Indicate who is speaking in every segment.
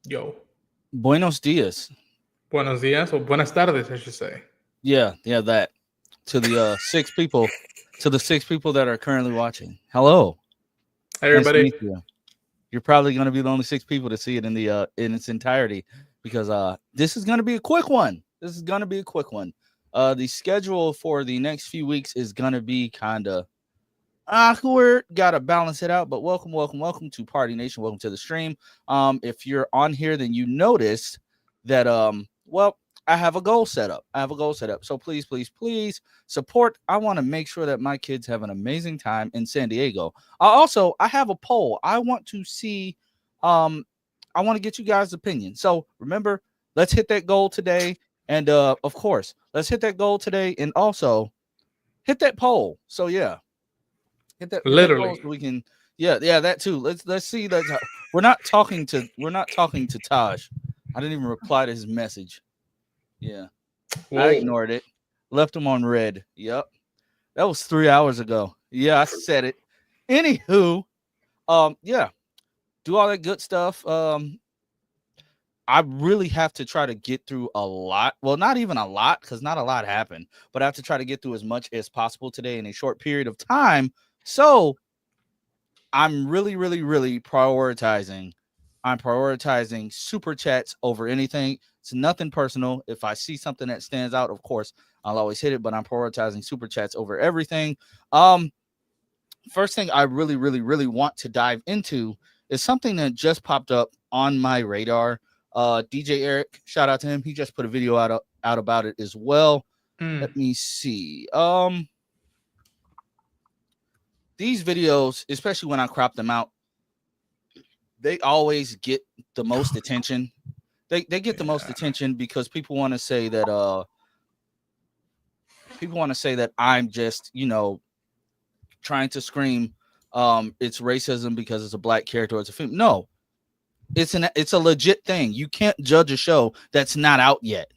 Speaker 1: Yo.
Speaker 2: Buenos dias.
Speaker 1: Buenos dias, or buenas tardes, I should say.
Speaker 2: Yeah, that. To the six people that are currently watching. Hello.
Speaker 1: Hey,
Speaker 2: Nice to
Speaker 1: everybody.
Speaker 2: meet you. You're probably going to be the only six people to see it in its entirety because this is going to be a quick one. This is going to be a quick one. The schedule for the next few weeks is going to be kind of awkward. Got to balance it out, but welcome to Party Nation. Welcome to the stream. If you're on here, then you noticed that well, I have a goal set up. So please support. I want to make sure that my kids have an amazing time in San Diego. I have a poll. I want to see I want to get you guys' opinion. So remember, let's hit that goal today. And of course, let's hit that goal today and also hit that poll. So yeah. Hit that poll
Speaker 1: Literally.
Speaker 2: so we can that too. Let's see that we're not talking to Taj. I didn't even reply to his message. Yeah. I
Speaker 1: Whoa.
Speaker 2: ignored it. Left him on red. Yep. That was 3 hours ago. Yeah, I said it. Anywho, yeah. Do all that good stuff. I really have to try to get through a lot. Well, not even a lot, because not a lot happened, but I have to try to get through as much as possible today in a short period of time. So I'm really prioritizing. I'm prioritizing super chats over anything. It's nothing personal. If I see something that stands out, of course, I'll always hit it, but I'm prioritizing super chats over everything. First thing I really want to dive into is something that just popped up on my radar. DJ Eric, shout out to him. He just put a video out about it as well. Let me see. These videos, especially when I crop them out, they always get the most attention. They get the most attention because people want to say that I'm just, trying to scream it's racism because it's a black character or it's a film. No. It's a legit thing. You can't judge a show that's not out yet.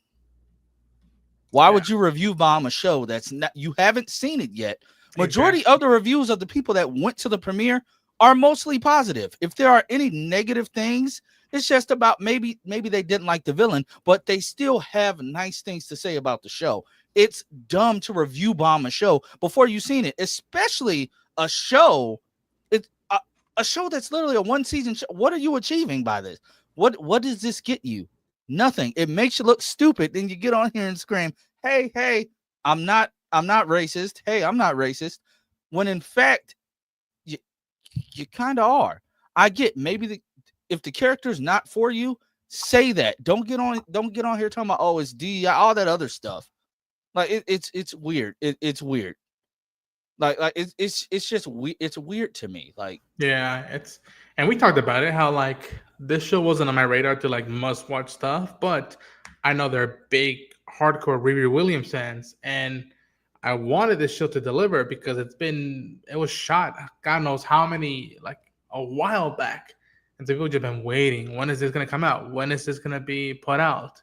Speaker 2: Why would you review bomb a show that's not, you haven't seen it yet? Majority of the reviews of the people that went to the premiere are mostly positive. If there are any negative things, it's just about maybe they didn't like the villain, but they still have nice things to say about the show. It's dumb to review bomb a show before you've seen it, especially a show. A show that's literally a one season show. What are you achieving by this? What does this get you? Nothing. It makes you look stupid. Then you get on here and scream, hey, I'm not racist. Hey, I'm not racist. When in fact, you kind of are. I get maybe if the character's not for you, say that. Don't get on here talking about, oh, it's DEI, all that other stuff. Like it's weird. It's weird. Like it's just it's weird to me. Like
Speaker 1: And we talked about it, how like this show wasn't on my radar to like must watch stuff, but I know they're big hardcore Riri Williams fans, and I wanted this show to deliver because it was shot God knows how many, like a while back, and so people just been waiting. When is this gonna come out? When is this gonna be put out?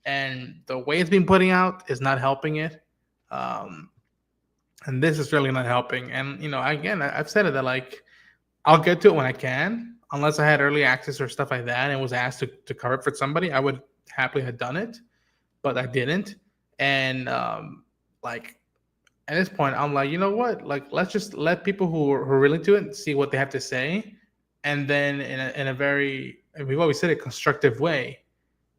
Speaker 1: And the way it's been putting out is not helping it. And this is really not helping. And again, I've said it that like I'll get to it when I can, unless I had early access or stuff like that and was asked to cover it for somebody. I would happily have done it, but I didn't. And like at this point, I'm like, you know what? Like, let's just let people who are really to it see what they have to say, and then in a very, we've always said, a constructive way,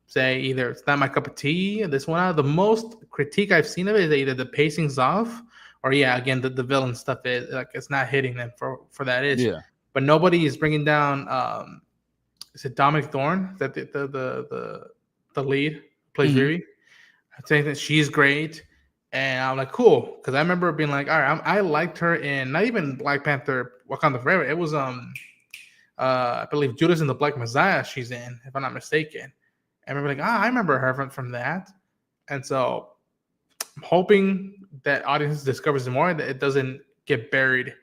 Speaker 1: say either it's not my cup of tea. This one out. The most critique I've seen of it is either the pacing's off, or again the villain stuff is like it's not hitting them for that is.
Speaker 2: Yeah.
Speaker 1: But nobody is bringing down. Is it Dominic Thorne? Is that the lead plays Riri? I think that she's great, and I'm like cool because I remember being like, all right, I liked her in not even Black Panther Wakanda Forever. It was I believe Judas and the Black Messiah she's in, if I'm not mistaken. I remember like, I remember her from that, and so I'm hoping that audience discovers it more, that it doesn't get buried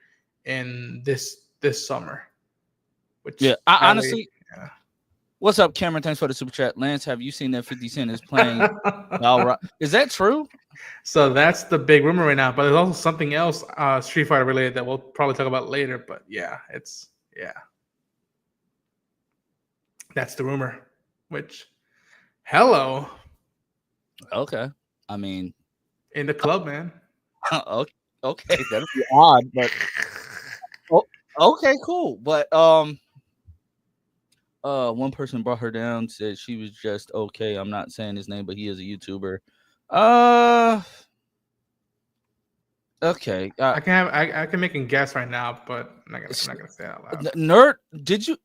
Speaker 1: in this summer. Which
Speaker 2: I honestly, what's up, Cameron? Thanks for the super chat. Lance, have you seen that 50 Cent is playing? Is that true?
Speaker 1: So that's the big rumor right now. But there's also something else Street Fighter related that we'll probably talk about later. But that's the rumor. Which, hello,
Speaker 2: Okay. I mean,
Speaker 1: in the club, man.
Speaker 2: okay, that'll be odd, but oh, okay, cool. But one person brought her down, said she was just okay. I'm not saying his name, but he is a YouTuber. Uh, okay.
Speaker 1: I can make a guess right now, but I'm not gonna say it out loud.
Speaker 2: Nerd, did you?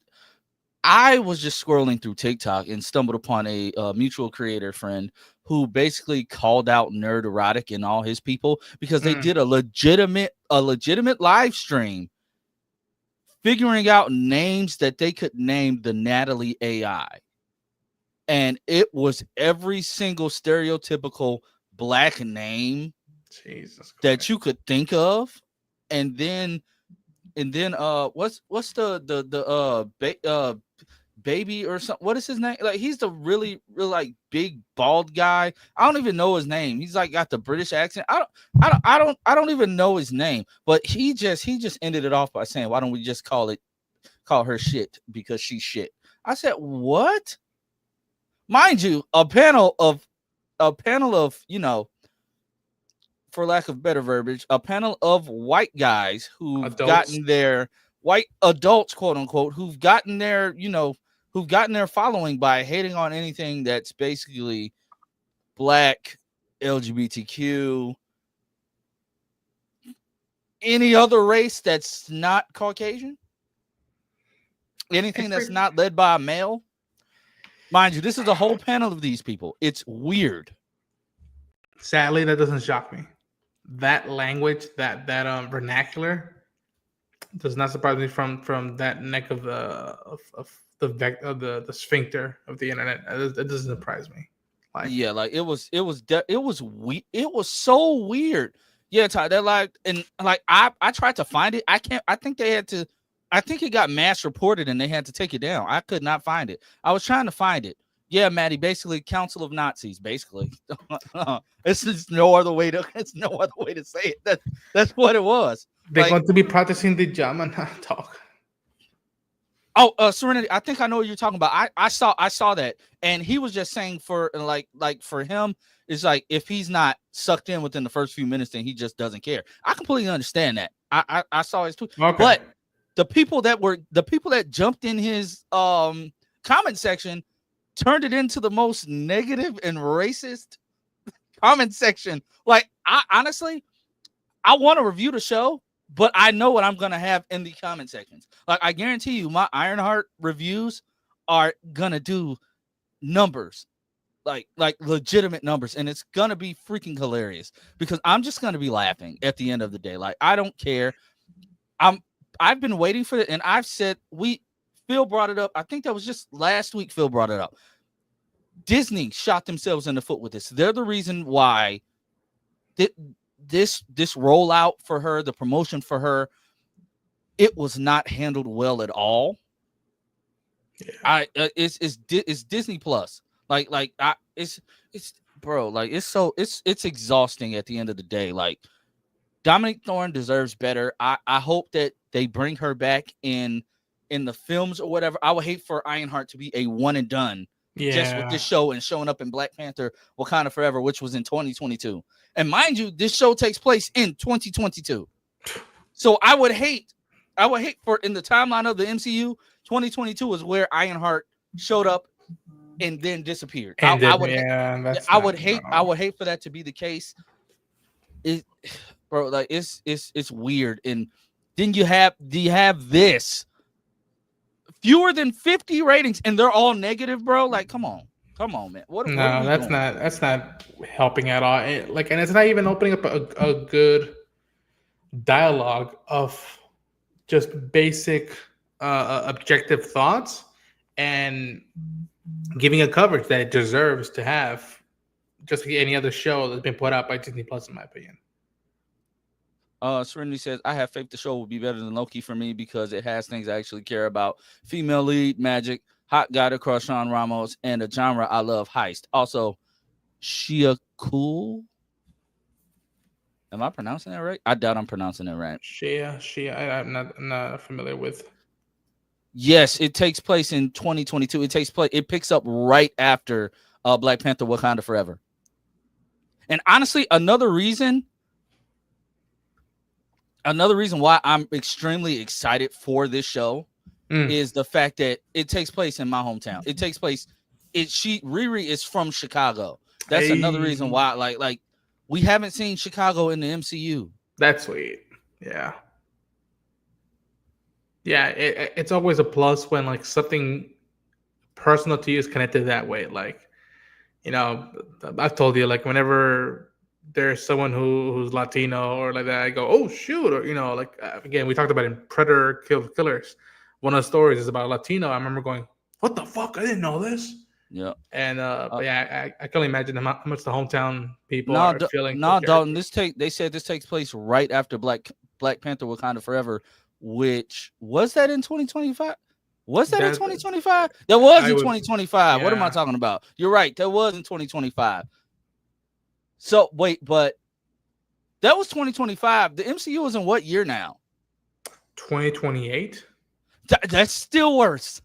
Speaker 2: I was just scrolling through TikTok and stumbled upon a mutual creator friend who basically called out Nerd Erotic and all his people because they did a legitimate live stream figuring out names that they could name the Natalie AI. And it was every single stereotypical black name that you could think of. And then what's the baby or something? What is his name? Like, he's the really like big bald guy. I don't even know his name. He's like got the British accent. I don't even know his name. But he just ended it off by saying, why don't we just call her shit because she's shit? I said, what? Mind you, a panel of for lack of better verbiage, a panel of white guys who've gotten their white adults, quote unquote, who've gotten their following by hating on anything that's basically black, LGBTQ, any other race that's not Caucasian, anything that's not led by a male. Mind you, this is a whole panel of these people. It's weird.
Speaker 1: Sadly, that doesn't shock me. That language, that vernacular, does not surprise me from that neck of the sphincter of the internet. It doesn't surprise me.
Speaker 2: Like, yeah, like it was so weird. Yeah, Ty, they're like, and like I tried to find it. I think it got mass reported and they had to take it down. I could not find it. I was trying to find it. Yeah, Maddie, basically Council of Nazis, basically. It's no other way to say it. That's what it was.
Speaker 1: They're going to be practicing the German talk.
Speaker 2: Oh, Serenity, I think I know what you're talking about. I saw that, and he was just saying for for him, it's like if he's not sucked in within the first few minutes, then he just doesn't care. I completely understand that. I saw his tweet, okay. But the people that jumped in his comment section turned it into the most negative and racist comment section. Like, I honestly, I want to review the show, but I know what I'm gonna have in the comment sections. Like, I guarantee you, my Ironheart reviews are gonna do numbers, like legitimate numbers, and it's gonna be freaking hilarious because I'm just gonna be laughing at the end of the day. Like, I don't care. I've been waiting for it, and I've said Phil brought it up. I think that was just last week. Phil brought it up. Disney shot themselves in the foot with this. They're the reason why this rollout for her, the promotion for her, it was not handled well at all. Yeah. It's Disney Plus. It's bro, like it's exhausting at the end of the day. Like, Dominique Thorne deserves better. I hope that they bring her back in the films or whatever. I would hate for Ironheart to be a one and done. Yeah. Just with this show and showing up in Black Panther Wakanda Forever, which was in 2022. And mind you, this show takes place in 2022. So I would hate for in the timeline of the MCU, 2022 is where Ironheart showed up and then disappeared. I would hate for that to be the case. Bro, like it's weird. And then you have this fewer than 50 ratings, and they're all negative, bro. Like, come on, man. What
Speaker 1: that's not helping at all. And it's not even opening up a good dialogue of just basic objective thoughts and giving a coverage that it deserves to have, just like any other show that's been put out by Disney Plus, in my opinion.
Speaker 2: Serenity says, I have faith the show will be better than Loki for me because it has things I actually care about. Female lead, magic, hot guy across Sean Ramos, and a genre I love, heist. Also, Shia Cool. Am I pronouncing that right? I doubt I'm pronouncing it right.
Speaker 1: Shia. I'm not familiar with.
Speaker 2: Yes, it takes place in 2022. It picks up right after Black Panther: Wakanda Forever. And honestly, another reason why I'm extremely excited for this show is the fact that it takes place in my hometown. Riri is from Chicago. That's another reason why like we haven't seen Chicago in the MCU.
Speaker 1: That's sweet. Yeah. Yeah, it's always a plus when like something personal to you is connected that way. Like, you know, I've told you, like, whenever there's someone who's Latino or like that, I go, oh shoot, or like again, we talked about in Predator Killers. One of the stories is about a Latino. I remember going, what the fuck? I didn't know this.
Speaker 2: Yeah.
Speaker 1: And but yeah, I can only imagine how much the hometown people
Speaker 2: are
Speaker 1: feeling.
Speaker 2: No, Dalton, they said this takes place right after Black Panther: Wakanda Forever, which was that in 2025? Was that in 2025? That was in 2025. What am I talking about? You're right. That was in 2025. So wait, but that was 2025. The MCU is in what year now?
Speaker 1: 2028.
Speaker 2: That's still worse.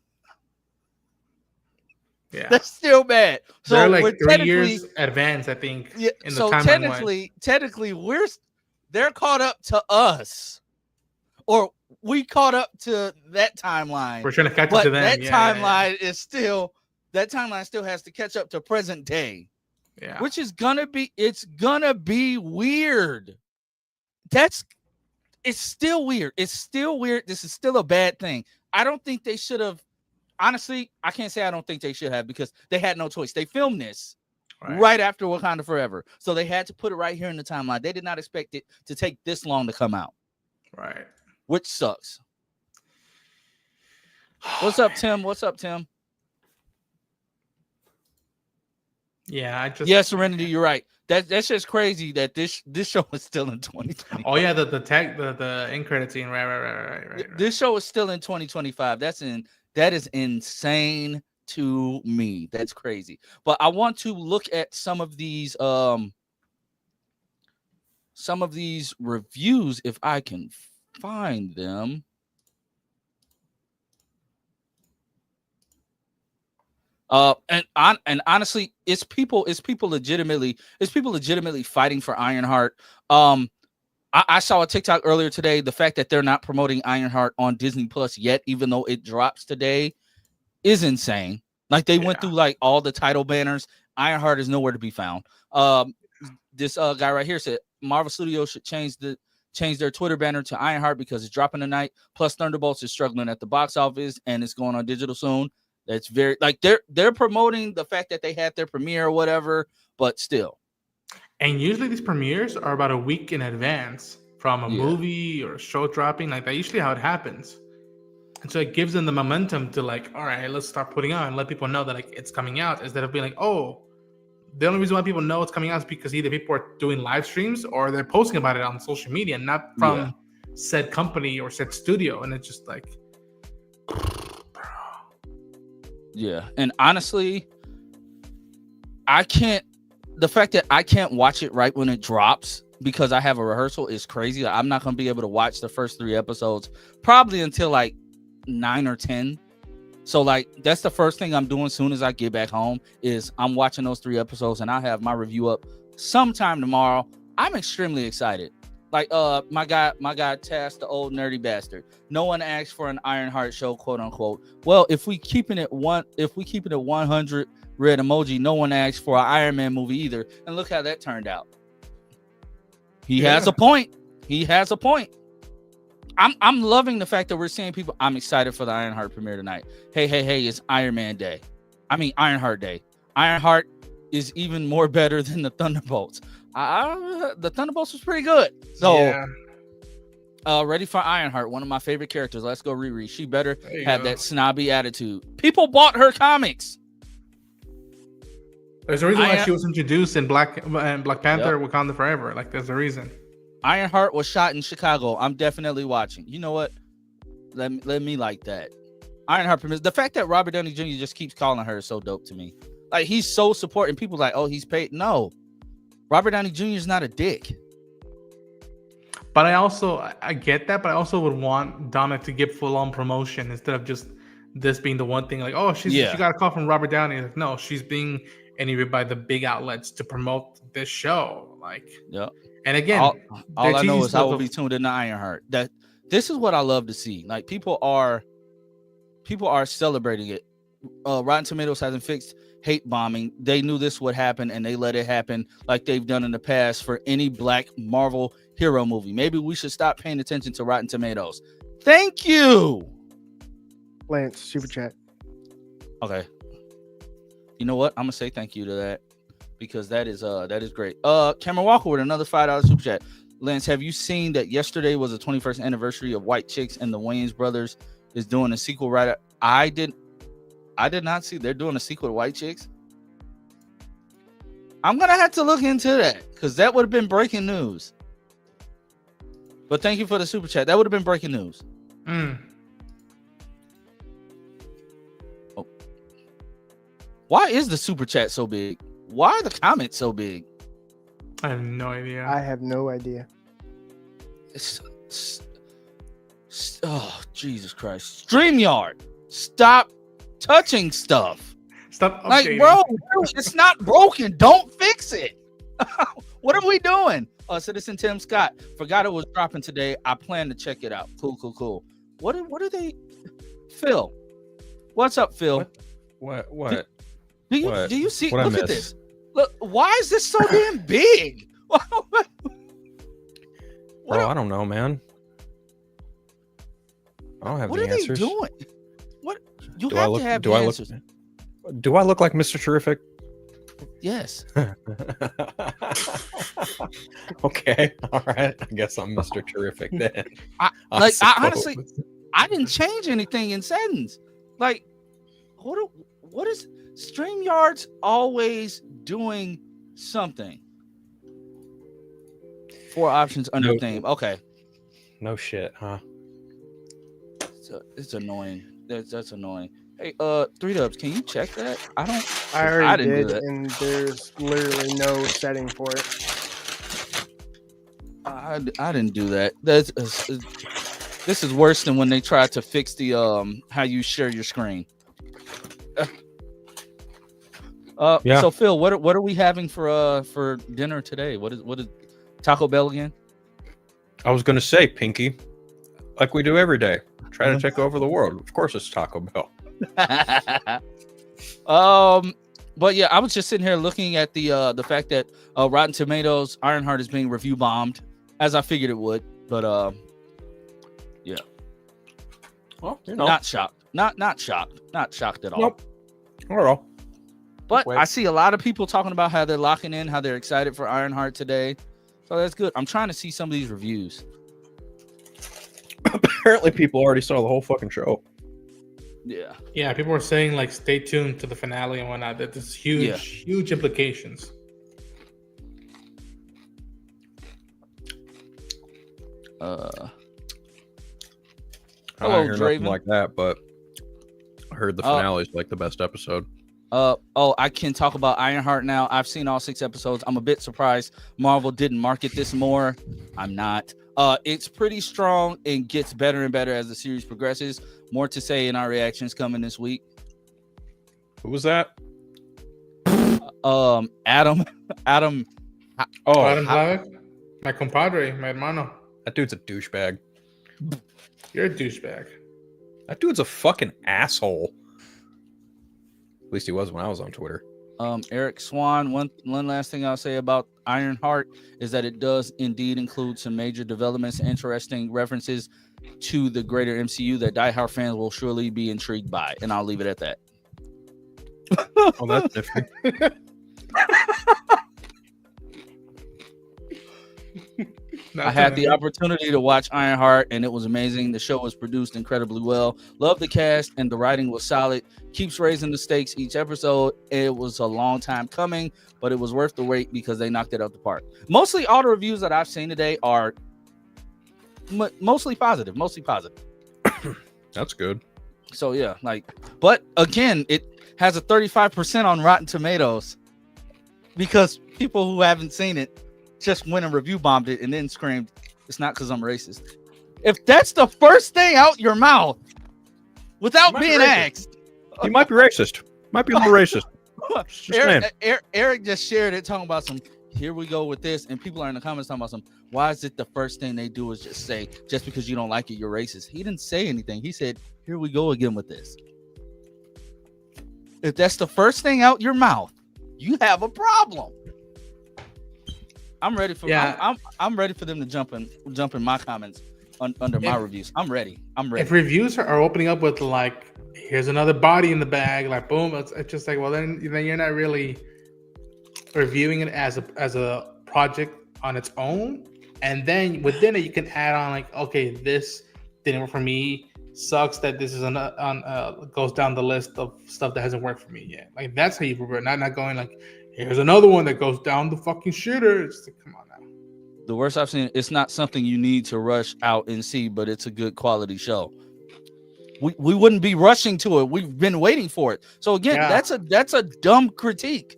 Speaker 1: Yeah,
Speaker 2: that's still bad. So
Speaker 1: they're like 3 years advanced, I think.
Speaker 2: Yeah. So technically, they're caught up to us, or we caught up to that timeline.
Speaker 1: We're trying to catch up to them.
Speaker 2: That timeline is still. That timeline still has to catch up to present day.
Speaker 1: Yeah.
Speaker 2: Which is gonna be. It's gonna be weird. It's still weird. It's still weird. This is still a bad thing. I don't think they should have. Honestly, I can't say I don't think they should have, because they had no choice. They filmed this right after Wakanda Forever, so they had to put it right here in the timeline. They did not expect it to take this long to come out.
Speaker 1: Right.
Speaker 2: Which sucks. What's up, Tim? What's up, Tim?
Speaker 1: Yeah,
Speaker 2: Serenity, you're right. That's just crazy that this show is still in 2020.
Speaker 1: Oh yeah, the end credit scene. Right.
Speaker 2: This show is still in 2025. That is insane to me. That's crazy. But I want to look at some of these reviews if I can find them. And honestly, it's people legitimately fighting for Ironheart. I saw a TikTok earlier today. The fact that they're not promoting Ironheart on Disney Plus yet, even though it drops today, is insane. Like they went through like all the title banners. Ironheart is nowhere to be found. This guy right here said Marvel Studios should change their Twitter banner to Ironheart because it's dropping tonight. Plus Thunderbolts is struggling at the box office and it's going on digital soon. That's very like they're promoting the fact that they had their premiere or whatever, but still.
Speaker 1: And usually these premieres are about a week in advance from a movie or a show dropping. Like that's usually how it happens. And so it gives them the momentum to like, all right, let's start putting out and let people know that like it's coming out, instead of being like, oh, the only reason why people know it's coming out is because either people are doing live streams or they're posting about it on social media, not from said company or said studio. And it's just like,
Speaker 2: yeah. And honestly, the fact that I can't watch it right when it drops because I have a rehearsal is crazy. I'm not going to be able to watch the first 3 episodes probably until like 9 or 10. So like that's the first thing I'm doing as soon as I get back home is I'm watching those 3 episodes, and I'll have my review up sometime tomorrow. I'm extremely excited. Like my guy Tass, the old nerdy bastard. No one asked for an Ironheart show, quote unquote. Well, if we keeping it 100 red emoji, no one asked for an Iron Man movie either. And look how that turned out. He has a point. I'm loving the fact that we're seeing people. I'm excited for the Ironheart premiere tonight. Hey, it's Ironheart Day. Ironheart is even more better than the Thunderbolts. The Thunderbolts was pretty good. So ready for Ironheart, one of my favorite characters. Let's go, Riri. She better have that snobby attitude. People bought her comics.
Speaker 1: There's a reason why she was introduced in Black Panther Wakanda Forever. Like there's a reason.
Speaker 2: Ironheart was shot in Chicago. I'm definitely watching. You know what? Let me like that. Ironheart premieres. The fact that Robert Downey Jr. just keeps calling her is so dope to me. Like he's so supporting. People like, oh, he's paid. No, Robert Downey Jr. is not a dick.
Speaker 1: But I get that, but I also would want Donna to give full on promotion instead of just this being the one thing. Like, oh, she got a call from Robert Downey. Like, no, she's being interviewed by the big outlets to promote this show. Like,
Speaker 2: yeah.
Speaker 1: And again,
Speaker 2: all I know is I will be tuned in to Ironheart. That this is what I love to see. Like people are celebrating it. Rotten Tomatoes hasn't fixed hate bombing. They knew this would happen and they let it happen like they've done in the past for any black Marvel hero movie. Maybe we should stop paying attention to Rotten Tomatoes. Thank you.
Speaker 3: Lance, super chat.
Speaker 2: Okay. You know what? I'm gonna say thank you to that because that is great. Cameron Walker with another $5 super chat. Lance, have you seen that yesterday was the 21st anniversary of White Chicks and the Wayans brothers is doing a sequel right? I did not see they're doing a sequel to White Chicks. I'm gonna have to look into that because that would have been breaking news. But thank you for the super chat. That would have been breaking news. Oh. Why is the super chat so big? Why are the comments so big?
Speaker 1: I have no idea.
Speaker 3: I have no idea.
Speaker 2: Oh, Jesus Christ. StreamYard. Stop touching stuff.
Speaker 1: Stop
Speaker 2: Like,
Speaker 1: updating.
Speaker 2: bro, it's not broken. Don't fix it. What are we doing? Citizen Tim Scott. Forgot it was dropping today. I plan to check it out. Cool. What are they? Phil. What's up, Phil?
Speaker 4: What?
Speaker 2: Do you see?
Speaker 4: What
Speaker 2: Look at this. Look, why is this so damn big?
Speaker 4: Bro, I don't know, man. I don't have
Speaker 2: What
Speaker 4: the
Speaker 2: are
Speaker 4: answers.
Speaker 2: they doing? What you
Speaker 4: Do
Speaker 2: have
Speaker 4: I look?
Speaker 2: to have
Speaker 4: Do
Speaker 2: the
Speaker 4: I look?
Speaker 2: answers.
Speaker 4: Do I look like Mr. Terrific?
Speaker 2: Yes.
Speaker 4: Okay, all right. I guess I'm Mr. Terrific then.
Speaker 2: I honestly, I didn't change anything in settings. Like, what is StreamYard's always doing something? 4 options under theme. Okay.
Speaker 4: No shit, huh?
Speaker 2: It's annoying. That's annoying. Hey, 3Dubs, can you check that?
Speaker 3: I already
Speaker 2: didn't do
Speaker 3: did,
Speaker 2: that.
Speaker 3: and there's literally no setting for it.
Speaker 2: I didn't do that. This is worse than when they tried to fix the how you share your screen.
Speaker 4: Yeah.
Speaker 2: So Phil, what are we having for dinner today? What is Taco Bell again?
Speaker 4: I was gonna say, Pinky, like we do every day. Try to take over the world. Of course, it's Taco Bell.
Speaker 2: But yeah, I was just sitting here looking at the fact that Rotten Tomatoes Ironheart is being review bombed, as I figured it would. But yeah.
Speaker 4: Well,
Speaker 2: Not shocked. Not shocked. Not shocked at all.
Speaker 4: Nope. Not at all.
Speaker 2: But
Speaker 4: Wait.
Speaker 2: I see a lot of people talking about how they're locking in, how they're excited for Ironheart today. So that's good. I'm trying to see some of these reviews.
Speaker 4: Apparently, people already saw the whole fucking show.
Speaker 2: Yeah.
Speaker 1: Yeah, people were saying like stay tuned to the finale and whatnot. That there's huge implications.
Speaker 4: I
Speaker 2: Hello,
Speaker 4: don't hear
Speaker 2: Draven.
Speaker 4: nothing like that, but I heard the finale is like the best episode.
Speaker 2: I can talk about Ironheart now. I've seen all 6 episodes. I'm a bit surprised Marvel didn't market this more. I'm not. It's pretty strong and gets better and better as the series progresses. More to say in our reactions coming this week.
Speaker 4: Who was that?
Speaker 2: Adam.
Speaker 4: Oh,
Speaker 1: Adam Black, my compadre, my hermano.
Speaker 4: that dude's a douchebag.
Speaker 1: You're a douchebag.
Speaker 4: That dude's a fucking asshole. At least he was when I was on Twitter.
Speaker 2: Eric Swan. One last thing I'll say about Ironheart is that it does indeed include some major developments and interesting references to the greater MCU that diehard fans will surely be intrigued by. And I'll leave it at that.
Speaker 4: Oh, that's nifty.
Speaker 2: I had the opportunity to watch Ironheart, and it was amazing. The show was produced incredibly well. Love the cast, and the writing was solid. Keeps raising the stakes each episode. It was a long time coming, but it was worth the wait because they knocked it out the park. Mostly all the reviews that I've seen today are mostly positive.
Speaker 4: That's good.
Speaker 2: So yeah, but again, it has a 35% on Rotten Tomatoes because people who haven't seen it just went and review bombed it and then screamed It's not because I'm racist. If that's the first thing out your mouth without being asked,
Speaker 4: he might be racist. Might be a little racist.
Speaker 2: Eric just shared it, talking about some. Here we go with this, and people are in the comments talking about some. Why is it the first thing they do is just say, just because you don't like it, you're racist? He didn't say anything. He said, "Here we go again with this." If that's the first thing out your mouth, you have a problem. I'm ready for. I'm ready for them to jump in my comments under my reviews. I'm ready.
Speaker 1: If reviews are opening up with like, here's another body in the bag, like boom, it's just like, well, then you're not really reviewing it as a project on its own, and then within it you can add on like, okay, this didn't work for me, sucks that this is goes down the list of stuff that hasn't worked for me yet. Like that's how you prepare it, not going like, here's another one that goes down the fucking shitter. It's like, come on now.
Speaker 2: The worst I've seen, it's not something you need to rush out and see, but it's a good quality show. We wouldn't be rushing to it. We've been waiting for it. So again, that's a dumb critique.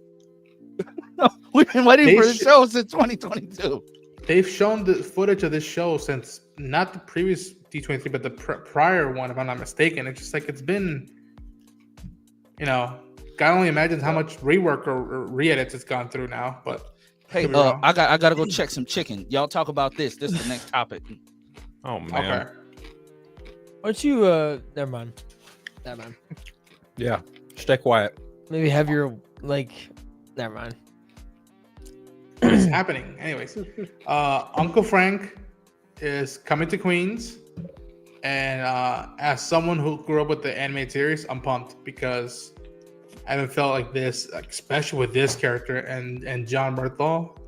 Speaker 2: We've been waiting for the show since 2022.
Speaker 1: They've shown the footage of this show since not the previous D23, but the prior one, if I'm not mistaken. It's just like it's been, God only imagines how much rework or re-edits it's gone through now. But
Speaker 2: hey, I gotta go check some chicken. Y'all talk about this. This is the next topic.
Speaker 4: Oh man.
Speaker 5: Okay. Aren't you? Never mind.
Speaker 4: Yeah. Stay quiet.
Speaker 5: Maybe have your Never mind.
Speaker 1: What's happening? Anyways, Uncle Frank is coming to Queens, and as someone who grew up with the animated series, I'm pumped because I haven't felt like this, especially with this character and John Bernthal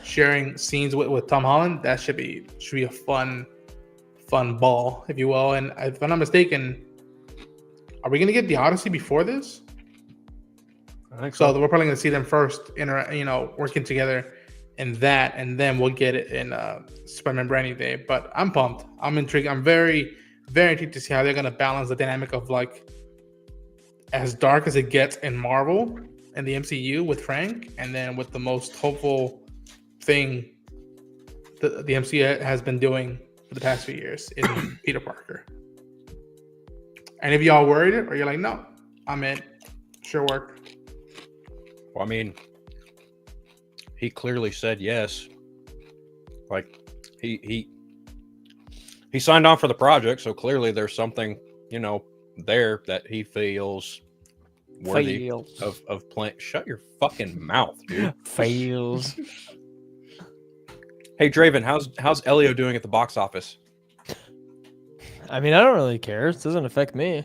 Speaker 1: sharing scenes with Tom Holland. That should be a fun ball, if you will. And if I'm not mistaken, are we gonna get the Odyssey before this?
Speaker 4: I think
Speaker 1: So we're probably going to see them first, working together in that, and then we'll get it in Spider-Man Brand New Day. But I'm pumped. I'm intrigued. I'm very, very intrigued to see how they're going to balance the dynamic of like as dark as it gets in Marvel and the MCU with Frank, and then with the most hopeful thing the MCU has been doing for the past few years in Peter Parker. Any of y'all worried, or you're like, no, I'm in. Sure work.
Speaker 4: Well, I mean, he clearly said yes. Like he signed on for the project, so clearly there's something, there that he feels worthy of playing. Shut your fucking mouth, dude.
Speaker 5: Fails.
Speaker 4: Hey Draven, how's Elio doing at the box office?
Speaker 5: I mean, I don't really care. It doesn't affect me.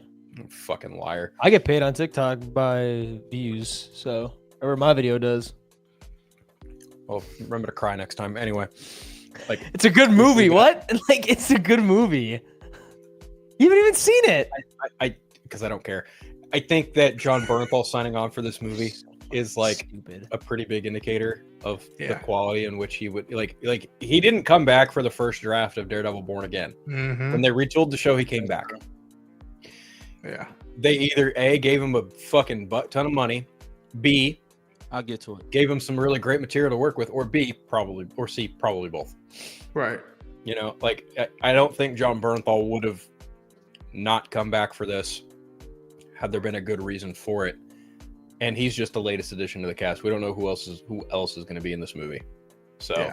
Speaker 4: Fucking liar.
Speaker 5: I get paid on TikTok by views, so or my video does.
Speaker 4: Well, remember to cry next time. Anyway, like
Speaker 5: it's a good movie. What? Like it's a good movie. You haven't even seen it.
Speaker 4: I because I don't care. I think that John Bernthal signing on for this movie is like a pretty big indicator of the quality in which he would like he didn't come back for the first draft of Daredevil Born Again.
Speaker 1: Mm-hmm.
Speaker 4: When they retooled the show, he came back.
Speaker 1: Yeah.
Speaker 4: They either A, gave him a fucking butt ton of money, B,
Speaker 2: I'll get to it,
Speaker 4: gave him some really great material to work with, or B, C, probably both.
Speaker 1: Right.
Speaker 4: I don't think John Bernthal would have not come back for this had there been a good reason for it. And he's just the latest addition to the cast. We don't know who else is going to be in this movie. So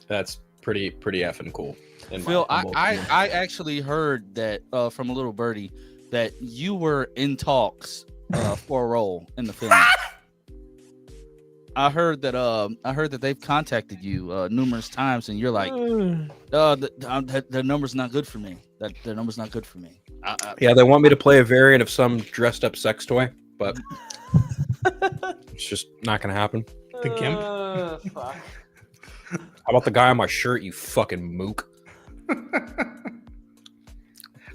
Speaker 4: that's pretty effing cool.
Speaker 2: Phil, I actually heard that from a little birdie that you were in talks for a role in the film. I heard that they've contacted you numerous times, and you're like, the number's not good for me. The number's not good for me.
Speaker 4: Yeah, they want me to play a variant of some dressed up sex toy, but it's just not gonna happen.
Speaker 1: The Gimp.
Speaker 5: Fuck.
Speaker 4: How about the guy on my shirt, you fucking mook?
Speaker 1: I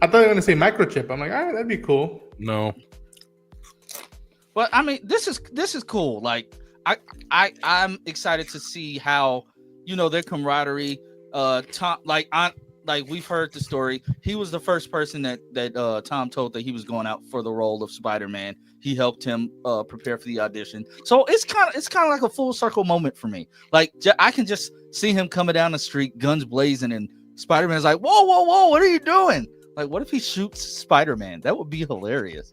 Speaker 1: thought you were gonna say microchip. I'm like, all right, that'd be cool.
Speaker 4: No.
Speaker 2: But I mean, this is cool. Like, I'm excited to see how their camaraderie. like we've heard the story. He was the first person that Tom told that he was going out for the role of Spider-Man. He helped him prepare for the audition. So it's kind of like a full circle moment for me. Like I can just see him coming down the street, guns blazing, and Spider-Man's like, "Whoa, whoa, whoa! What are you doing?" Like, what if he shoots Spider-Man? That would be hilarious.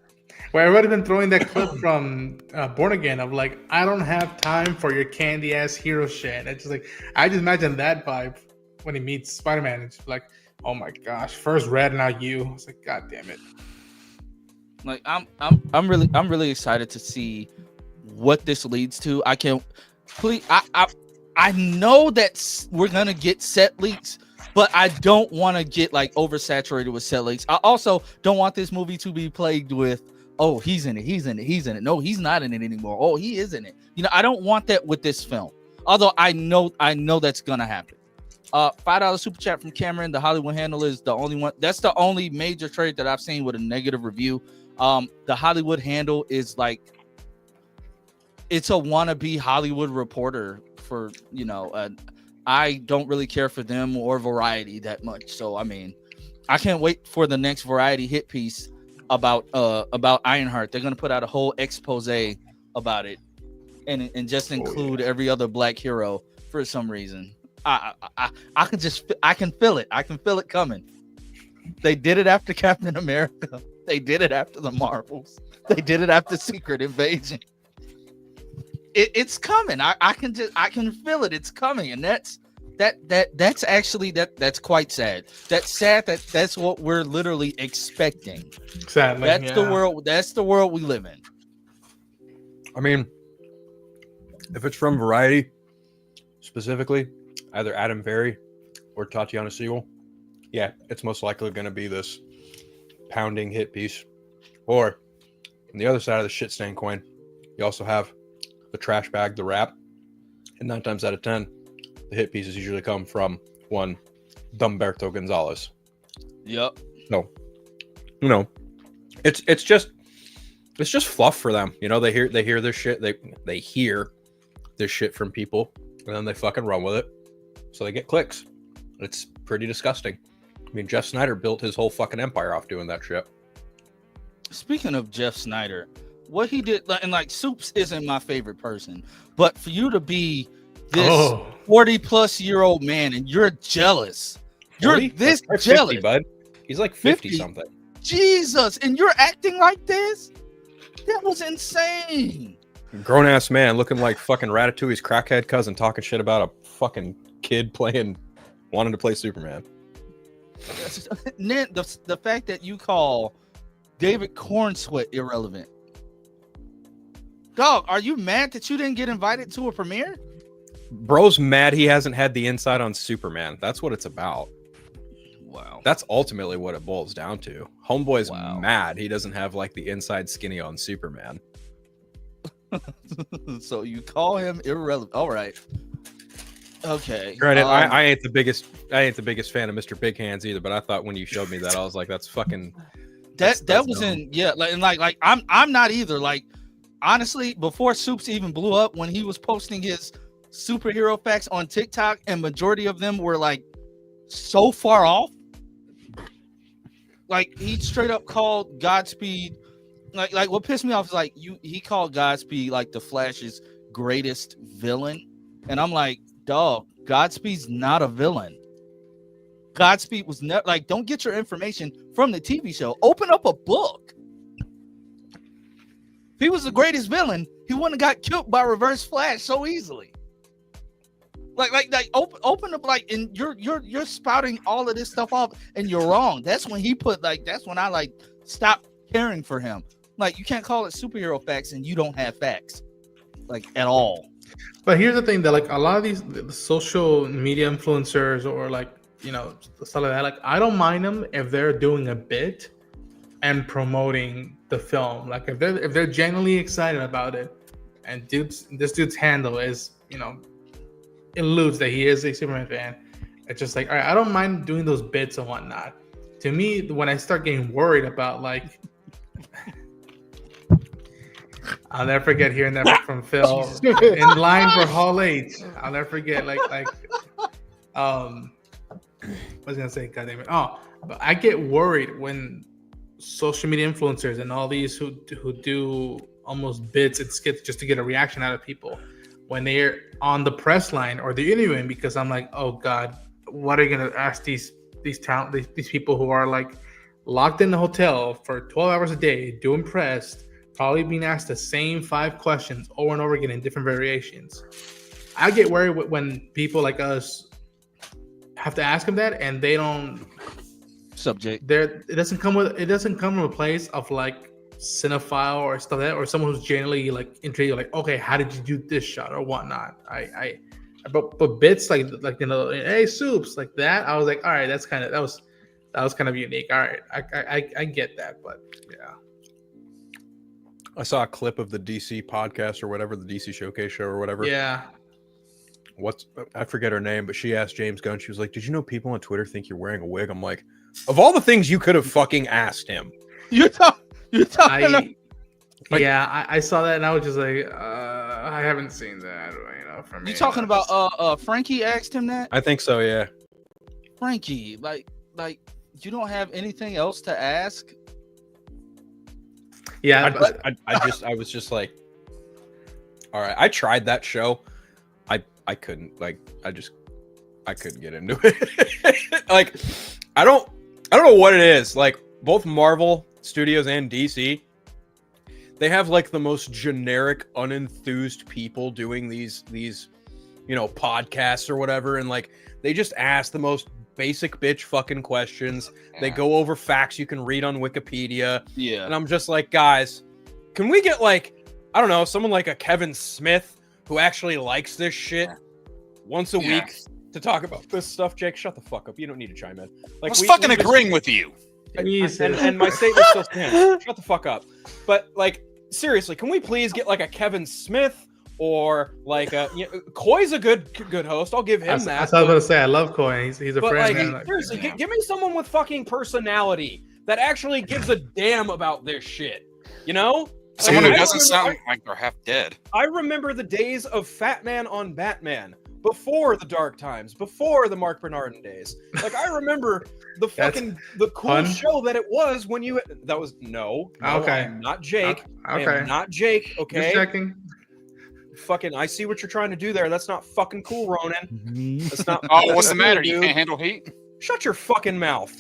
Speaker 1: Well, I've already been throwing that clip from Born Again of like, I don't have time for your candy ass hero shit. It's just like, I just imagine that vibe when he meets Spider-Man. It's like, oh my gosh, first Red, now you. It's like, god damn it.
Speaker 2: Like, I'm really excited to see what this leads to. I know that we're gonna get set leaks, but I don't want to get like oversaturated with set leaks. I also don't want this movie to be plagued with, oh, he's in it. No, he's not in it anymore. Oh, he is in it. You know, I don't want that with this film. Although I know that's gonna happen. $5 super chat from Cameron. The Hollywood handle is the only one. That's the only major trade that I've seen with a negative review. The Hollywood handle is like, it's a wannabe Hollywood reporter for, you know, I don't really care for them or Variety that much. So, I mean, I can't wait for the next Variety hit piece about Ironheart. They're going to put out a whole expose about it and just include every other black hero for some reason. I can feel it. I can feel it coming. They did it after Captain America. They did it after the Marvels. They did it after Secret Invasion. It's coming. I can feel it. It's coming, and that's quite sad. That's sad that's what we're literally expecting.
Speaker 1: Sadly,
Speaker 2: that's the world. That's the world we live in.
Speaker 4: I mean, if it's from Variety, specifically, either Adam Berry or Tatiana Siegel, yeah, it's most likely going to be this pounding hit piece. Or on the other side of the shit stain coin, you also have the trash bag, the rap, and 9 times out of 10, the hit pieces usually come from one Dumberto Gonzalez.
Speaker 2: Yep.
Speaker 4: No, you know, it's just fluff for them. You know, they hear this shit. They hear this shit from people, and then they fucking run with it. So they get clicks. It's pretty disgusting. I mean, Jeff Snyder built his whole fucking empire off doing that shit.
Speaker 2: Speaking of Jeff Snyder, what he did, and like Soups isn't my favorite person, but for you to be this 40-plus-year-old man and you're jealous, 40? You're this jealous,
Speaker 4: 50, bud. He's like 50 something.
Speaker 2: Jesus, and you're acting like this? That was insane.
Speaker 4: Grown ass man looking like fucking Ratatouille's crackhead cousin talking shit about a fucking kid wanting to play Superman.
Speaker 2: The fact that you call David Cornsweat irrelevant. Dog, are you mad that you didn't get invited to a premiere?
Speaker 4: Bro's mad he hasn't had the inside on Superman. That's what it's about.
Speaker 2: Wow.
Speaker 4: That's ultimately what it boils down to. Homeboy's mad he doesn't have like the inside skinny on Superman.
Speaker 2: So you call him irrelevant. All right. Okay.
Speaker 4: Granted, I ain't the biggest fan of Mr. Big Hands either, but I thought when you showed me that, I was like, that's fucking
Speaker 2: that was dumb. Like I'm not either. Like, honestly, before Soups even blew up, when he was posting his superhero facts on TikTok, and majority of them were like so far off. Like, he straight up called Godspeed. Like what pissed me off is like he called Godspeed like the Flash's greatest villain, and I'm like, dog, Godspeed's not a villain. Godspeed was never like, don't get your information from the TV show. Open up a book. If he was the greatest villain, he wouldn't have got killed by Reverse Flash so easily. Open up, like, and you're spouting all of this stuff off, and you're wrong. That's when I stopped caring for him. Like, you can't call it superhero facts and you don't have facts, like, at all.
Speaker 1: But here's the thing, that like a lot of the social media influencers, or like, you know, stuff like that, like, I don't mind them if they're doing a bit and promoting the film. Like, if they're genuinely excited about it, and this dude's handle is, you know, alludes that he is a Superman fan, it's just like, all right, I don't mind doing those bits and whatnot. To me, when I start getting worried about, like, I'll never forget hearing that from Phil in line for Hall H. I'll never forget, when was I gonna say? God damn it! Oh, but I get worried when social media influencers and all these who do almost bits and skits just to get a reaction out of people when they're on the press line or they're interviewing, because I'm like, oh God, what are you gonna ask these people who are like locked in the hotel for 12 hours a day, doing press, probably being asked the same 5 questions over and over again in different variations. I get worried when people like us have to ask them that and they don't
Speaker 2: Subject.
Speaker 1: it doesn't come from a place of like cinephile or stuff like that, or someone who's generally like intrigued, like, okay, how did you do this shot or whatnot. But bits like hey Soups like that, I was like, all right, that was kind of unique. All right, I get that, but yeah.
Speaker 4: I saw a clip of the DC podcast or whatever, the DC Showcase show or whatever.
Speaker 1: Yeah.
Speaker 4: I forget her name, but she asked James Gunn, she was like, did you know people on Twitter think you're wearing a wig? I'm like, of all the things you could have fucking asked him.
Speaker 2: You're talking about...
Speaker 1: I saw that and I was just like, I haven't seen that. For me,
Speaker 2: You talking about Frankie asked him that?
Speaker 4: I think so, yeah.
Speaker 2: Frankie, like you don't have anything else to ask?
Speaker 1: Yeah,
Speaker 4: I was just like, all right. I tried that show. I couldn't I couldn't get into it. Like, I don't know what it is. Like, both Marvel Studios and DC, they have like the most generic, unenthused people doing these podcasts or whatever, and like they just ask the most basic bitch fucking questions. Yeah. They go over facts you can read on Wikipedia.
Speaker 2: Yeah.
Speaker 4: And I'm just like, guys, can we get like, I don't know, someone like a Kevin Smith who actually likes this shit once a week to talk about this stuff? Jake, shut the fuck up. You don't need to chime in. Like,
Speaker 6: I was agreeing with you.
Speaker 4: And my statement still stands. Shut the fuck up. But like, seriously, can we please get like a Kevin Smith or like Koi's a good host. I'll give him that.
Speaker 1: That's what I was gonna say. I love Koi. He's a friend.
Speaker 4: Like, seriously, give me someone with fucking personality that actually gives a damn about this shit. You know?
Speaker 6: Someone who doesn't sound like they're half dead.
Speaker 4: I remember the days of Fat Man on Batman. Before the dark times, before the Mark Bernardin days. Like, I remember the cool show that it was when you... That was... No.
Speaker 1: Okay.
Speaker 4: I'm not Jake.
Speaker 1: Okay.
Speaker 4: I am not Jake, okay?
Speaker 1: Just checking.
Speaker 4: Fucking... I see what you're trying to do there. That's not fucking cool, Ronan. That's not...
Speaker 6: Oh, what's the matter? You can't handle heat?
Speaker 4: Shut your fucking mouth.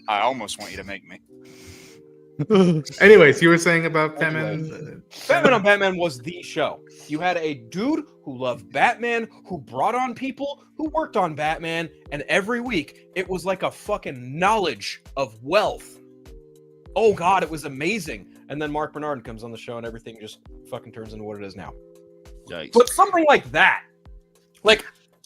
Speaker 6: I almost want you to make me.
Speaker 1: Anyways, you were saying about Batman.
Speaker 4: Batman on Batman was the show. You had a dude who loved Batman, who brought on people who worked on Batman, and every week it was like a fucking knowledge of wealth. Oh God, it was amazing. And then Mark Bernardin comes on the show and everything just fucking turns into what it is now.
Speaker 2: Yikes.
Speaker 4: But something like that, like,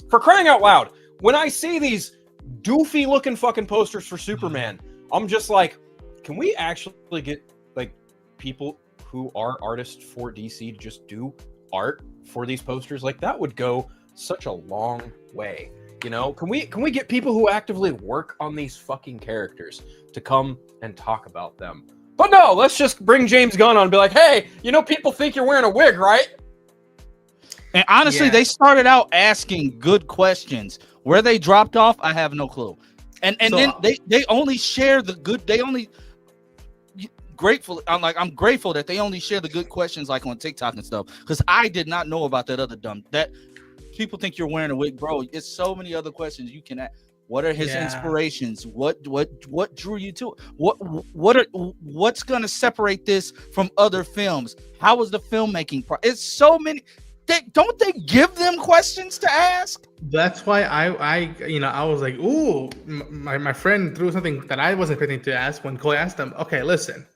Speaker 4: for crying out loud, when I see these doofy looking fucking posters for Superman, I'm just like, can we actually get like people who are artists for DC to just do art for these posters? Like, that would go such a long way. You know, can we get people who actively work on these fucking characters to come and talk about them? But no, let's just bring James Gunn on and be like, hey, you know, people think you're wearing a wig, right?
Speaker 2: And honestly, they started out asking good questions. Where they dropped off, I have no clue. And so, then they only share the good. They only I'm grateful that they only share the good questions like on TikTok and stuff, because I did not know about that other that people think you're wearing a wig, bro. It's so many other questions you can ask. What are his inspirations? What drew you to it? What's gonna separate this from other films? How was the filmmaking it's so many. Don't they give them questions to ask?
Speaker 1: That's why I was like, ooh, my friend threw something that I wasn't expecting to ask when Cole asked them. Okay, listen,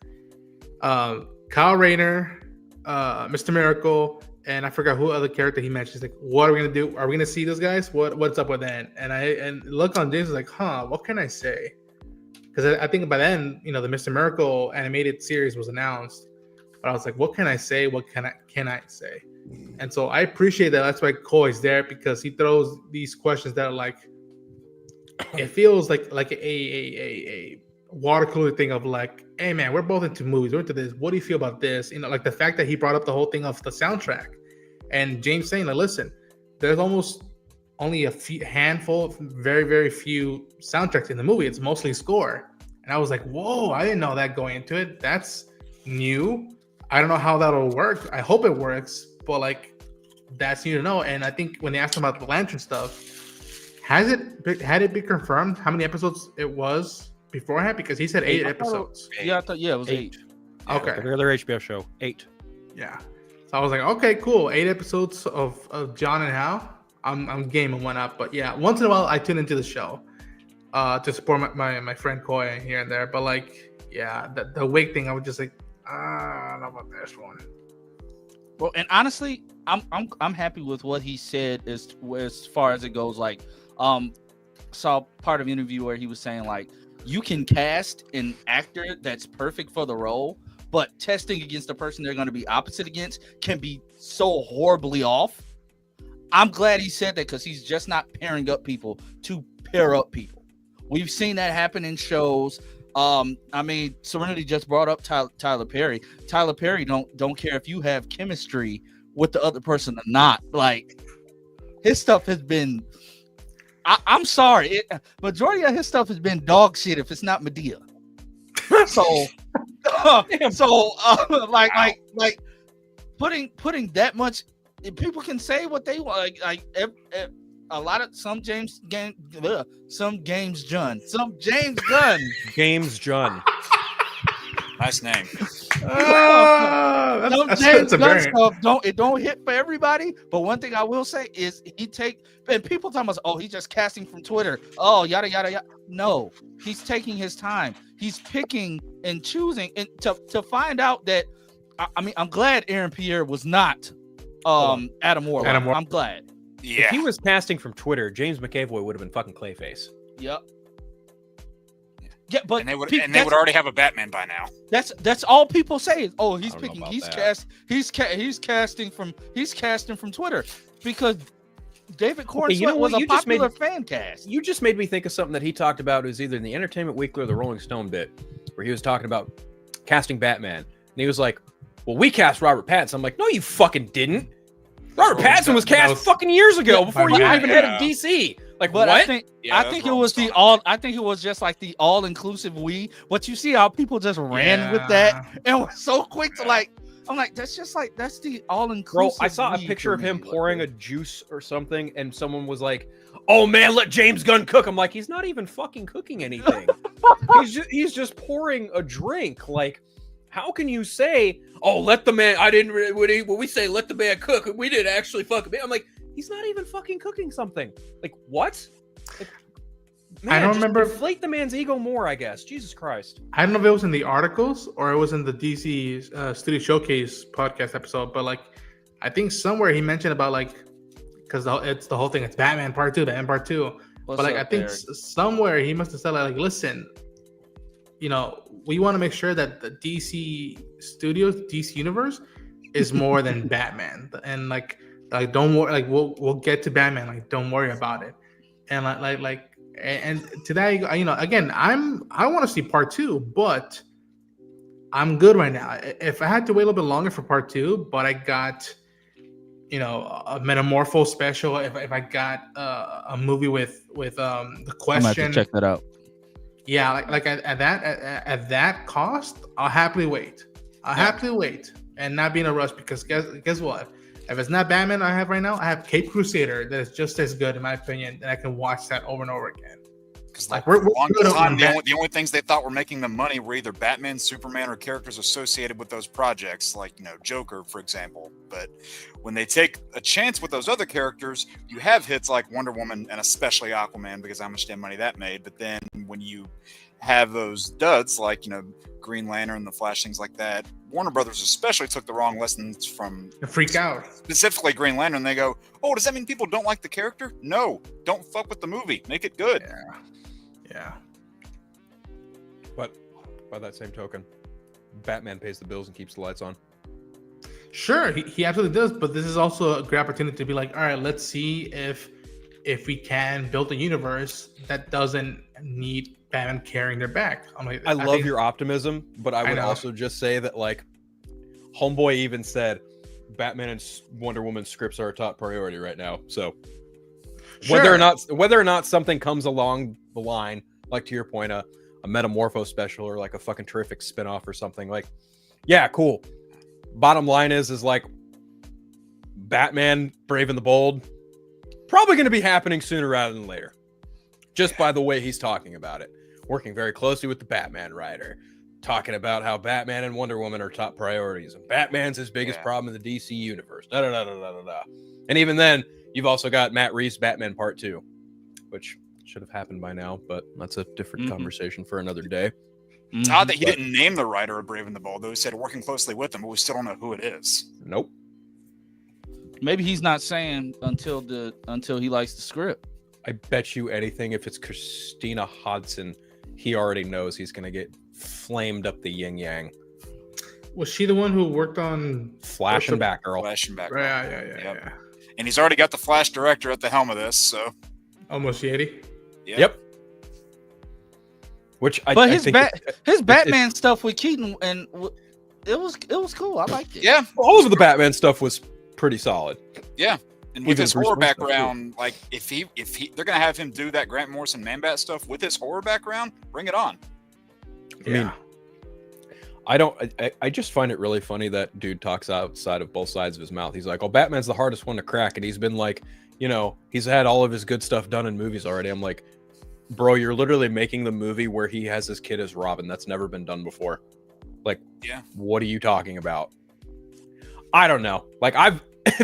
Speaker 1: Kyle Rayner, Mr. Miracle, and I forgot who other character he mentioned. He's like, what are we gonna do? Are we gonna see those guys? What's up with that? And look on James was like, what can I say? Because I think by then, the Mr. Miracle animated series was announced, but I was like, what can I say? What can I say? And so I appreciate that. That's why Koi is there, because he throws these questions that are like, it feels like a water cooler thing of like, hey man, we're both into movies, we're into this. What do you feel about this? Like the fact that he brought up the whole thing of the soundtrack, and James saying like, listen, there's almost only a few handful, very very few soundtracks in the movie. It's mostly score, and I was like, whoa, I didn't know that going into it. That's new. I don't know how that'll work. I hope it works, but like that's new to know. And I think when they asked him about the lantern stuff, had it been confirmed how many episodes it was beforehand? Because he said 8 episodes.
Speaker 2: Yeah, I thought it was 8.
Speaker 1: Okay.
Speaker 4: Every other HBO show, 8.
Speaker 1: Yeah. So I was like, okay, cool. 8 episodes of John and Hal. I'm game and went up. But yeah, once in a while I tune into the show to support my friend Koya here and there. But like, yeah, the wig thing, I was just like, I don't know about this one.
Speaker 2: Well, and honestly, I'm happy with what he said as far as it goes. Like, saw part of the interview where he was saying like, you can cast an actor that's perfect for the role, but testing against the person they're going to be opposite against can be so horribly off. I'm glad he said that because he's just not pairing up people to pair up people. We've seen that happen in shows. I mean, Serenity just brought up Tyler Perry. Tyler Perry don't care if you have chemistry with the other person or not. Like, his stuff has been. I'm sorry, majority of his stuff has been dog shit if it's not Medea. So, like putting that much. People can say what they want. Like a lot of some James Gunn.
Speaker 6: Nice name.
Speaker 2: James Gunn stuff don't hit for everybody. But one thing I will say is and people talking about, oh, he's just casting from Twitter. Oh, yada yada yada. No, he's taking his time. He's picking and choosing, and to find out that. I mean, I'm glad Aaron Pierre was not Adam Warlock. I'm glad.
Speaker 6: Yeah.
Speaker 4: If he was casting from Twitter, James McAvoy would have been fucking Clayface.
Speaker 2: Yep. Yeah, but
Speaker 6: they would already have a Batman by now.
Speaker 2: That's all people say is, oh, he's picking, he's casting from Twitter, because David Cornsweet was a popular fan cast.
Speaker 4: You just made me think of something that he talked about. It was either in the Entertainment Weekly or the Rolling Stone bit, where he was talking about casting Batman, and he was like, well, we cast Robert Pattinson. I'm like, no, you fucking didn't. Robert Pattinson was cast fucking years ago before you were even head of DC. Like,
Speaker 2: but
Speaker 4: what?
Speaker 2: I think it was just like the all-inclusive we. But you see how people just ran with that and were so quick to like. I'm like, that's the all-inclusive.
Speaker 4: Bro, I saw a picture of him pouring a juice or something, and someone was like, "Oh man, let James Gunn cook." I'm like, he's not even fucking cooking anything. he's just pouring a drink. Like, how can you say, "Oh, let the man"? When we say let the man cook, we didn't actually fucking. I'm like, he's not even fucking cooking something. Like, what? Like, man,
Speaker 1: I don't remember.
Speaker 4: Inflate the man's ego more, I guess. Jesus Christ.
Speaker 1: I don't know if it was in the articles or it was in the DC Studio Showcase podcast episode, but like, I think somewhere he mentioned about like, because it's the whole thing. It's Batman Part 2, Batman Part 2. But like, I think somewhere he must have said like, listen, you know, we want to make sure that the DC Studios, DC Universe, is more than Batman, and like don't worry, like we'll get to Batman, like don't worry about it, and and to that, you know, again, I want to see Part 2, but I'm good right now. If I had to wait a little bit longer for Part 2, but I got, you know, a Metamorpho special, if I got a movie with the Question,
Speaker 2: I'm gonna have to check that out.
Speaker 1: Yeah, like at that cost, I'll happily wait. Happily wait and not be in a rush, because guess what? If it's not Batman I have right now, I have Cape Crusader that is just as good in my opinion, and I can watch that over and over again.
Speaker 6: Because like we're good on the only things they thought were making them money were either Batman, Superman, or characters associated with those projects, like, you know, Joker, for example. But when they take a chance with those other characters, you have hits like Wonder Woman and especially Aquaman, because how much damn money that made. But then when you have those duds like, you know, Green Lantern, the Flash, things like that, Warner Brothers especially took the wrong lessons from
Speaker 1: freak out, specifically
Speaker 6: Green Lantern. They go, oh, does that mean people don't like the character? No, don't fuck with the movie, make it good.
Speaker 1: Yeah.
Speaker 4: But by that same token, Batman pays the bills and keeps the lights on.
Speaker 1: Sure, he absolutely does. But this is also a great opportunity to be like, all right, let's see if we can build a universe that doesn't need Batman carrying their back. I'm like,
Speaker 4: I love your optimism, but I would also just say that, like, Homeboy even said Batman and Wonder Woman scripts are a top priority right now. So, Whether or not something comes along the line, like to your point, a Metamorpho special or like a fucking terrific spinoff or something, like, yeah, cool. Bottom line is like Batman Brave and the Bold probably going to be happening sooner rather than later, just by the way he's talking about it. Working very closely with the Batman writer, talking about how Batman and Wonder Woman are top priorities, and Batman's his biggest problem in the DC universe. And even then, you've also got Matt Reeves' Batman Part 2, which should have happened by now, but that's a different conversation for another day.
Speaker 6: It's odd that he didn't name the writer of Brave and the Bold, though he said working closely with him, but we still don't know who it is.
Speaker 4: Nope.
Speaker 2: Maybe he's not saying until he likes the script.
Speaker 4: I bet you anything, if it's Christina Hodson, he already knows he's going to get flamed up the yin yang.
Speaker 1: Was she the one who worked on
Speaker 4: Flash and Batgirl?
Speaker 6: Flash and Batgirl.
Speaker 1: Yeah.
Speaker 6: And he's already got the Flash director at the helm of this, so.
Speaker 1: Almost Yeti.
Speaker 6: Yep.
Speaker 4: Which
Speaker 2: his Batman stuff with Keaton, and it was cool. I liked it.
Speaker 6: Yeah.
Speaker 4: All of the Batman stuff was pretty solid.
Speaker 6: Yeah. And with his horror background, like if they're gonna have him do that Grant Morrison Man-Bat stuff with his horror background, bring it on.
Speaker 4: I mean, I just find it really funny that dude talks outside of both sides of his mouth. He's like, "Oh, Batman's the hardest one to crack," and he's been like, he's had all of his good stuff done in movies already. I'm like, bro, you're literally making the movie where he has his kid as Robin. That's never been done before. Like,
Speaker 6: yeah,
Speaker 4: what are you talking about? I don't know. Like,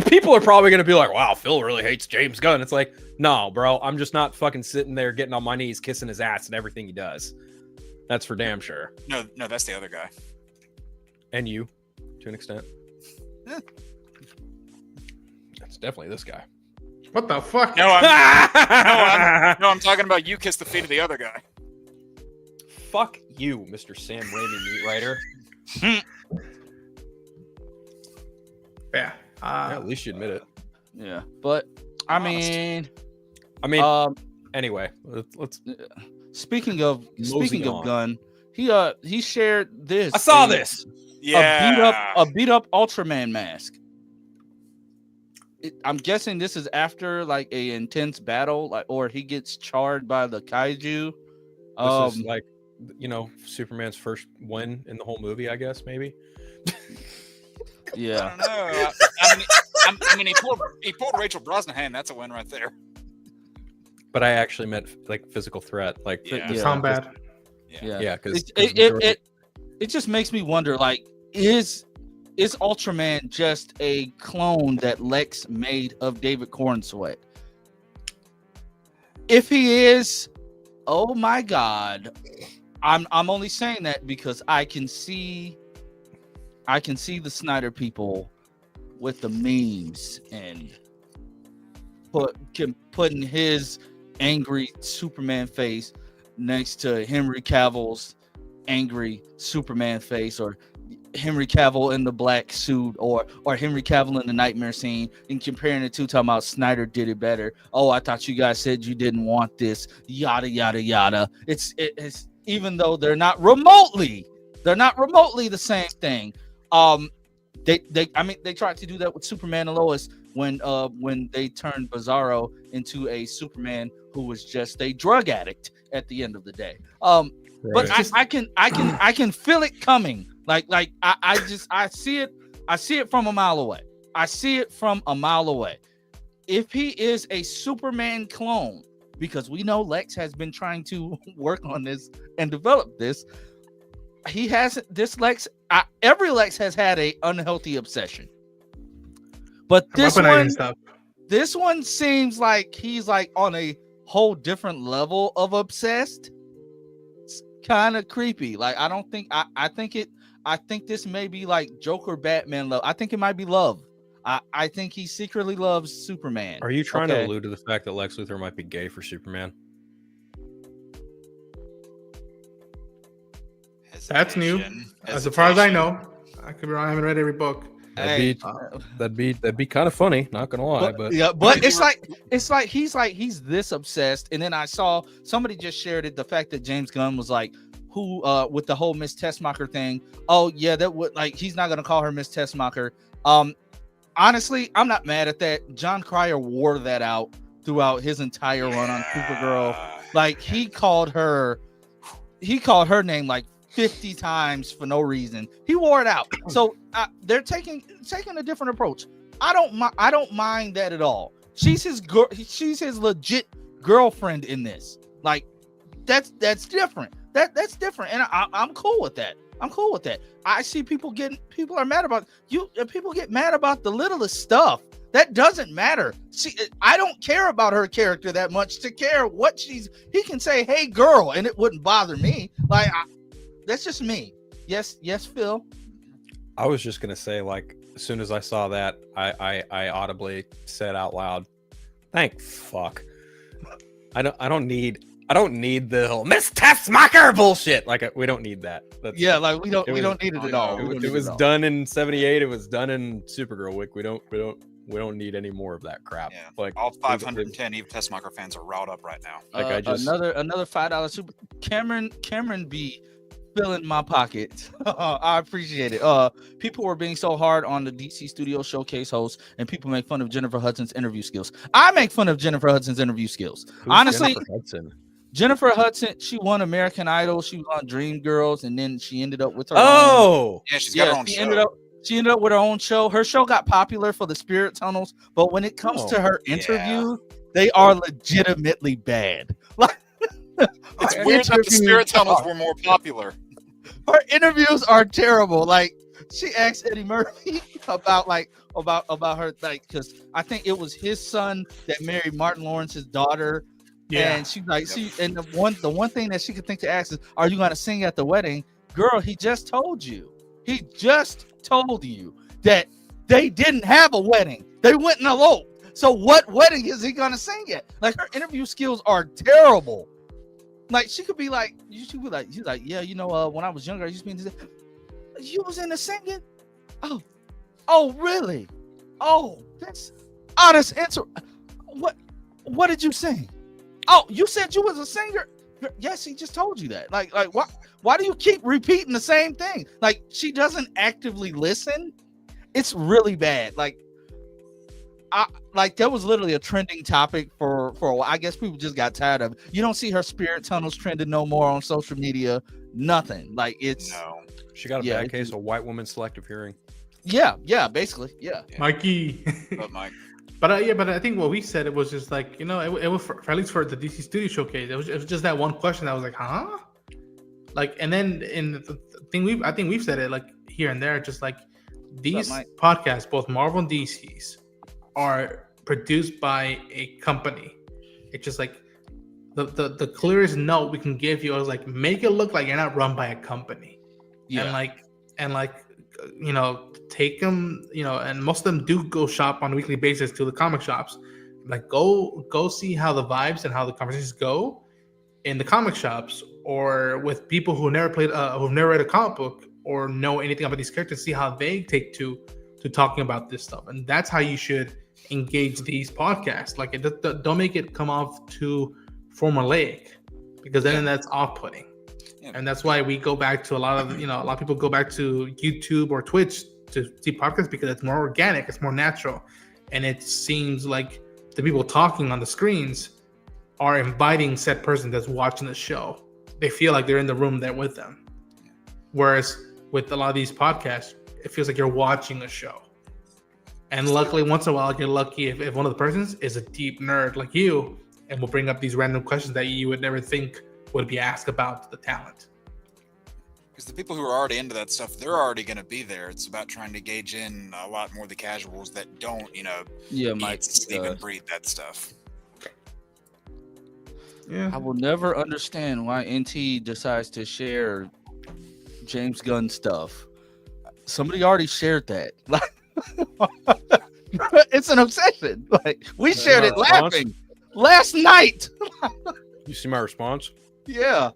Speaker 4: people are probably going to be like, wow, Phil really hates James Gunn. It's like, no, bro, I'm just not fucking sitting there getting on my knees, kissing his ass and everything he does. That's for damn sure.
Speaker 6: No, that's the other guy.
Speaker 4: And you, to an extent. That's definitely this guy.
Speaker 1: What the fuck?
Speaker 6: No, I'm talking about you kiss the feet of the other guy.
Speaker 4: Fuck you, Mr. Sam Raimi meat writer.
Speaker 1: Yeah.
Speaker 4: At least you admit it.
Speaker 2: Yeah, but I mean,
Speaker 4: anyway, let's.
Speaker 2: Speaking of Gunn, he shared this.
Speaker 4: I saw this.
Speaker 6: Yeah,
Speaker 2: a beat up Ultraman mask. I'm guessing this is after like a intense battle, like, or he gets charred by the kaiju.
Speaker 4: This is like, Superman's first win in the whole movie, I guess, maybe.
Speaker 2: Yeah.
Speaker 6: I don't know. I mean, he pulled Rachel Brosnahan. That's a win right there.
Speaker 2: But
Speaker 4: I actually meant like physical threat, like
Speaker 1: combat.
Speaker 2: Yeah,
Speaker 4: because
Speaker 2: it just makes me wonder, like, is Ultraman just a clone that Lex made of David Cornsweet? If he is, oh my God, I'm only saying that because I can see the Snyder people with the memes and putting his angry Superman face next to Henry Cavill's angry Superman face, or Henry Cavill in the black suit, or Henry Cavill in the nightmare scene, and comparing the two, talking about Snyder did it better. Oh, I thought you guys said you didn't want this, yada yada yada. It's even though they're not remotely the same thing. They tried to do that with Superman and Lois when they turned Bizarro into a Superman who was just a drug addict at the end of the day. But I can feel it coming. Like I see it from a mile away. I see it from a mile away. If he is a Superman clone, because we know Lex has been trying to work on this and develop this, he has this Lex. Every Lex has had a unhealthy obsession, but this one seems like he's like on a whole different level of obsessed. It's kind of creepy. Like, I don't think I think this may be like Joker Batman love. I think it might be love. I think he secretly loves Superman.
Speaker 4: Are you trying to allude to the fact that Lex Luthor might be gay for Superman?
Speaker 1: That's new. As far as I know, I could be wrong. I haven't read every book.
Speaker 4: That'd be kind of funny. Not gonna lie, but
Speaker 2: it's like he's this obsessed. And then I saw somebody just shared it. The fact that James Gunn was like, who with the whole Miss Tessmacher thing. Oh yeah, that would, like, he's not gonna call her Miss Tessmacher. Honestly, I'm not mad at that. John Cryer wore that out throughout his entire run on Supergirl. Like he called her name like 50 times for no reason. He wore it out. So they're taking a different approach. I don't mind that at all. She's his legit girlfriend in this. Like that's different. That's different, and I'm cool with that. I'm cool with that. I see people are mad about you. People get mad about the littlest stuff. That doesn't matter. See, I don't care about her character that much to care what he can say, "Hey, girl," and it wouldn't bother me. Like that's just me. Yes, Phil.
Speaker 4: I was just gonna say, like, as soon as I saw that, I audibly said out loud, "Thank fuck." I don't need the whole Miss Tessmacher bullshit. Like, we don't need that.
Speaker 2: Like we don't need it at all.
Speaker 4: It was done in '78. It was done in Supergirl week. We don't need any more of that crap.
Speaker 6: Yeah.
Speaker 4: Like
Speaker 6: all 510 Eve Tessmacher fans are riled up right now.
Speaker 4: Like
Speaker 2: another $5 super Cameron B filling my pocket. I appreciate it. People were being so hard on the DC Studio Showcase host, and people make fun of Jennifer Hudson's interview skills. I make fun of Jennifer Hudson's interview skills. Honestly, Jennifer Hudson, she won American Idol. She was on Dreamgirls, and then she ended up with her own.
Speaker 6: Yeah, she's got her own show.
Speaker 2: She ended up with her own show. Her show got popular for the spirit tunnels, but when it comes to her interviews, they are legitimately bad. Like,
Speaker 6: it's weird that the spirit tunnels were more popular.
Speaker 2: Her interviews are terrible. Like, she asked Eddie Murphy about her, like, because I think it was his son that married Martin Lawrence's daughter. Yeah. And she's like, the one thing that she could think to ask is, "Are you gonna sing at the wedding?" Girl, he just told you. He just told you that they didn't have a wedding. They went and eloped. So what wedding is he gonna sing at? Like, her interview skills are terrible. Like, she's like, yeah, you know, when I was younger, I used to be into you was into singing. Oh, really? Oh, that's answer. What did you sing? Oh, you said you was a singer. Yes, he just told you that. Like, why do you keep repeating the same thing? Like, she doesn't actively listen. It's really bad. Like, there was literally a trending topic for a while. I guess people just got tired of it. You don't see her spirit tunnels trending no more on social media. Nothing. Like,
Speaker 4: she got a bad case of white woman selective hearing.
Speaker 2: Yeah, basically, yeah.
Speaker 1: Mikey.
Speaker 6: Mike.
Speaker 1: But I think what we said, it was just like, you know, it was for at least for the DC Studio Showcase. It was just that one question that was like, huh? Like, and then in the thing I think we've said it like here and there, just like these podcasts, both Marvel and DC's, are produced by a company. It's just like the clearest note we can give you is like, make it look like you're not run by a company. Yeah. And like you know, take them, you know, and most of them do go shop on a weekly basis to the comic shops. Like, go see how the vibes and how the conversations go in the comic shops, or with people who never read a comic book or know anything about these characters. See how they take to talking about this stuff, and that's how you should engage these podcasts. Like, don't make it come off too formulaic, because then that's off-putting. And that's why we go back to a lot of people go back to YouTube or Twitch to see podcasts, because it's more organic, it's more natural, and it seems like the people talking on the screens are inviting said person that's watching the show. They feel like they're in the room there with them. Whereas with a lot of these podcasts, it feels like you're watching a show. And luckily, once in a while, you're lucky if one of the persons is a deep nerd like you, and will bring up these random questions that you would never think would be asked about the talent.
Speaker 6: Because the people who are already into that stuff, they're already going to be there. It's about trying to gauge in a lot more the casuals that don't,
Speaker 2: Mike,
Speaker 6: sleep and breathe that stuff.
Speaker 1: Yeah.
Speaker 2: I will never understand why NT decides to share James Gunn stuff. Somebody already shared that. Like, it's an obsession. Like, we shared it laughing last night.
Speaker 4: You see my response?
Speaker 2: Yeah.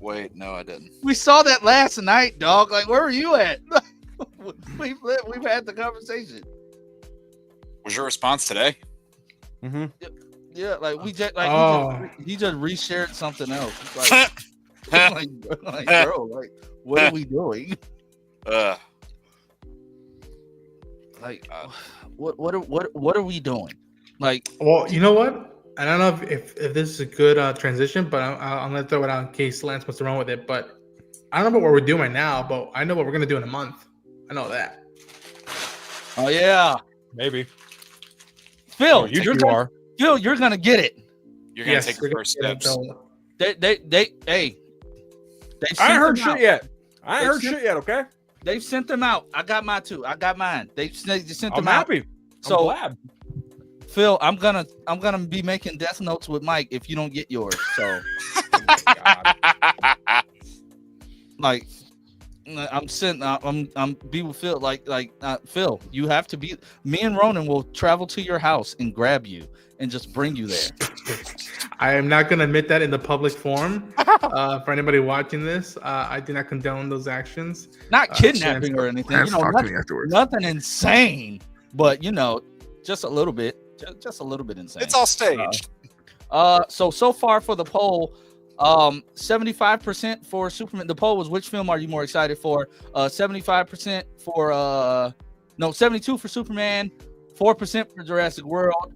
Speaker 6: Wait, no, I didn't.
Speaker 2: We saw that last night, dog. Like, where were you at? We've had the conversation.
Speaker 6: Was your response today?
Speaker 4: Mm-hmm.
Speaker 2: Yeah, like he just reshared something else. It's like, bro, like, what are we doing? Like, what are we doing? Like,
Speaker 1: Well, you know what? I don't know if this is a good transition, but I'm going to throw it out in case Lance wants to run with it. But I don't know what we're doing right now, but I know what we're going to do in a month. I know that.
Speaker 2: oh yeah,
Speaker 4: Maybe.
Speaker 2: Phil,
Speaker 4: You are.
Speaker 2: Phil, you're gonna get it.
Speaker 6: You're gonna take
Speaker 1: we're
Speaker 6: the first
Speaker 1: gonna get
Speaker 6: steps.
Speaker 2: Hey,
Speaker 4: I ain't heard shit yet. I ain't heard shit yet. Okay.
Speaker 2: They've sent them out. I got mine too. I got mine. They sent them
Speaker 4: I'm
Speaker 2: out.
Speaker 4: happy.
Speaker 2: So,
Speaker 4: I'm glad.
Speaker 2: Phil, I'm gonna be making death notes with Mike if you don't get yours. So, like, I'm be with Phil. Phil, you have to be. Me and Ronan will travel to your house and grab you and just bring you there.
Speaker 1: I am not going to admit that in the public forum. For anybody watching this, I do not condone those actions.
Speaker 2: Not kidnapping or anything.
Speaker 1: Lance
Speaker 2: You know,
Speaker 1: talked to me afterwards.
Speaker 2: nothing insane, but you know, just a little bit. Just a little bit insane.
Speaker 6: It's all staged.
Speaker 2: So far for the poll, 75% for Superman. The poll was which film are you more excited for? 75% for 72 for Superman, 4% for Jurassic World,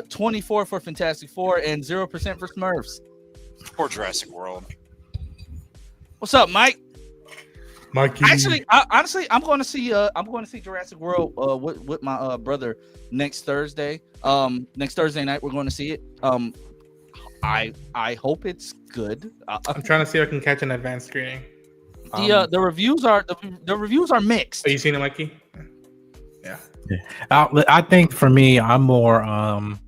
Speaker 2: 24 for Fantastic Four, and 0% for Smurfs.
Speaker 6: Poor Jurassic World.
Speaker 2: What's up, Mike?
Speaker 1: Mikey.
Speaker 2: Actually, honestly, I'm going to see Jurassic World with my brother next Thursday. Next Thursday night we're going to see it. I hope it's good.
Speaker 1: I'm trying to see if I can catch an advanced screening.
Speaker 2: The reviews are mixed.
Speaker 1: Are you seeing it, Mikey? Yeah.
Speaker 7: I think for me, I'm more. I'm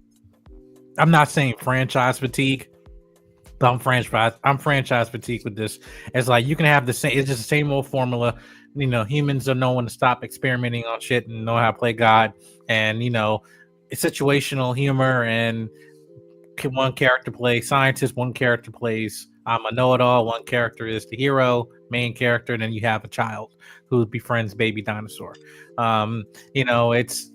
Speaker 7: not saying franchise fatigue, but I'm franchise fatigue with this. It's like you can have the same. It's just the same old formula. You know, humans are knowing to stop experimenting on shit and know how to play God. And you know, it's situational humor and one character plays scientist, one character plays I'm a know-it-all, one character is the hero, main character, and then you have a child who befriends baby dinosaur. You know, it's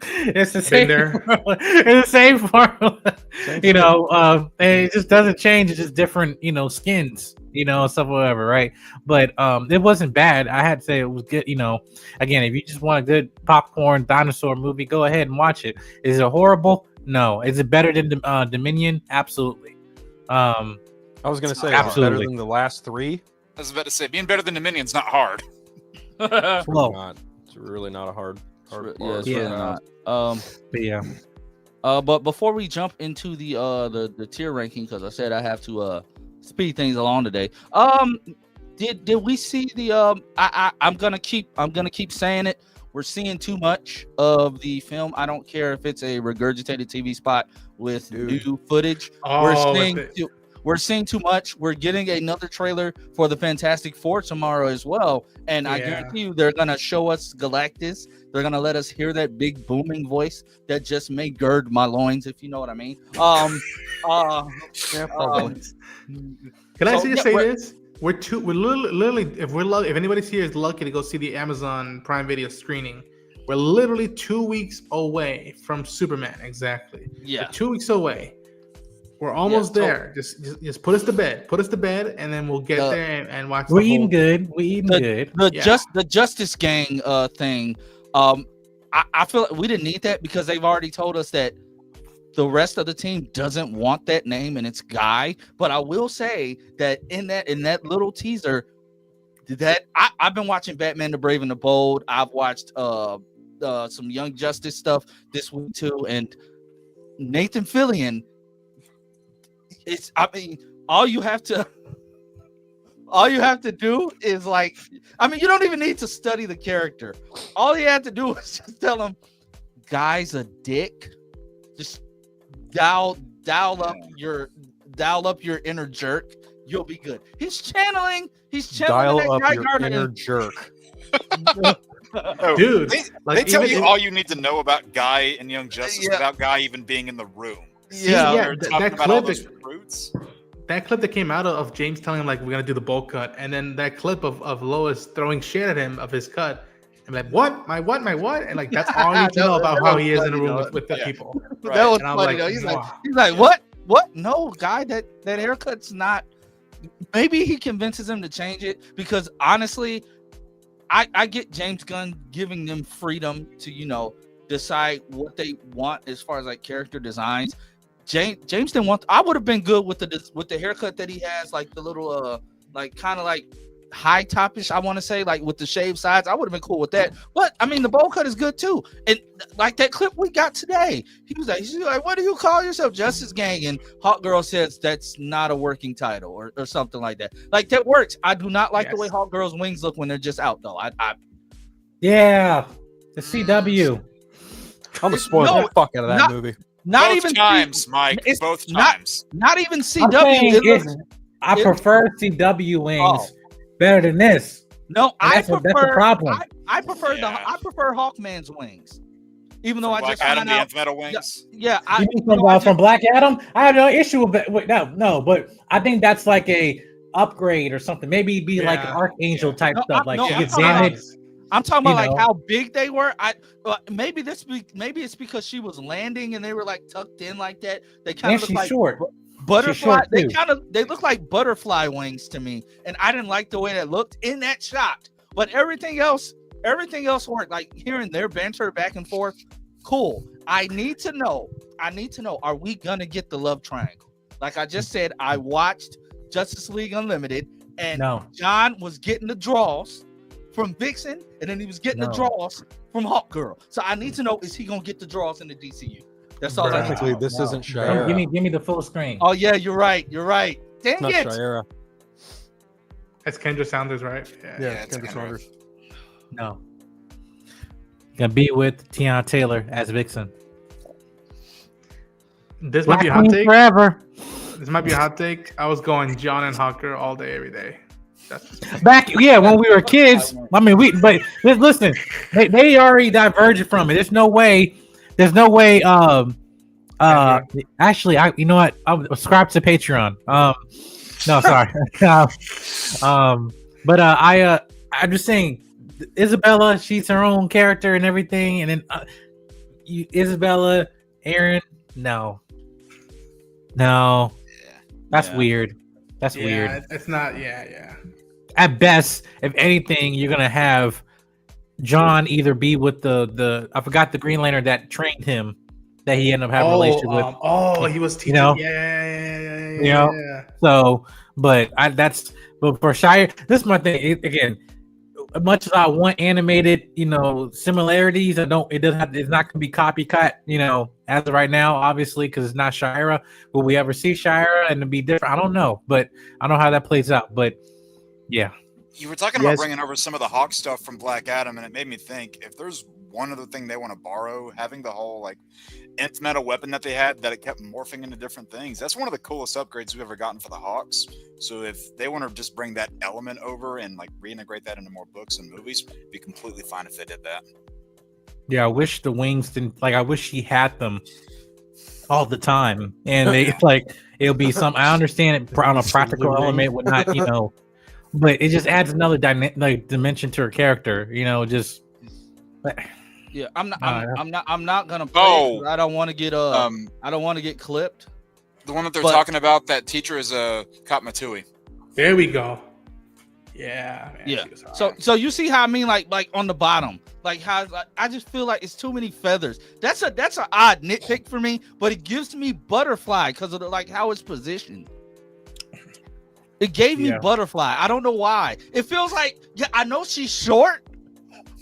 Speaker 7: the same formula. It's the same formula. You know, and it just doesn't change. It's just different, you know, skins, you know, stuff, whatever, right? But it wasn't bad. I had to say it was good. You know, again, if you just want a good popcorn dinosaur movie, go ahead and watch it. Is it horrible? No. Is it better than Dominion? Absolutely.
Speaker 4: I was gonna say
Speaker 7: absolutely
Speaker 4: better than the last three.
Speaker 6: I was about to say being better than Dominion's not hard.
Speaker 7: Flow.
Speaker 4: It's really not a hard
Speaker 2: Yeah,
Speaker 4: part.
Speaker 2: it's really not.
Speaker 7: But yeah.
Speaker 2: But before we jump into the tier ranking, because I said I have to speed things along today. Did we see the I'm gonna keep saying it. We're seeing too much of the film. I don't care if it's a regurgitated TV spot with new footage. We're seeing too much. We're getting another trailer for the Fantastic Four tomorrow as well. And I guarantee you they're going to show us Galactus. They're going to let us hear that big booming voice that just may gird my loins, if you know what I mean.
Speaker 1: Can I just say this? We're literally if anybody's here is lucky to go see the Amazon Prime Video screening, we're literally 2 weeks away from Superman. Exactly.
Speaker 2: Yeah.
Speaker 1: We're 2 weeks away. We're almost there. Just put us to bed, and then we'll get there and watch.
Speaker 7: We're eating good.
Speaker 2: The Justice Gang thing. I feel like we didn't need that because they've already told us that the rest of the team doesn't want that name and it's Guy. But I will say that in that little teaser, that I've been watching Batman the Brave and the Bold. I've watched some Young Justice stuff this week too, and Nathan Fillion. All you have to do is you don't even need to study the character. All you have to do is just tell him, Guy's a dick. Just dial up your inner jerk. You'll be good. He's channeling
Speaker 4: Dial
Speaker 2: that
Speaker 4: up
Speaker 2: guy
Speaker 4: your
Speaker 2: Gardner.
Speaker 4: inner jerk.
Speaker 1: Dude,
Speaker 6: they tell you all you need to know about Guy and Young Justice without Guy even being in the room.
Speaker 1: That clip that came out of James telling him we're gonna do the bowl cut, and then that clip of Lois throwing shit at him of his cut, and what my what, and that's all you need to know about how he is in a room with the people.
Speaker 2: Right. That was funny though. He's like, what? No, Guy, that haircut's not. Maybe he convinces him to change it because honestly, I get James Gunn giving them freedom to decide what they want as far as like character designs. James didn't want. I would have been good with the haircut that he has, like the little like kind of like high topish. I want to say like with the shaved sides. I would have been cool with that. But I mean, the bowl cut is good too. And like that clip we got today, she's like, "What do you call yourself, Justice Gang?" And Hawk Girl says that's not a working title or something like that. Like that works. I do not like the way Hawk Girl's wings look when they're just out though.
Speaker 7: Yeah, the CW.
Speaker 4: I'm gonna spoil the fuck out of that movie.
Speaker 2: Not
Speaker 6: both
Speaker 2: even
Speaker 6: times, Mike. Both times.
Speaker 2: Not even CW.
Speaker 7: I prefer CW wings better than this.
Speaker 2: No,
Speaker 7: that's the problem.
Speaker 2: I prefer Hawkman's wings. Even though
Speaker 6: From
Speaker 2: I just
Speaker 6: Black Adam,
Speaker 2: found
Speaker 6: the
Speaker 2: out.
Speaker 6: Nth Metal wings.
Speaker 2: Yeah,
Speaker 7: you mean from Black Adam? I have no issue with that. No, but I think that's like a upgrade or something. Maybe it'd be like an Archangel type stuff. Like she gets damaged.
Speaker 2: I'm talking about like how big they were. Maybe it's because she was landing and they were like tucked in like that. They kind of look like
Speaker 7: short.
Speaker 2: Butterfly. They look like butterfly wings to me, and I didn't like the way that looked in that shot. But everything else worked. Like hearing their banter back and forth, cool. I need to know. Are we gonna get the love triangle? Like I just said, I watched Justice League Unlimited, and John was getting the draws from Vixen, and then he was getting the draws from Hawk Girl. So I need to know, is he gonna get the draws in the DCU? That's all.
Speaker 4: Technically, this isn't Shira.
Speaker 7: Give me the full screen.
Speaker 2: Oh yeah, you're right. Dang
Speaker 4: Not
Speaker 2: it!
Speaker 4: Shira.
Speaker 1: It's Kendra Saunders, right?
Speaker 4: Yeah, it's Kendra Saunders.
Speaker 7: No, gonna be with Tiana Taylor as Vixen.
Speaker 1: This might be a hot
Speaker 7: Queen
Speaker 1: take.
Speaker 7: Forever.
Speaker 1: This might be a hot take. I was going John and Hawker all day, every day.
Speaker 7: Back, when we were kids. I mean, but listen, they already diverged from it. There's no way. Actually, you know what? I'll subscribe to Patreon. No, sorry. But I'm just saying, Isabella, she's her own character and everything, and then Isabella, Aaron, no, that's weird. That's weird.
Speaker 1: It's not. Yeah.
Speaker 7: At best, if anything, you're gonna have John either be with the I forgot the Green Lantern that trained him, that he ended up having a relationship with.
Speaker 1: He was teaching.
Speaker 7: Yeah. So, but for Shire, this is my thing. Again, much as I want animated, similarities, it's not gonna be copycat, as of right now, obviously, because it's not Shira. Will we ever see Shira and it'll be different? I don't know, but I don't know how that plays out. But yeah.
Speaker 6: You were talking about bringing over some of the Hawk stuff from Black Adam, and it made me think, if there's one other thing they want to borrow, having the whole like nth metal weapon that they had that it kept morphing into different things. That's one of the coolest upgrades we've ever gotten for the Hawks. So if they want to just bring that element over and like reintegrate that into more books and movies, it'd be completely fine if they did that.
Speaker 7: Yeah, I wish the wings didn't, I wish he had them all the time, and they it'll be some. I understand it on a practical element, would not, but it just adds another dimension to her character,
Speaker 2: Yeah, I'm not gonna play it. I don't want to get I don't want to get clipped.
Speaker 6: The one that they're talking about, that teacher is Katmatui.
Speaker 1: There we go. Yeah. Man,
Speaker 2: yeah. So you see how I mean, like on the bottom, like how I just feel like it's too many feathers. That's an odd nitpick for me, but it gives me butterfly because of how it's positioned. It gave me butterfly. I don't know why. It feels like, I know she's short,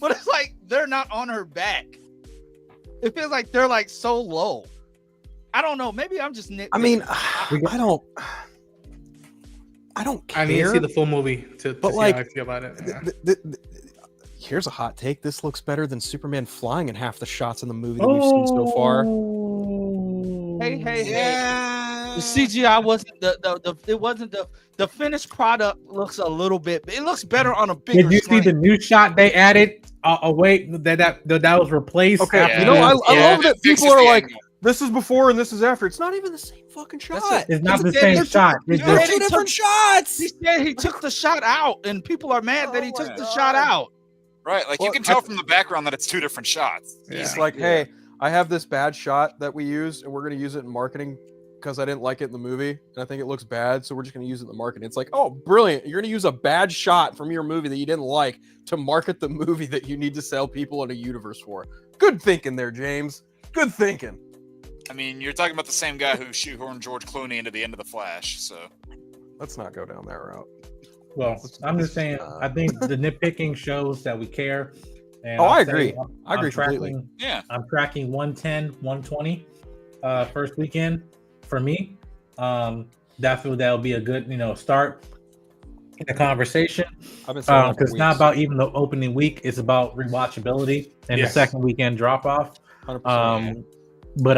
Speaker 2: but it's like they're not on her back. It feels like they're like so low. I don't know. Maybe I'm just nitpicking.
Speaker 4: I mean, I don't care.
Speaker 1: I need to see the full movie to see how I feel about it. Yeah.
Speaker 4: Here's a hot take. This looks better than Superman flying in half the shots in the movie that we've seen so far.
Speaker 2: Hey. The CGI wasn't the finished product looks a little bit. It looks better on a bigger
Speaker 7: screen. Did you see the new shot they added? That was replaced.
Speaker 4: Okay, I love that people are like, this is before and this is after. It's not even the same fucking shot.
Speaker 7: It's not the same shot.
Speaker 4: It's two different shots.
Speaker 2: He said he took the shot out, and people are mad that he took the shot out.
Speaker 6: Right, like you can tell from the background that it's two different shots.
Speaker 4: He's like, hey, I have this bad shot that we used, and we're going to use it in marketing
Speaker 8: because I didn't like it in the movie, and I think it looks bad, so we're just going to use it in the marketing. It's like, oh, brilliant. You're going to use a bad shot from your movie that you didn't like to market the movie that you need to sell people in a universe for. Good thinking there, James. Good thinking.
Speaker 6: I mean, you're talking about the same guy who shoehorned George Clooney into the end of The Flash, so.
Speaker 8: Let's not go down that route.
Speaker 7: Well, I'm just saying, I think the nitpicking shows that we care. And
Speaker 8: Oh,
Speaker 7: I'll
Speaker 8: I
Speaker 7: say
Speaker 8: agree.
Speaker 7: I'm-
Speaker 8: I agree
Speaker 7: I'm tracking-
Speaker 8: completely.
Speaker 6: Yeah.
Speaker 7: I'm tracking 110, 120 first weekend for me. Definitely that'll be a good, start in the conversation.
Speaker 8: I've been saying that for
Speaker 7: Because it's not
Speaker 8: weeks.
Speaker 7: about even the opening week, it's about rewatchability and the
Speaker 1: Yes.
Speaker 7: second weekend drop off.
Speaker 8: 100%.
Speaker 7: But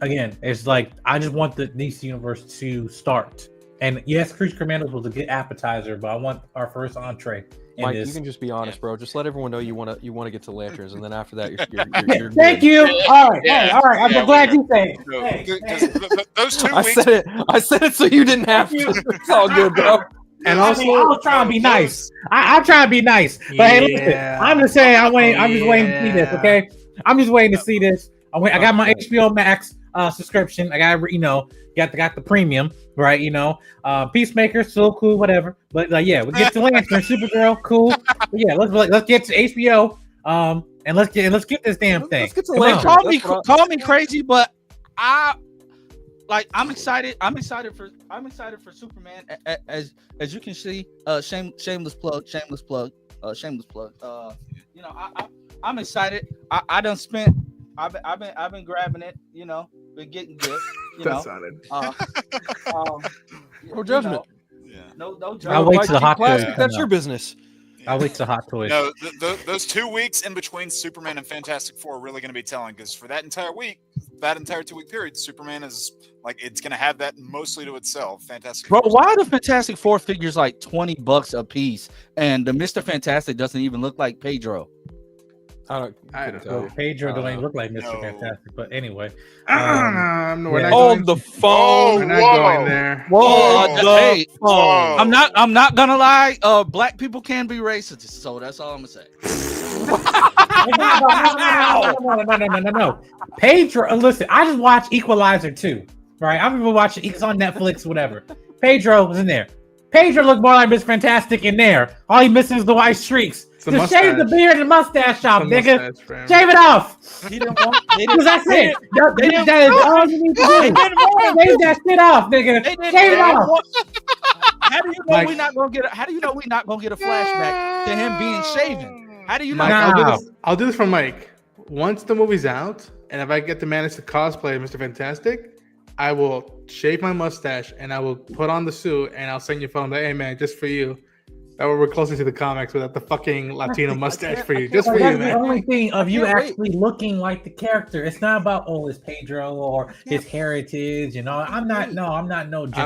Speaker 7: again, it's like I just want the DC universe to start. And yes, Creature Commandos was a good appetizer, but I want our first entree. in
Speaker 8: Mike,
Speaker 7: this.
Speaker 8: you can just be honest, bro. Just let everyone know you want to get to Lanterns, and then after that, you're
Speaker 7: Thank
Speaker 8: good.
Speaker 7: you. All right,
Speaker 6: Yeah.
Speaker 7: hey, all right. I'm
Speaker 6: Yeah,
Speaker 7: glad you say it.
Speaker 6: No,
Speaker 7: Hey,
Speaker 6: 'cause
Speaker 7: hey.
Speaker 6: those 2
Speaker 8: I
Speaker 6: weeks.
Speaker 8: said it so you didn't have to. It's all good, bro.
Speaker 1: And
Speaker 7: I
Speaker 1: also,
Speaker 7: mean, I was trying to be nice. I'm trying to be nice. But hey, listen,
Speaker 1: Yeah.
Speaker 7: I'm just saying, I'm just waiting to see this.
Speaker 1: Yeah.
Speaker 7: Okay, I'm just waiting to see this. I got my HBO Max subscription. I got got the premium, right? Peacemaker still cool, whatever. But yeah, we get to Lantern, Supergirl, cool. But yeah, let's get to HBO. And let's get this damn thing.
Speaker 8: Let's get to
Speaker 7: Come on.
Speaker 8: Lantern.
Speaker 2: Call me crazy, but I'm excited. I'm excited for Superman. As you can see, shameless plug. I'm excited. I done spent. I've been grabbing it. Been getting good.
Speaker 1: That's sounded.
Speaker 8: No judgment.
Speaker 6: Yeah.
Speaker 2: No
Speaker 7: I'll
Speaker 2: joke.
Speaker 7: wait till the hot
Speaker 8: Plastic,
Speaker 7: toys.
Speaker 8: that's your business.
Speaker 7: I'll wait till hot toys.
Speaker 6: No, those 2 weeks in between Superman and Fantastic Four are really going to be telling, because for that entire 2-week period, Superman is it's going to have that mostly to itself. Fantastic
Speaker 2: Bro,
Speaker 6: Four's
Speaker 2: why are the Fantastic Four figures like $20 a piece, and the Mr. Fantastic doesn't even look like Pedro?
Speaker 1: I
Speaker 8: Couldn't
Speaker 1: don't
Speaker 8: tell
Speaker 7: So
Speaker 8: you.
Speaker 7: Pedro don't even look like Mr.
Speaker 6: no.
Speaker 7: Fantastic, but anyway.
Speaker 1: We're
Speaker 7: yeah.
Speaker 1: not
Speaker 8: Hold
Speaker 1: going,
Speaker 8: the phone.
Speaker 1: we're not
Speaker 6: Whoa.
Speaker 1: going there.
Speaker 2: Hey,
Speaker 6: Whoa.
Speaker 2: I'm not gonna lie. Black people can be racist, so that's all I'm gonna say.
Speaker 7: No. Pedro, listen, I just watched Equalizer 2, right? I've been watching it's on Netflix, whatever. Pedro was in there. Pedro looked more like Mr. Fantastic in there. All he missing is the white streaks.
Speaker 1: the
Speaker 7: Just shave the
Speaker 1: mustache.
Speaker 7: beard and mustache off,
Speaker 1: The
Speaker 7: nigga.
Speaker 1: mustache, fam.
Speaker 7: Shave it off.
Speaker 2: He didn't want.
Speaker 7: Because that's it. That is all you need to do. Shave that shit off, nigga. Shave it off.
Speaker 2: How do you know
Speaker 1: Mike.
Speaker 2: we're not gonna get? How do you know we're not gonna get a flashback to him being shaven? How do you know?
Speaker 1: Mike,
Speaker 7: Nah.
Speaker 1: I'll do this for Mike. Once the movie's out, and if I get to manage to cosplay Mr. Fantastic, I will shave my mustache and I will put on the suit and I'll send you a phone like, hey man, just for you. That way we're closer to the comics without the fucking Latino mustache for you. Just for
Speaker 7: That's
Speaker 1: you,
Speaker 7: the
Speaker 1: man.
Speaker 7: only thing of you
Speaker 8: can't wait.
Speaker 7: actually looking like the character. It's not about it's Pedro or his heritage. I'm not no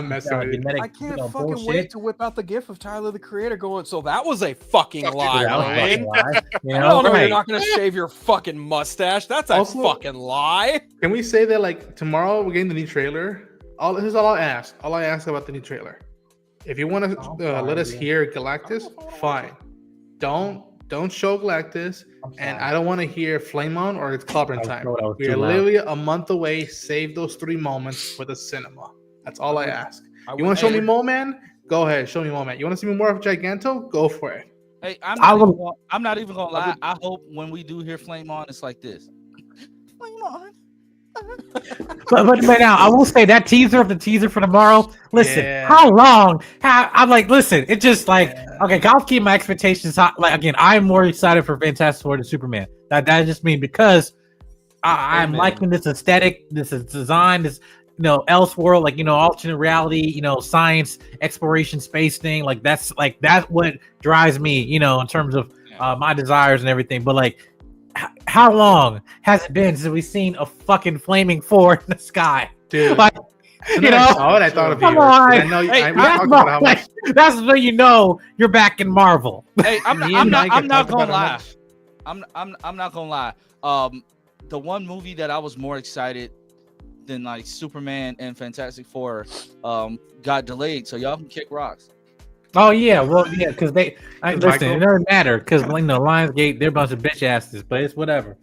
Speaker 1: messing with you.
Speaker 7: genetic
Speaker 8: I can't fucking
Speaker 7: bullshit.
Speaker 8: wait to whip out the gif of Tyler the Creator going, so that was a fucking
Speaker 6: Fucking
Speaker 8: lie,
Speaker 7: That was
Speaker 8: right?
Speaker 7: fucking lie.
Speaker 8: No,
Speaker 7: Right.
Speaker 8: you're not gonna shave your fucking mustache. That's a
Speaker 1: Also-
Speaker 8: fucking lie.
Speaker 1: Can we say that tomorrow we're getting the new trailer? Here's all I ask. All I ask about the new trailer. If you want
Speaker 7: Oh,
Speaker 1: to let us
Speaker 7: fine,
Speaker 1: hear Galactus, fine. Don't show Galactus, and I don't want to hear Flame On or it's clobbering time.
Speaker 7: That was
Speaker 1: We
Speaker 7: too
Speaker 1: are
Speaker 7: loud.
Speaker 1: literally a month away. Save those 3 moments for the cinema. That's all I ask.
Speaker 8: I
Speaker 1: You want to show me
Speaker 8: would-
Speaker 1: Mole Man? Go ahead, show me Mole Man. You want to see me more of Giganto? Go for it.
Speaker 2: Hey, I'm not even gonna lie. I hope when we do hear Flame On, it's like this. Flame On.
Speaker 7: But now I will say that teaser for tomorrow. Listen,
Speaker 1: Yeah.
Speaker 7: how long? I'm like, listen, it's just like okay. I'll keep my expectations high. Like again, I'm more excited for Fantastic Four than Superman. That just mean because I'm
Speaker 8: Amen.
Speaker 7: liking this aesthetic, this is design, this Elseworld, alternate reality, science exploration, space thing. That's what drives me, in terms of my desires and everything. But how long has it been since we've seen a fucking flaming four in the sky?
Speaker 1: Dude.
Speaker 7: Like,
Speaker 1: As soon as I saw it, I thought of you.
Speaker 7: Come on.
Speaker 1: I know
Speaker 2: Hey,
Speaker 1: we talked about how much.
Speaker 7: that's when you're back in Marvel.
Speaker 2: Hey, I'm
Speaker 1: Me and Mike have
Speaker 2: not
Speaker 1: talked
Speaker 2: gonna
Speaker 1: about how
Speaker 2: lie.
Speaker 1: much-
Speaker 2: I'm not gonna lie. The one movie that I was more excited than Superman and Fantastic Four got delayed, so y'all can kick rocks.
Speaker 7: Oh yeah, well yeah, because listen,
Speaker 1: Michael?
Speaker 7: it doesn't matter because Lionsgate, they're a bunch of bitch asses, but it's whatever.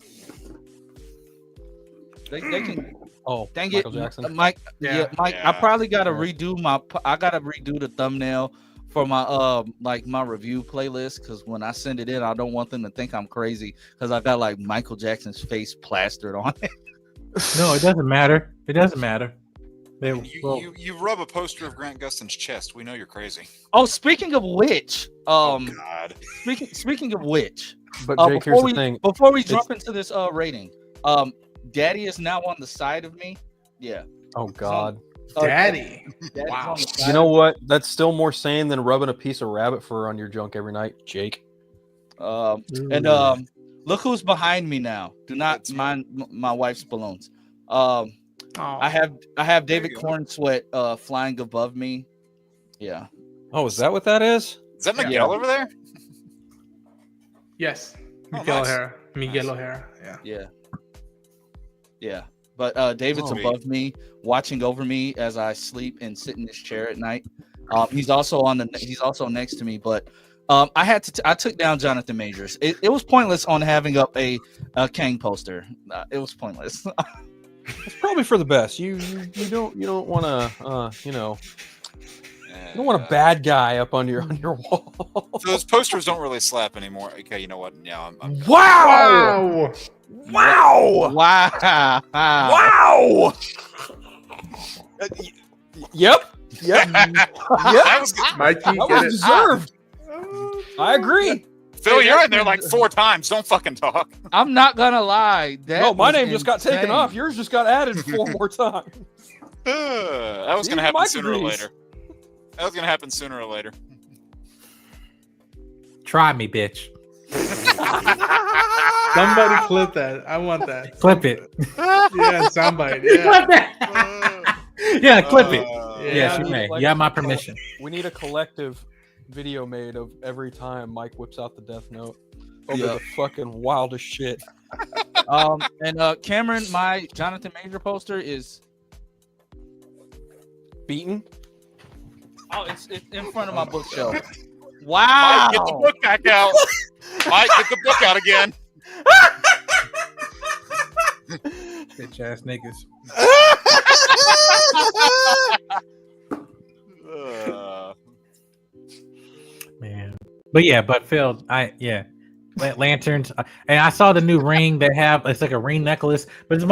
Speaker 2: They can.
Speaker 8: Oh,
Speaker 2: Dang
Speaker 8: Michael
Speaker 2: it,
Speaker 8: Jackson.
Speaker 2: Mike.
Speaker 1: Yeah.
Speaker 2: Yeah, Mike. I
Speaker 6: Yeah.
Speaker 2: probably gotta redo the thumbnail for my my review playlist, because when I send it in, I don't want them to think I'm crazy because I got like Michael Jackson's face plastered on it.
Speaker 7: No, it doesn't matter. It doesn't matter. They, well,
Speaker 6: You rub a poster of Grant Gustin's chest. We know you're crazy.
Speaker 2: Oh, speaking of which,
Speaker 6: Oh God.
Speaker 2: speaking of which,
Speaker 8: But Jake, here's the thing.
Speaker 2: before we jump into this rating, Daddy is now on the side of me. Yeah.
Speaker 8: Oh God.
Speaker 1: Daddy.
Speaker 2: Daddy's
Speaker 1: Wow.
Speaker 2: on the side
Speaker 8: You know
Speaker 2: of me.
Speaker 8: what? That's still more sane than rubbing a piece of rabbit fur on your junk every night, Jake.
Speaker 2: And look who's behind me now. Do not
Speaker 6: That's
Speaker 2: mind my wife's balloons.
Speaker 1: Oh.
Speaker 2: I have David
Speaker 6: you go.
Speaker 2: Corn Sweat flying above me. Yeah.
Speaker 8: Oh, is that what that is?
Speaker 6: Is that Miguel over there?
Speaker 1: Yes.
Speaker 6: Oh,
Speaker 1: Miguel
Speaker 6: nice.
Speaker 1: O'Hara. Miguel
Speaker 6: Nice.
Speaker 1: O'Hara. Yeah.
Speaker 2: Yeah. Yeah. But David's
Speaker 6: Oh,
Speaker 2: above me, watching over me as I sleep and sit in this chair at night. He's also next to me, but I took down Jonathan Majors. It was pointless on having up a Kang poster. It was pointless.
Speaker 8: It's probably for the best. You don't want to you don't want a bad guy up on your wall.
Speaker 6: So those posters don't really slap anymore. Okay, you know what? Yeah, I'm
Speaker 8: Wow! Wow!
Speaker 2: Wow.
Speaker 8: Wow! Yep. Yep.
Speaker 6: that was good.
Speaker 1: Mikey,
Speaker 8: That
Speaker 1: get
Speaker 8: was
Speaker 1: it.
Speaker 8: deserved. I agree.
Speaker 6: Phil, you're in there like 4 times. Don't fucking talk.
Speaker 2: I'm not gonna lie.
Speaker 8: No, my
Speaker 2: was
Speaker 8: name just got taken
Speaker 2: insane.
Speaker 8: off. Yours just got added 4 more times.
Speaker 6: That was
Speaker 8: Even
Speaker 6: gonna happen
Speaker 8: Mike
Speaker 6: sooner or
Speaker 8: agrees.
Speaker 6: later. That was gonna happen sooner or later.
Speaker 7: try me, bitch.
Speaker 1: Somebody clip that. I want that.
Speaker 7: Clip it.
Speaker 1: Yeah, somebody. Yeah.
Speaker 7: Yeah, clip it.
Speaker 6: Yeah.
Speaker 7: Yes, you may. You have my permission.
Speaker 8: We need a collective video made of every time Mike whips out the Death Note over
Speaker 2: Yeah.
Speaker 8: the fucking wildest shit.
Speaker 2: And Cameron, my Jonathan Major poster is
Speaker 8: Beaten.
Speaker 2: it's in front of my bookshelf.
Speaker 6: Mike,
Speaker 2: Wow.
Speaker 6: get the book back out. Mike, get the book out again.
Speaker 7: Bitch ass niggas. Man. But yeah, but Phil, lanterns, and I saw the new ring they have. It's like a ring necklace, but this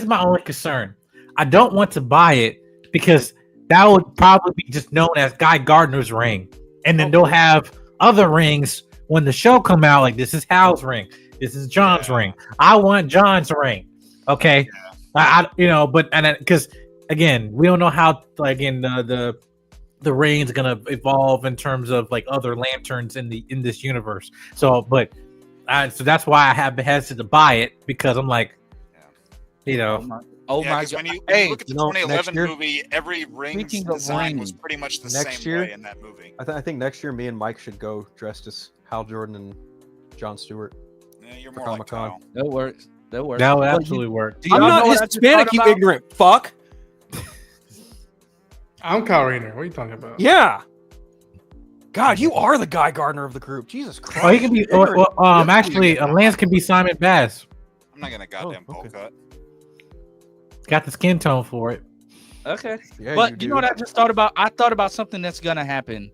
Speaker 7: is my only concern. I don't want to buy it because that would probably be just known as Guy Gardner's ring, and then they'll have other rings when the show come out. Like, this is Hal's ring, this is John's ring. I want John's ring. Okay, because again, we don't know how the ring's gonna evolve in terms of like other lanterns in this universe. So that's why I have been hesitant to buy it, because I'm like,
Speaker 2: Oh
Speaker 6: Yeah,
Speaker 2: my
Speaker 6: 'cause
Speaker 2: god.
Speaker 6: when you
Speaker 2: Hey,
Speaker 6: look at the
Speaker 8: you know,
Speaker 6: 2011
Speaker 8: next year-
Speaker 6: movie, every ring's
Speaker 2: Speaking of
Speaker 6: design was
Speaker 2: rings,
Speaker 6: pretty much the
Speaker 8: next
Speaker 6: same
Speaker 8: year-
Speaker 6: way in that movie.
Speaker 8: I think next year me and Mike should go dressed as Hal Jordan and John Stewart.
Speaker 6: Yeah, you're
Speaker 8: For
Speaker 6: more like
Speaker 8: Comic-Con.
Speaker 6: Kyle.
Speaker 2: that works. That works.
Speaker 7: that would
Speaker 2: But
Speaker 7: absolutely work.
Speaker 2: do y'all
Speaker 8: I'm
Speaker 2: know
Speaker 8: not
Speaker 2: what I just
Speaker 8: Hispanic,
Speaker 2: thought
Speaker 8: you
Speaker 2: about?
Speaker 8: ignorant fuck.
Speaker 1: I'm Kyle Rayner. What are you talking about?
Speaker 8: Yeah. God, you are the Guy Gardner of the group. Jesus Christ.
Speaker 7: Oh, he can be. Actually, Lance can be Simon Bass.
Speaker 6: I'm not gonna goddamn
Speaker 8: Oh,
Speaker 6: bowl
Speaker 8: okay.
Speaker 6: cut.
Speaker 7: Got the skin tone for it.
Speaker 2: Okay.
Speaker 8: Yeah,
Speaker 2: But you know
Speaker 8: do.
Speaker 2: what I just thought about? I thought about something that's gonna happen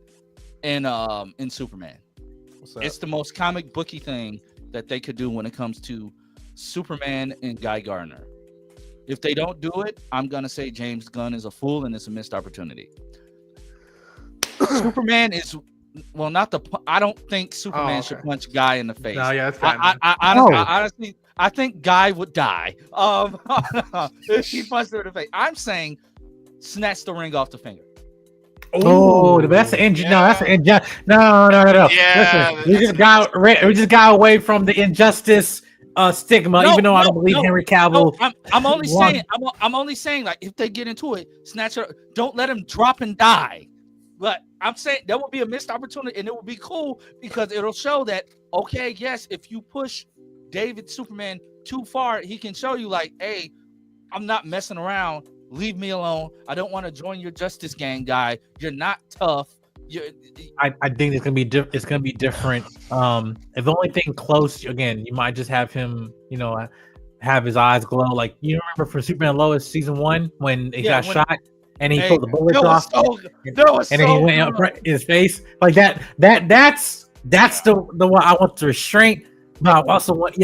Speaker 2: in Superman.
Speaker 8: What's that?
Speaker 2: It's the most comic booky thing that they could do when it comes to Superman and Guy Gardner. If they don't do it, I'm gonna say James Gunn is a fool and it's a missed opportunity. Superman is I don't think Superman should
Speaker 1: okay.
Speaker 2: punch Guy in the face.
Speaker 1: No, yeah, that's
Speaker 2: I,
Speaker 1: fine.
Speaker 2: I honestly, I think Guy would die. If he punched her in the face. I'm saying snatch the ring off the finger.
Speaker 7: Oh, that's the engine. No, that's the engine. No.
Speaker 6: Yeah,
Speaker 7: Listen, we just got away from the injustice stigma. Even though I don't believe Henry Cavill.
Speaker 2: No, I'm only saying. I'm only saying, like, if they get into it, snatch her. Don't let him drop and die. But I'm saying that would be a missed opportunity, and it would be cool because it'll show that, okay, yes, if you push David Superman too far, he can show you, like, hey, I'm not messing around. Leave me alone. I don't want to join your Justice Gang, guy. You're not tough.
Speaker 7: I think it's gonna be it's gonna be different. If the only thing close, again, you might just have him, have his eyes glow. Like you remember from Superman and Lois season 1 when he got
Speaker 2: when-
Speaker 7: shot and he
Speaker 2: Hey,
Speaker 7: pulled the bullets
Speaker 2: that was
Speaker 7: off,
Speaker 2: so- that was
Speaker 7: and then he
Speaker 2: so
Speaker 7: went up
Speaker 2: good.
Speaker 7: in his face like that. That's the one I want the restraint, but I also want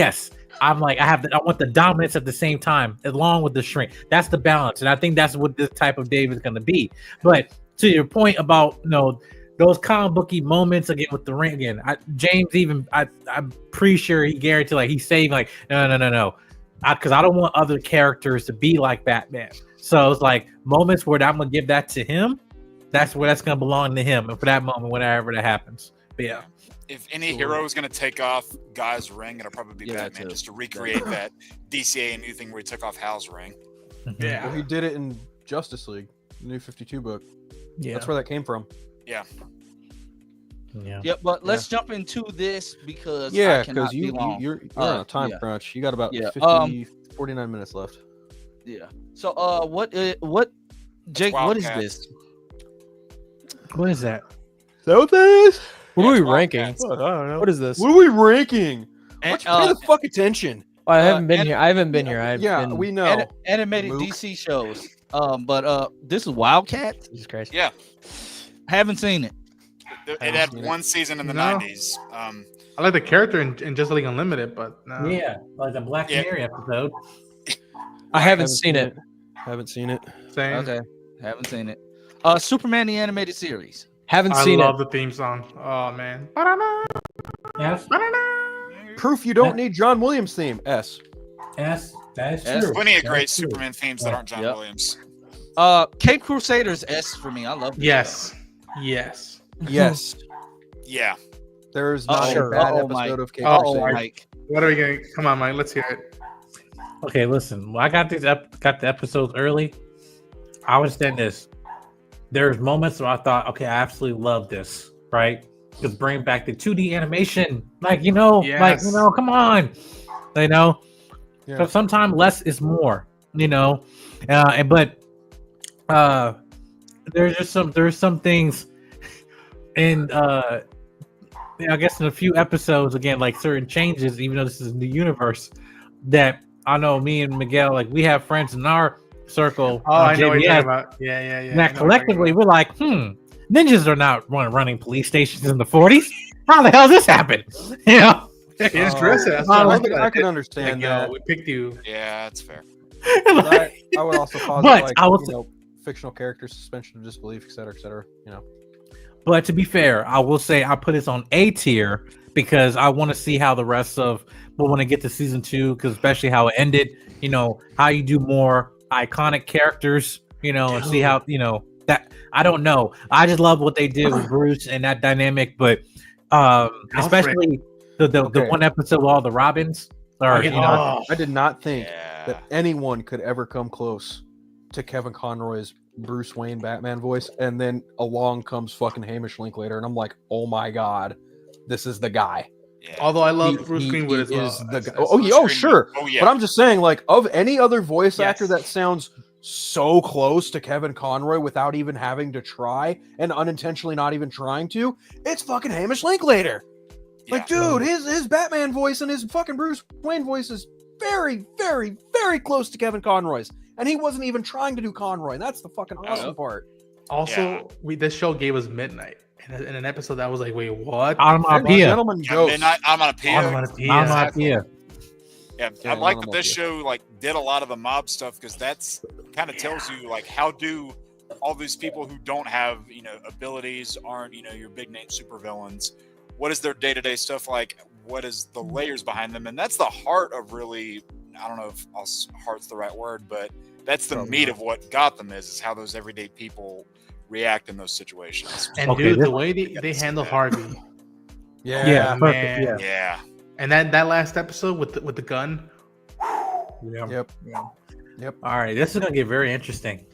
Speaker 7: I'm like I want the dominance at the same time, along with the shrink. That's the balance, and I think that's what this type of Dave is going to be. But to your point about those comic booky moments again with the ring again, James even I'm pretty sure he guaranteed like he's saying like no, because I don't want other characters to be like Batman. So it's like moments where I'm gonna give that to him. That's where that's gonna belong to him, and for that moment, whenever that happens. But yeah.
Speaker 6: If any hero is going to take off Guy's ring, it'll probably be Batman, just to recreate that DCA and new thing where he took off Hal's ring.
Speaker 1: Yeah.
Speaker 8: Well, he did it in Justice League, the New 52 book.
Speaker 7: Yeah.
Speaker 8: That's where that came from.
Speaker 6: Yeah.
Speaker 7: Yeah.
Speaker 2: But let's jump into this because
Speaker 8: Yeah,
Speaker 2: I cannot
Speaker 8: because
Speaker 2: be long.
Speaker 8: you're on a time crunch. You got about
Speaker 2: Yeah,
Speaker 8: 49 minutes left.
Speaker 2: Yeah. So what Jake, what is
Speaker 6: Wildcats.
Speaker 2: this?
Speaker 7: What is that?
Speaker 8: Is that what that is?
Speaker 5: What are we
Speaker 6: Wildcats.
Speaker 5: ranking?
Speaker 8: What? I don't know.
Speaker 5: What is this?
Speaker 8: What are we ranking?
Speaker 2: And,
Speaker 8: Why don't you pay the fuck attention?
Speaker 5: Oh, I haven't been
Speaker 2: and-
Speaker 5: here. I haven't been here. I've
Speaker 8: Yeah,
Speaker 5: been.
Speaker 8: we know.
Speaker 2: Animated
Speaker 8: Luke.
Speaker 2: DC shows. But this is Wildcat.
Speaker 5: Jesus Christ.
Speaker 6: Yeah.
Speaker 2: Haven't seen it.
Speaker 6: It had one season in the
Speaker 1: No.
Speaker 6: 90s.
Speaker 1: I like the character in Justice League Unlimited, but no.
Speaker 7: Yeah, like the Black
Speaker 6: Yeah.
Speaker 7: Canary episode.
Speaker 5: I haven't seen it.
Speaker 8: Haven't seen it.
Speaker 1: Same.
Speaker 2: Okay. Haven't seen it. Superman the animated series.
Speaker 5: Haven't
Speaker 1: I
Speaker 5: seen
Speaker 1: love
Speaker 5: it.
Speaker 1: the theme song. Oh man.
Speaker 7: Yes.
Speaker 8: Proof you don't need John Williams theme. S.
Speaker 7: Yes. That is
Speaker 2: Yes.
Speaker 7: true.
Speaker 6: Plenty of
Speaker 7: That
Speaker 6: great
Speaker 7: is true.
Speaker 6: Superman themes that aren't John
Speaker 2: Yep.
Speaker 6: Williams.
Speaker 2: Cape Crusaders S for me. I love this
Speaker 1: Yes. Yes.
Speaker 8: Yes.
Speaker 6: Yeah.
Speaker 8: There's not
Speaker 5: Sure.
Speaker 8: a bad
Speaker 2: Uh-oh, Mike.
Speaker 8: episode of Cape
Speaker 1: Uh-oh,
Speaker 8: Crusaders.
Speaker 2: Mike.
Speaker 1: What are we going? Come on, Mike. Let's hear it.
Speaker 7: Okay, listen. Well, I got got the episodes early. I was saying this. There's moments where I thought, okay, I absolutely love this, right? To bring back the 2D animation, like
Speaker 1: Yes.
Speaker 7: come on,
Speaker 8: Yeah.
Speaker 7: So sometimes less is more, but there's some things in I guess in a few episodes again, like certain changes, even though this is the universe, that I know me and Miguel, like we have friends in our circle.
Speaker 1: Oh,
Speaker 7: on
Speaker 1: I know what you're
Speaker 7: JBS,
Speaker 1: talking about. Yeah.
Speaker 7: and that
Speaker 1: I know what you're talking
Speaker 7: collectively we're like, ninjas are not running police stations in the 40s. How the hell does this happen?
Speaker 1: about. It's dressing. That's what I love
Speaker 8: I
Speaker 1: about
Speaker 8: can
Speaker 1: it.
Speaker 8: understand
Speaker 1: Like,
Speaker 8: that.
Speaker 1: we picked you.
Speaker 6: Yeah, that's fair.
Speaker 8: But I would also posit
Speaker 7: But
Speaker 8: like,
Speaker 7: I will
Speaker 8: fictional characters, suspension of disbelief, et cetera, et cetera.
Speaker 7: But to be fair, I will say I put this on A tier because I want to see how the rest of, but when I get to season 2, because especially how it ended, how you do more iconic characters, and see how, that I don't know. I just love what they did with Bruce and that dynamic, but especially the one episode with all the Robins. Or,
Speaker 8: I did not think
Speaker 6: Yeah.
Speaker 8: that anyone could ever come close to Kevin Conroy's Bruce Wayne Batman voice, and then along comes fucking Hamish Linklater, and I'm like, oh my god, this is the guy.
Speaker 6: Yeah.
Speaker 1: Although I love
Speaker 8: He-
Speaker 1: Bruce
Speaker 8: he
Speaker 1: Greenwood as well.
Speaker 8: is the
Speaker 1: That's-
Speaker 8: guy.
Speaker 1: that's-
Speaker 8: Oh, yeah, oh
Speaker 6: Bruce
Speaker 8: sure.
Speaker 6: Greenwood. Oh, yeah.
Speaker 8: But I'm just saying, like, of any other voice
Speaker 1: Yes.
Speaker 8: actor that sounds so close to Kevin Conroy without even having to try and unintentionally not even trying to, it's fucking Hamish Linklater. Like,
Speaker 6: Yeah.
Speaker 8: dude, his Batman voice and his fucking Bruce Wayne voice is very, very, very close to Kevin Conroy's. And he wasn't even trying to do Conroy. And that's the fucking awesome part.
Speaker 1: Also, this show gave us Midnight in an episode that was like, wait, what?
Speaker 7: Onomatopoeia.
Speaker 8: Gentleman
Speaker 6: Yeah,
Speaker 8: Ghost.
Speaker 6: Midnight, I'm on a PO.
Speaker 7: Onomatopoeia.
Speaker 6: Yeah,
Speaker 8: Yeah,
Speaker 6: I like that
Speaker 8: I'm
Speaker 6: this
Speaker 8: with
Speaker 6: show like did a lot of the mob stuff because that's kind of tells you like how do all these people who don't have abilities, aren't your big name supervillains, what is their day-to-day stuff like, what is the layers behind them, and that's the heart of really, I don't know if heart's the right word, but that's the
Speaker 8: Probably
Speaker 6: meat
Speaker 8: not.
Speaker 6: of what Gotham is how those everyday people react in those situations.
Speaker 1: And
Speaker 7: Okay,
Speaker 1: dude,
Speaker 7: this-
Speaker 1: the way they handle Harvey,
Speaker 7: Yeah, perfect.
Speaker 1: man.
Speaker 7: Yeah.
Speaker 6: Yeah,
Speaker 1: and that last episode with the gun.
Speaker 8: Yep.
Speaker 7: All right, this is gonna get very interesting.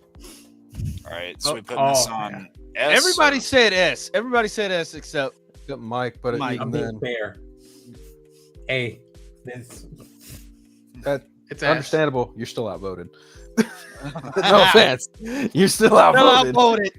Speaker 6: all right, so we put
Speaker 1: Oh,
Speaker 6: this on S.
Speaker 2: Everybody said S. Everybody said S except
Speaker 8: Got Mike, but
Speaker 2: Mike.
Speaker 8: even
Speaker 7: I'm
Speaker 8: then,
Speaker 7: being fair. Hey, this
Speaker 1: It's
Speaker 8: understandable. You're still outvoted. No offense. You're still outvoted.
Speaker 2: voted.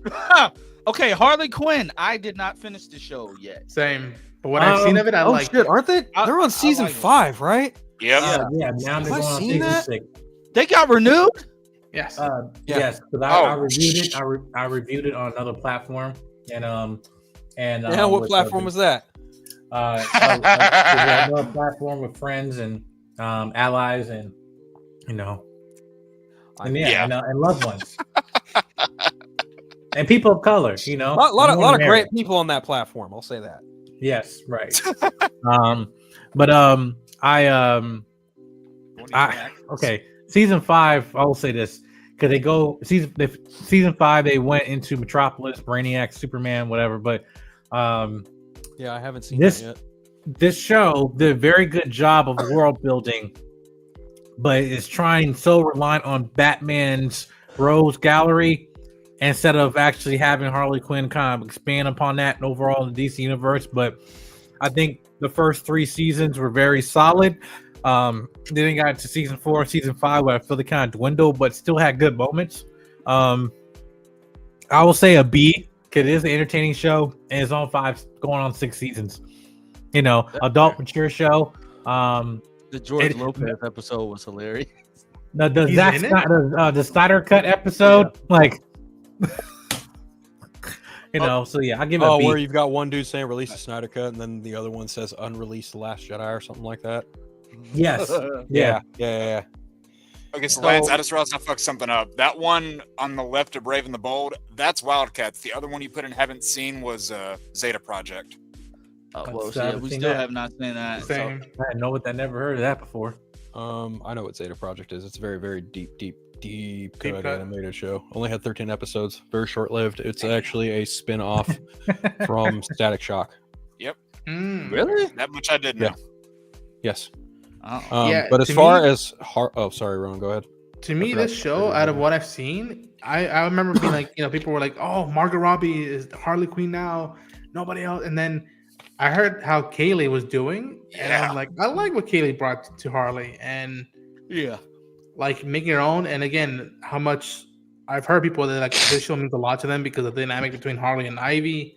Speaker 2: Okay, Harley Quinn. I did not finish the show yet.
Speaker 1: Same. But what I've seen of it, I
Speaker 8: oh
Speaker 1: like.
Speaker 8: shit, aren't they?
Speaker 2: I-
Speaker 8: They're on
Speaker 2: I
Speaker 8: season
Speaker 2: like it.
Speaker 8: 5, right?
Speaker 6: Yep.
Speaker 7: Yeah, now they're
Speaker 8: Have I
Speaker 7: going on
Speaker 8: seen
Speaker 7: season
Speaker 8: that?
Speaker 7: 6.
Speaker 2: They got renewed.
Speaker 1: Yes.
Speaker 8: Yeah.
Speaker 7: Yes, because
Speaker 6: Oh,
Speaker 7: I reviewed it. I reviewed it on another platform, and
Speaker 8: Yeah, what platform was that?
Speaker 7: Another platform with friends and allies, and and loved ones, and people of color.
Speaker 8: A lot of great people on that platform. I'll say that.
Speaker 7: Yes, right. Okay. Season 5. I will say this because they go season 5. They went into Metropolis, Brainiac, Superman, whatever. But
Speaker 8: yeah, I haven't seen that yet.
Speaker 7: This show did a very good job of world building, but it's trying so reliant on Batman's Rose Gallery instead of actually having Harley Quinn kind of expand upon that overall in the DC universe. But I think the first 3 seasons were very solid. Then it got to season 4, season 5, where I feel they kind of dwindled, but still had good moments. I will say a B, because it is an entertaining show, and it's on 5, going on 6 seasons. Adult mature show.
Speaker 2: The George Lopez episode was hilarious.
Speaker 7: The Snyder Cut episode, so yeah, I'll give it a B.
Speaker 8: Where you've got one dude saying release the Snyder Cut, and then the other one says unreleased The Last Jedi or something like that.
Speaker 7: Yes.
Speaker 8: Yeah.
Speaker 6: Okay, so Lance, I just realized I fucked something up. That one on the left of Brave and the Bold, that's Wildcats. The other one you put in haven't seen was Zeta Project.
Speaker 2: We still have not seen that.
Speaker 1: Same.
Speaker 7: I never heard of that before.
Speaker 8: I know what Zeta Project is. It's a very, very deep cut
Speaker 1: cut.
Speaker 8: animated show. Only had 13 episodes. Very short-lived. It's actually a spin-off from Static Shock.
Speaker 6: Yep.
Speaker 2: Really?
Speaker 6: That much I did know.
Speaker 8: Yes.
Speaker 1: Yeah,
Speaker 8: but as far as sorry, Ron, go ahead.
Speaker 1: To me, this show, out of what I've seen, I remember being like, people were like, "Oh, Margot Robbie is Harley Quinn now, nobody else." And then I heard how Kaylee was doing, and I'm like, I like what Kaylee brought to Harley, and making her own. And again, how much I've heard people that this show means a lot to them because of the dynamic between Harley and Ivy.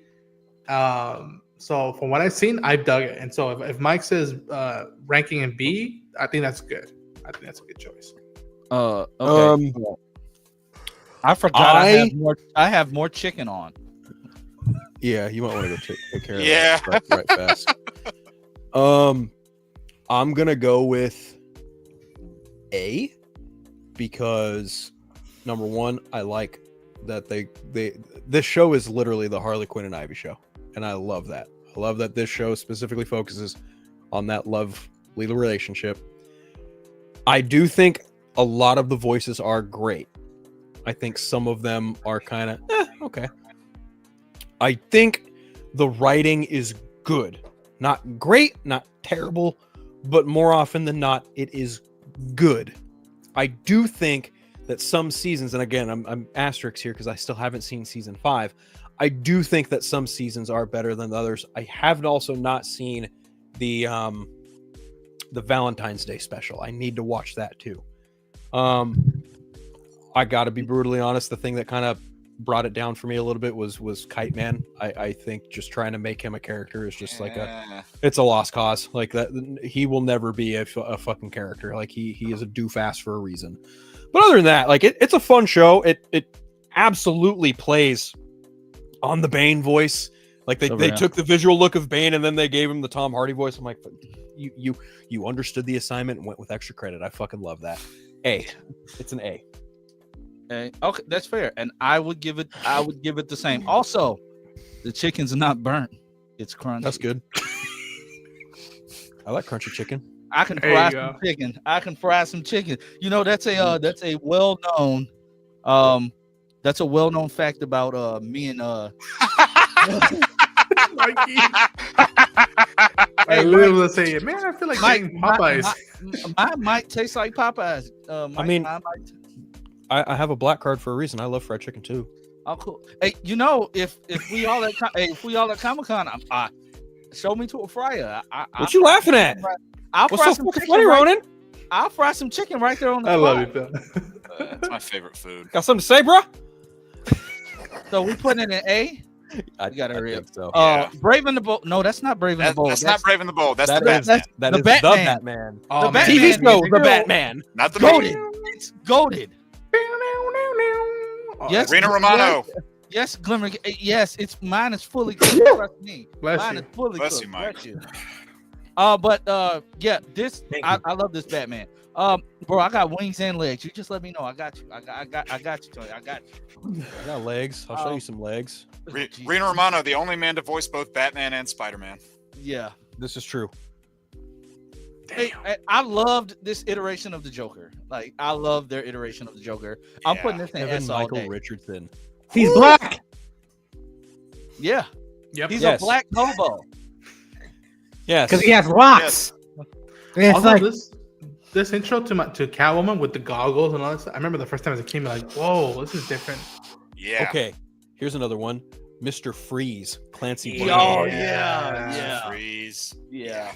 Speaker 1: So from what I've seen, I've dug it. And so if Mike says ranking in B, I think that's good. I think that's a good choice.
Speaker 2: Okay. I forgot I have more chicken on.
Speaker 8: Yeah, you might want to go take care of
Speaker 6: Yeah.
Speaker 8: that right fast. I'm gonna go with A because number one, I like that this show is literally the Harley Quinn and Ivy show, and I love that. I love that this show specifically focuses on that lovely relationship. I do think a lot of the voices are great. I think some of them are kind of okay. I think the writing is good. Not great, not terrible, but more often than not, it is good. I do think that some seasons, and again, I'm asterisks here because I still haven't seen season 5. I do think that some seasons are better than others. I have also not seen the Valentine's Day special. I need to watch that too. I got to be brutally honest. The thing that kind of brought it down for me a little bit was Kite Man. I think just trying to make him a character is just it's a lost cause. Like that, he will never be a fucking character. Like he is a doof-ass for a reason. But other than that, like it's a fun show. It absolutely plays on the Bane voice. Like they took the visual look of Bane and then they gave him the Tom Hardy voice. I'm like, you understood the assignment and went with extra credit. I fucking love that. A. It's an A.
Speaker 2: Okay, that's fair. And I would give it the same. Also, the chicken's not burnt. It's crunchy.
Speaker 8: That's good. I like crunchy chicken.
Speaker 2: I can fry some chicken. You know, that's a well-known fact about me and
Speaker 1: Mikey. I literally was saying, man, I feel like eating Popeyes.
Speaker 2: Mine might taste like Popeyes.
Speaker 8: I have a black card for a reason. I love fried chicken too.
Speaker 2: Oh, cool. Hey, you know, if we all at Comic-Con, show me to a fryer.
Speaker 8: What you laughing at?
Speaker 2: What's so fucking funny, Ronan? I'll fry some chicken right there on the
Speaker 1: I
Speaker 2: fire.
Speaker 1: love you, Phil.
Speaker 6: That's my favorite food.
Speaker 8: Got something to say, bro?
Speaker 2: So we put it in A.
Speaker 8: I
Speaker 2: gotta hurry
Speaker 8: think so.
Speaker 6: Yeah.
Speaker 2: Brave and the Bold. No, that's not Brave and the Bold.
Speaker 6: That's not Brave and the Bold. That's
Speaker 8: That
Speaker 6: the
Speaker 8: is
Speaker 6: Batman.
Speaker 2: the Batman.
Speaker 8: Batman.
Speaker 1: Oh,
Speaker 2: The
Speaker 1: man.
Speaker 2: Batman
Speaker 8: TV show,
Speaker 2: is
Speaker 8: The
Speaker 2: real
Speaker 8: Batman.
Speaker 6: Not the
Speaker 2: Goated.
Speaker 6: movie.
Speaker 2: It's goated. Yes,
Speaker 6: Rena Romano.
Speaker 2: Yes, Glimmer. Yes, it's mine is fully cooked. Trust me.
Speaker 1: Bless
Speaker 2: Mine
Speaker 1: you.
Speaker 2: is fully
Speaker 6: Bless
Speaker 2: cooked.
Speaker 6: you, Mike.
Speaker 2: Bless you. Yeah, this
Speaker 7: Thank
Speaker 2: I
Speaker 7: you.
Speaker 2: love this Batman. Bro, I got wings and legs. You just let me know. I got you. I got you, Tony. I got you.
Speaker 8: I got legs. I'll show you some legs.
Speaker 2: Jesus.
Speaker 6: Rena Romano, the only man to voice both Batman and Spider-Man.
Speaker 2: Yeah.
Speaker 8: This is true.
Speaker 2: Hey, I loved this iteration of the Joker. Like, I love their iteration of the Joker. I'm
Speaker 6: Yeah.
Speaker 2: putting this in
Speaker 8: Evan
Speaker 2: S all
Speaker 8: Michael
Speaker 2: day.
Speaker 8: Richardson.
Speaker 7: He's black.
Speaker 2: Yeah,
Speaker 1: Yep.
Speaker 2: he's
Speaker 8: Yes.
Speaker 2: a black hobo.
Speaker 8: Yes.
Speaker 7: Because he has locks. And it's
Speaker 1: Also,
Speaker 7: like,
Speaker 1: this intro to Catwoman with the goggles and all that stuff. I remember the first time as it came, like, whoa, this is different.
Speaker 6: Yeah.
Speaker 8: Okay. Here's another one. Mr. Freeze. Clancy.
Speaker 2: Oh,
Speaker 8: Brown.
Speaker 2: yeah.
Speaker 6: Freeze.
Speaker 2: Yeah.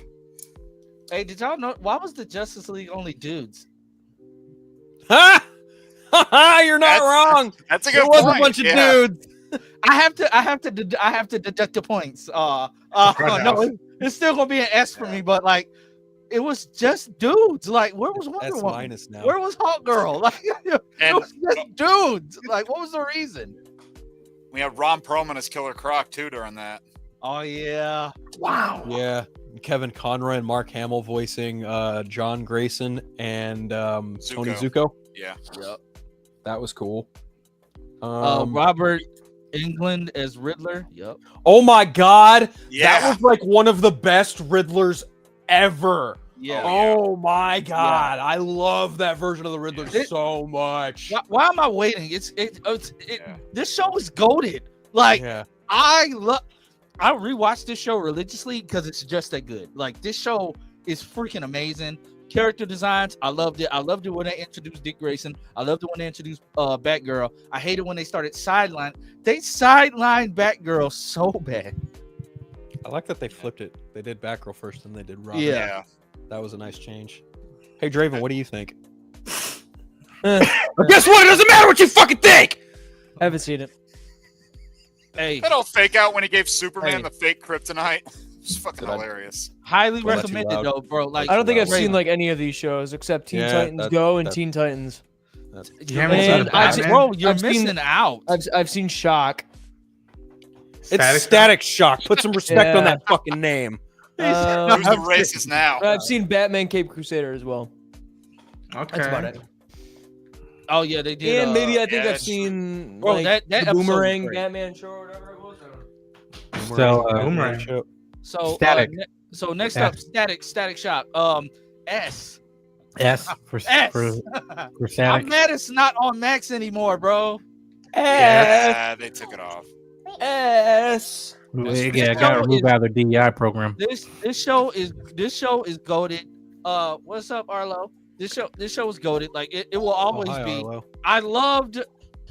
Speaker 2: Hey, did y'all know why was the Justice League only dudes?
Speaker 8: Ha! You're not
Speaker 6: That's-
Speaker 8: wrong.
Speaker 6: That's a good
Speaker 8: It was
Speaker 6: point.
Speaker 8: a bunch of
Speaker 6: Yeah.
Speaker 8: dudes.
Speaker 2: I have to deduct the points. No, it's still gonna be an S for me, but like, it was just dudes. Like, where was Wonder
Speaker 8: That's
Speaker 2: Woman?
Speaker 8: minus now.
Speaker 2: Where was Hawk Girl? Like, it
Speaker 6: And-
Speaker 2: was just dudes. Like, what was the reason?
Speaker 6: We had Ron Perlman as Killer Croc too during that.
Speaker 2: Oh yeah.
Speaker 1: Wow.
Speaker 8: Yeah. Kevin Conroy and Mark Hamill voicing John Grayson and Tony Zuko.
Speaker 6: Yeah.
Speaker 2: Yep.
Speaker 8: That was cool.
Speaker 2: Robert Englund as Riddler. Yep.
Speaker 8: Oh my god.
Speaker 6: Yeah.
Speaker 8: That was like one of the best Riddlers ever.
Speaker 2: Yeah.
Speaker 8: Oh my god. I love that version of the Riddler so much.
Speaker 2: Why am I waiting?
Speaker 6: Yeah.
Speaker 2: This show is goated. Like,
Speaker 8: Yeah.
Speaker 2: I rewatch this show religiously because it's just that good. Like, this show is freaking amazing. Character designs, I loved it. I loved it when they introduced Dick Grayson. I loved it when they introduced Batgirl. I hated when they started sideline. They sidelined Batgirl so bad.
Speaker 8: I like that they flipped it. They did Batgirl first and they did Robin.
Speaker 2: Yeah.
Speaker 8: That was a nice change. Hey Draven, what do you think? But guess what? It doesn't matter what you fucking think.
Speaker 5: I haven't seen it.
Speaker 2: Hey,
Speaker 6: That old fake out when he gave Superman
Speaker 2: Hey.
Speaker 6: the fake kryptonite. It's fucking
Speaker 8: Did I-
Speaker 6: hilarious.
Speaker 2: highly
Speaker 8: Well, that's too
Speaker 2: recommended
Speaker 8: loud.
Speaker 2: though, bro. Like,
Speaker 5: I don't think I've
Speaker 2: Raven.
Speaker 5: seen like any of these shows except Teen
Speaker 8: Yeah,
Speaker 5: Titans
Speaker 8: that-
Speaker 5: Go and
Speaker 8: that-
Speaker 5: Teen Titans.
Speaker 1: You haven't
Speaker 5: And
Speaker 1: seen
Speaker 5: I've
Speaker 1: Batman?
Speaker 2: Bro, you're
Speaker 5: I've seen-
Speaker 2: missing out.
Speaker 5: I've seen Shock.
Speaker 8: It's Static Shock. Put some respect on
Speaker 5: Yeah.
Speaker 8: that fucking name.
Speaker 6: Who's the racist now?
Speaker 5: I've seen Batman Cape Crusader as well.
Speaker 1: Okay.
Speaker 5: That's about it.
Speaker 2: Oh yeah, they did.
Speaker 5: And maybe I think
Speaker 6: yeah,
Speaker 5: I've
Speaker 6: it's-
Speaker 5: seen
Speaker 2: Bro,
Speaker 5: like,
Speaker 2: that
Speaker 5: the
Speaker 2: episode was
Speaker 5: Boomerang
Speaker 2: great.
Speaker 5: Batman show or whatever it was.
Speaker 7: So,
Speaker 1: Boomerang.
Speaker 2: So
Speaker 7: Static.
Speaker 2: So next
Speaker 7: Yeah.
Speaker 2: up, Static Shock. S.
Speaker 7: S for
Speaker 2: S.
Speaker 7: for
Speaker 2: I'm
Speaker 7: static.
Speaker 2: mad it's not on Max anymore, bro.
Speaker 6: Yeah, they took it off.
Speaker 5: S.
Speaker 7: Yeah, got to remove out of their DEI program.
Speaker 2: This show is goated. What's up, Arlo? This show is goated. Like, it will always
Speaker 8: Oh, hi,
Speaker 2: be.
Speaker 8: Arlo.
Speaker 2: I loved.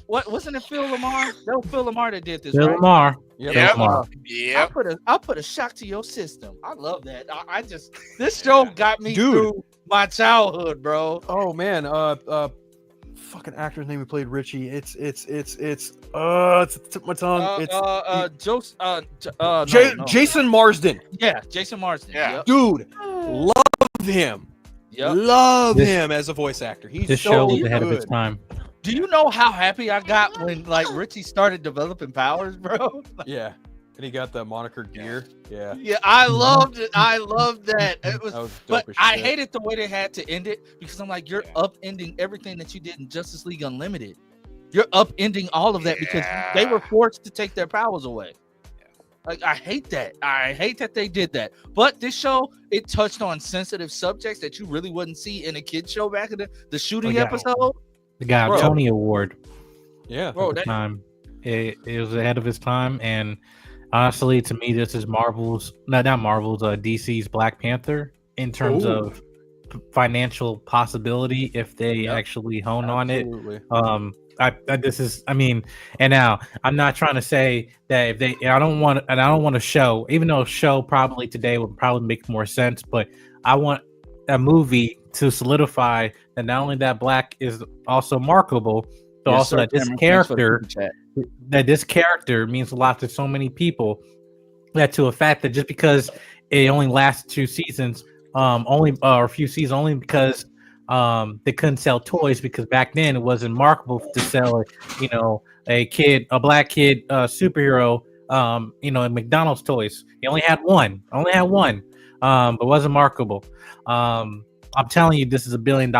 Speaker 2: What wasn't it? Phil Lamar? That was Phil Lamar that did this,
Speaker 7: Bill
Speaker 2: right?
Speaker 7: Lamar.
Speaker 8: Yep.
Speaker 6: Yep.
Speaker 7: Lamar.
Speaker 6: Yep.
Speaker 2: I put a shock to your system. I love that. I just this show got me
Speaker 8: Dude.
Speaker 2: through my childhood, bro.
Speaker 8: Oh man, fucking actor's name who played Richie. It's it's tip of my tongue. Jason Marsden.
Speaker 2: Yeah, Jason Marsden.
Speaker 6: Yeah.
Speaker 2: Yep.
Speaker 8: Dude, love him.
Speaker 2: Yep.
Speaker 8: Love
Speaker 7: This-
Speaker 8: him as a voice actor. He's
Speaker 7: This
Speaker 8: so
Speaker 7: show was
Speaker 8: good.
Speaker 7: ahead of its time.
Speaker 2: Do you know how happy I got when like Richie started developing powers, bro?
Speaker 8: Yeah, and he got the moniker gear. Yeah,
Speaker 2: Yeah, I loved it. I loved that. It was,
Speaker 8: that was dope
Speaker 2: but
Speaker 8: as
Speaker 2: I
Speaker 8: shit.
Speaker 2: hated the way they had to end it because I'm like, you're upending everything that you did in Justice League Unlimited. You're upending all of that because they were forced to take their powers away. Like, I hate that. I hate that they did that. But this show, it touched on sensitive subjects that you really wouldn't see in a kid's show back in the shooting
Speaker 7: yeah.
Speaker 2: episode.
Speaker 7: The guy
Speaker 2: Bro.
Speaker 7: Tony Award
Speaker 8: Yeah,
Speaker 2: Bro,
Speaker 7: at the
Speaker 2: that,
Speaker 7: time. It was ahead of its time, and honestly, to me, this is Marvel's not Marvel's DC's Black Panther in terms
Speaker 1: Ooh.
Speaker 7: of financial possibility if they actually hone on it.
Speaker 8: absolutely.
Speaker 7: And now I'm not trying to say that if they, I don't want to show, even though a show probably today would probably make more sense, but I want a movie to solidify that not only that Black is also marketable, but
Speaker 2: Yes,
Speaker 7: also
Speaker 2: sir,
Speaker 7: that this
Speaker 2: Cameron, thanks for the
Speaker 7: character,
Speaker 2: super chat.
Speaker 7: that this character means a lot to so many people. That to a fact that just because it only lasts 2 seasons, only or a few seasons, only because they couldn't sell toys because back then it wasn't marketable to sell, a black kid superhero, in McDonald's toys. He only had one, but wasn't marketable. I'm telling you, this is $1 billion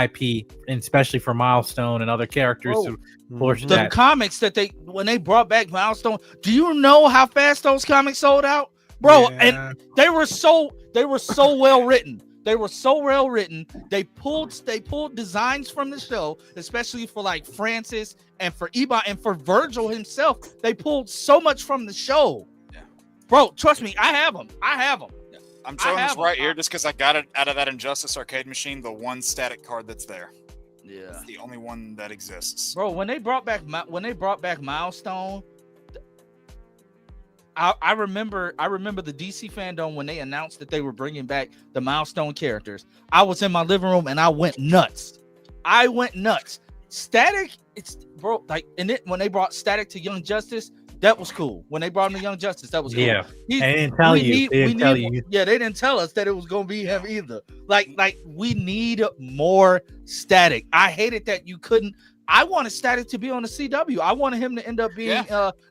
Speaker 7: IP, and especially for Milestone and other characters.
Speaker 2: Bro,
Speaker 7: to push
Speaker 2: The
Speaker 7: that.
Speaker 2: comics that when they brought back Milestone, do you know how fast those comics sold out, bro?
Speaker 1: Yeah.
Speaker 2: And they were so well written. They were so well written. They pulled designs from the show, especially for like Francis and for Ebon and for Virgil himself. They pulled so much from the show, bro. Trust me, I have them.
Speaker 6: I'm showing this right here just because I got it out of that Injustice arcade machine. The one static card that's there.
Speaker 2: Yeah,
Speaker 6: it's the only one that exists,
Speaker 2: bro. When they brought back Milestone, I remember the DC fandom when they announced that they were bringing back the Milestone characters. I was in my living room and I went nuts. Static, bro. Like, and when they brought Static to Young Justice, that was cool. When they brought him to Young Justice, that was cool.
Speaker 7: Yeah, they didn't tell you.
Speaker 2: Yeah, they didn't tell us that it was gonna be him either. Like we need more Static. I hated that you couldn't. I wanted Static to be on the CW. I wanted him to end up being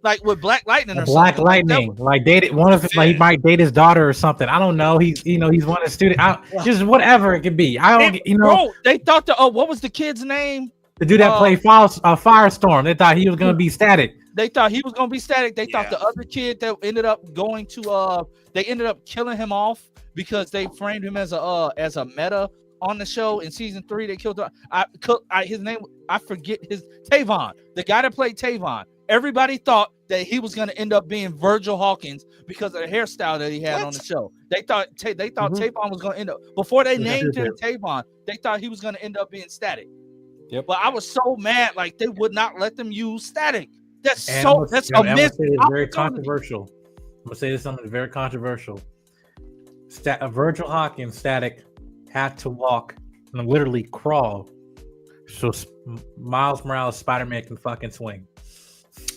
Speaker 2: like with Black Lightning or
Speaker 7: Black
Speaker 2: something.
Speaker 7: Lightning, like dated one of like he might date his daughter or something. I don't know. He's one of the students. Just whatever it could be. I don't.
Speaker 2: Bro, they thought what was the kid's name?
Speaker 7: The dude that played Firestorm. They thought he was gonna be Static.
Speaker 2: They thought he was gonna be Static. They thought the other kid that ended up going to they ended up killing him off because they framed him as a meta on the show in season 3. They killed his name. I forget his Tavon, the guy that played Tavon. Everybody thought that he was gonna end up being Virgil Hawkins because of the hairstyle that he had on the show. They thought Tavon was gonna end up before they named him Tavon. They thought he was gonna end up being Static.
Speaker 8: Yep.
Speaker 2: But I was so mad, like they would not let them use Static. That's
Speaker 7: And
Speaker 2: so. That's a miss.
Speaker 7: Very controversial. I'm gonna say this something very controversial. Virgil Hawkins Static had to walk and literally crawl, so Miles Morales Spider-Man can fucking swing.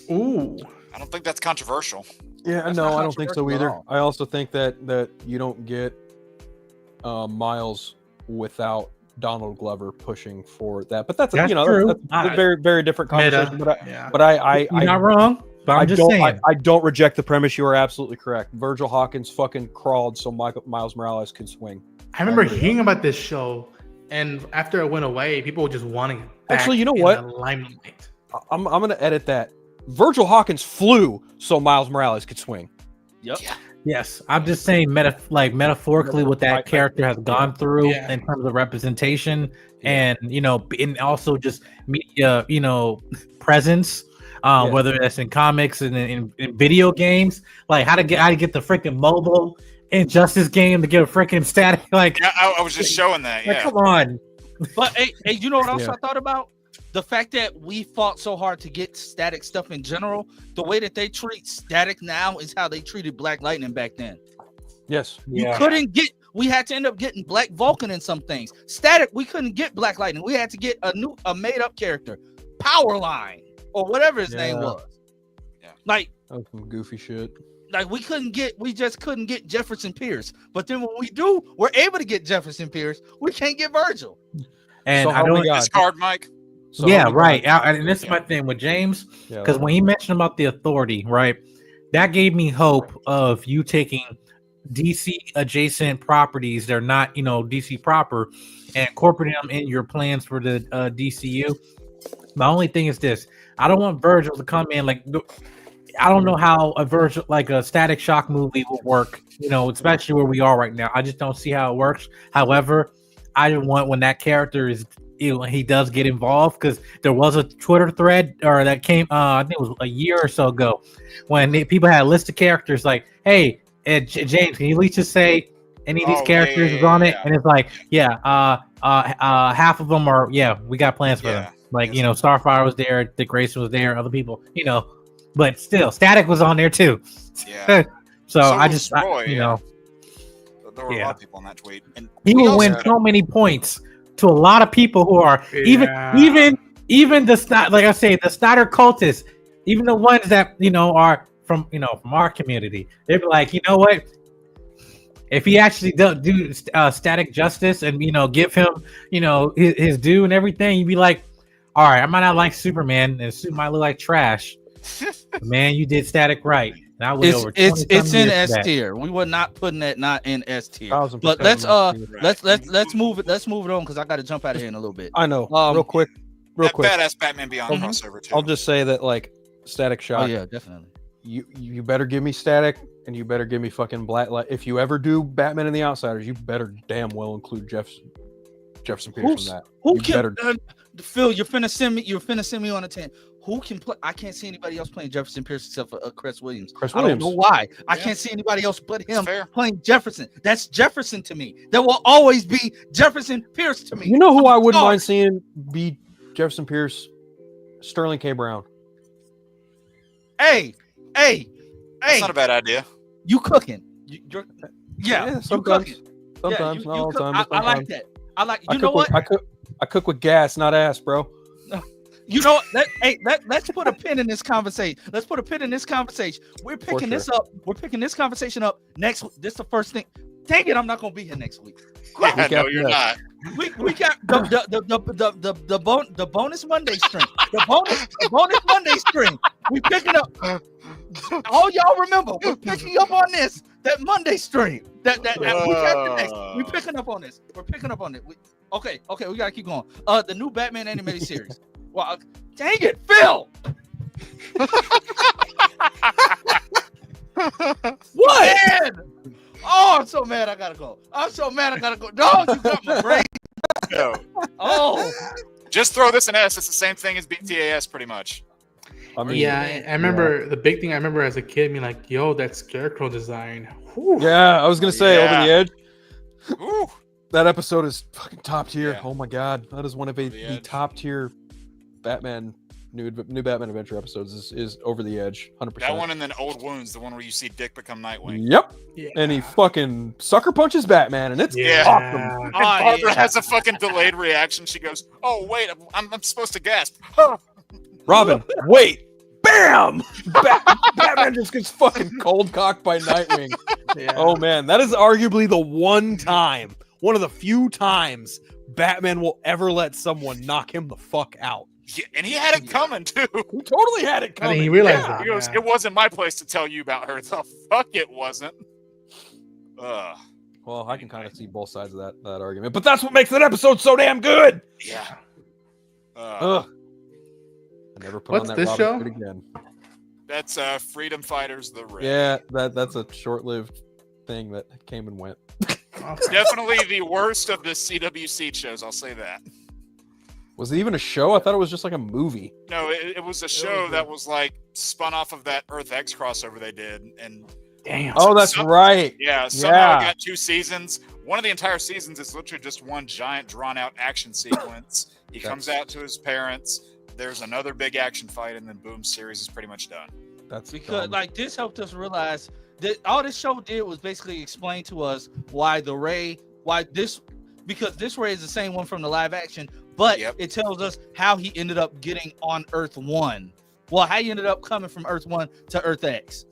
Speaker 1: Ooh,
Speaker 6: I don't think that's controversial.
Speaker 8: Yeah,
Speaker 2: That's
Speaker 8: no,
Speaker 2: not
Speaker 8: I don't think so
Speaker 2: controversial at
Speaker 8: either.
Speaker 2: all.
Speaker 8: I also think that you don't get Miles without Donald Glover pushing for that. But that's
Speaker 7: true.
Speaker 8: that's a very, very different conversation.
Speaker 1: yeah.
Speaker 8: But I
Speaker 7: You're not wrong. But I'm just saying.
Speaker 8: I don't reject the premise. You are absolutely correct. Virgil Hawkins fucking crawled so Miles Morales could swing.
Speaker 1: I remember hearing about this show, and after it went away, people were just wanting it back.
Speaker 8: Actually, you know
Speaker 1: in
Speaker 8: what?
Speaker 1: the limelight.
Speaker 8: I'm gonna edit that. Virgil Hawkins flew so Miles Morales could swing.
Speaker 2: Yep.
Speaker 7: Yes, I'm just saying, metaphorically, what that character has gone through in terms of representation, and and also just media, presence. Whether that's in comics and in video games, like how to get the freaking mobile Injustice game to get a freaking Static. Like,
Speaker 6: Yeah, I was just showing that.
Speaker 7: like,
Speaker 6: Yeah,
Speaker 7: come on.
Speaker 2: But hey, you know what else I thought about? The fact that we fought so hard to get Static stuff in general. The way that they treat Static now is how they treated Black Lightning back then.
Speaker 8: Yes.
Speaker 7: Yeah.
Speaker 2: We had to end up getting Black Vulcan in some things. Static, we couldn't get Black Lightning. We had to get a made up character, Powerline, or whatever his name was.
Speaker 6: Yeah.
Speaker 2: Like,
Speaker 8: That was some goofy shit.
Speaker 2: like we just couldn't get Jefferson Pierce. But then when we're able to get Jefferson Pierce, we can't get Virgil.
Speaker 7: And
Speaker 8: So
Speaker 7: I
Speaker 8: how
Speaker 7: don't.
Speaker 8: we got-
Speaker 6: discard Mike.
Speaker 8: So
Speaker 7: Yeah,
Speaker 8: how we
Speaker 7: right.
Speaker 8: got-
Speaker 7: And this is my thing with James,
Speaker 8: Yeah,
Speaker 7: because when he mentioned about the Authority, right, that gave me hope of you taking DC adjacent properties. They're not, DC proper, and incorporating them in your plans for the DCU. My only thing is this: I don't want Virgil to come in like. I don't know how a Virgil, like a Static Shock movie, will work. Especially where we are right now. I just don't see how it works. However, I just want when that character is. He does get involved, because there was a Twitter thread that came I think it was a year or so ago, when people had a list of characters like, hey, James, can you at least just say any of these characters is on it? And it's like, half of them are, we got plans for them. Like, Starfire was there, Dick Grayson was there, other people, but still Static was on there too.
Speaker 6: Yeah.
Speaker 7: So I
Speaker 6: was
Speaker 7: just
Speaker 6: Roy,
Speaker 7: there
Speaker 6: there were a lot of people on that tweet, and
Speaker 7: he
Speaker 6: we
Speaker 7: will
Speaker 6: also-
Speaker 7: win so many points to a lot of people who are even even the like I say, the Snyder cultists, even the ones that are from from our community, they'd be like, you know what? If he actually do static justice and give him his due and everything, you'd be like, all right, I might not like Superman and the suit might look like trash. But man, you did static right. And I went over.
Speaker 2: It's in S tier. We were not putting that not in S tier. But let's move it. Let's move it on because I got to jump out of here in a little bit.
Speaker 8: I know. Real quick.
Speaker 6: Badass Batman Beyond crossover too.
Speaker 8: I'll just say that like Static Shock.
Speaker 2: Oh yeah, definitely.
Speaker 8: You better give me Static, and you better give me fucking Black. If you ever do Batman and the Outsiders, you better damn well include Jefferson Pierce from that.
Speaker 2: Who can? Phil, you're finna send me on a 10. Who can play? I can't see anybody else playing Jefferson Pierce except for Chris Williams. I don't know why. I can't see anybody else but him playing Jefferson. That's Jefferson to me. That will always be Jefferson Pierce to me.
Speaker 8: You know who I wouldn't mind seeing be Jefferson Pierce? Sterling K. Brown.
Speaker 2: Hey.
Speaker 6: That's not a bad idea.
Speaker 2: You cooking?
Speaker 8: Sometimes.
Speaker 2: You cooking.
Speaker 8: Sometimes, not all the time.
Speaker 2: I like that. I like. You know what?
Speaker 8: I cook with gas, not ass, bro.
Speaker 2: You know what? Let's put a pin in this conversation. Let's put a pin in this conversation. We're picking this up. We're picking this conversation up next. This is the first thing. Dang it! I'm not gonna be here next week.
Speaker 6: No, you're not.
Speaker 2: We got the bonus Monday stream. The bonus Monday stream. We picking up. All y'all remember, we're picking up on this. That Monday stream. That we got the next. We picking up on this. We're picking up on it. Okay. We gotta keep going. The new Batman animated series. Well, dang it, Phil. What? Man. Oh, I'm so mad I gotta go. No, you got my brain.
Speaker 6: No.
Speaker 2: Oh.
Speaker 6: Just throw this in S. It's the same thing as BTAS pretty much.
Speaker 1: I remember the big thing I remember as a kid being like, yo, that Scarecrow design. Whew.
Speaker 8: Yeah, I was gonna say Over the Edge.
Speaker 6: Ooh.
Speaker 8: That episode is fucking top tier.
Speaker 6: Yeah.
Speaker 8: Oh my god, that is one of the top tier Batman new Batman Adventure episodes. Is Over the Edge, 100%.
Speaker 6: That one and then Old Wounds, the one where you see Dick become Nightwing.
Speaker 8: Yep. Yeah. And he fucking sucker punches Batman, and it's awesome.
Speaker 6: And Barbara has a fucking delayed reaction. She goes, "Oh wait, I'm supposed to gasp."
Speaker 8: Robin, wait. Bam! Batman just gets fucking cold cocked by Nightwing. Yeah. Oh man, that is arguably the one of the few times Batman will ever let someone knock him the fuck out.
Speaker 6: Yeah, and he had it coming too.
Speaker 8: He totally had it coming.
Speaker 1: I mean, he realized that.
Speaker 6: He goes, "It wasn't my place to tell you about her." The fuck it wasn't.
Speaker 8: Well, I can kind of see both sides of that argument, but that's what makes that episode so damn good.
Speaker 6: Yeah.
Speaker 8: I never put on that Robin show again.
Speaker 6: That's Freedom Fighters: The Ring.
Speaker 8: Yeah, that's a short-lived thing that came and went.
Speaker 6: It's definitely the worst of the CWC shows. I'll say that.
Speaker 8: Was it even a show? I thought it was just like a movie.
Speaker 6: No, it was a show that was like spun off of that Earth X crossover they did, and
Speaker 1: damn.
Speaker 8: Oh, that's right.
Speaker 6: Yeah, somehow it got 2 seasons. One of the entire seasons is literally just one giant drawn-out action sequence. He comes out to his parents. There's another big action fight, and then boom, series is pretty much done.
Speaker 2: That's because like this helped us realize that all this show did was basically explain to us because this Ray is the same one from the live action, but it tells us how he ended up getting on Earth 1. Well, how he ended up coming from Earth 1 to Earth X.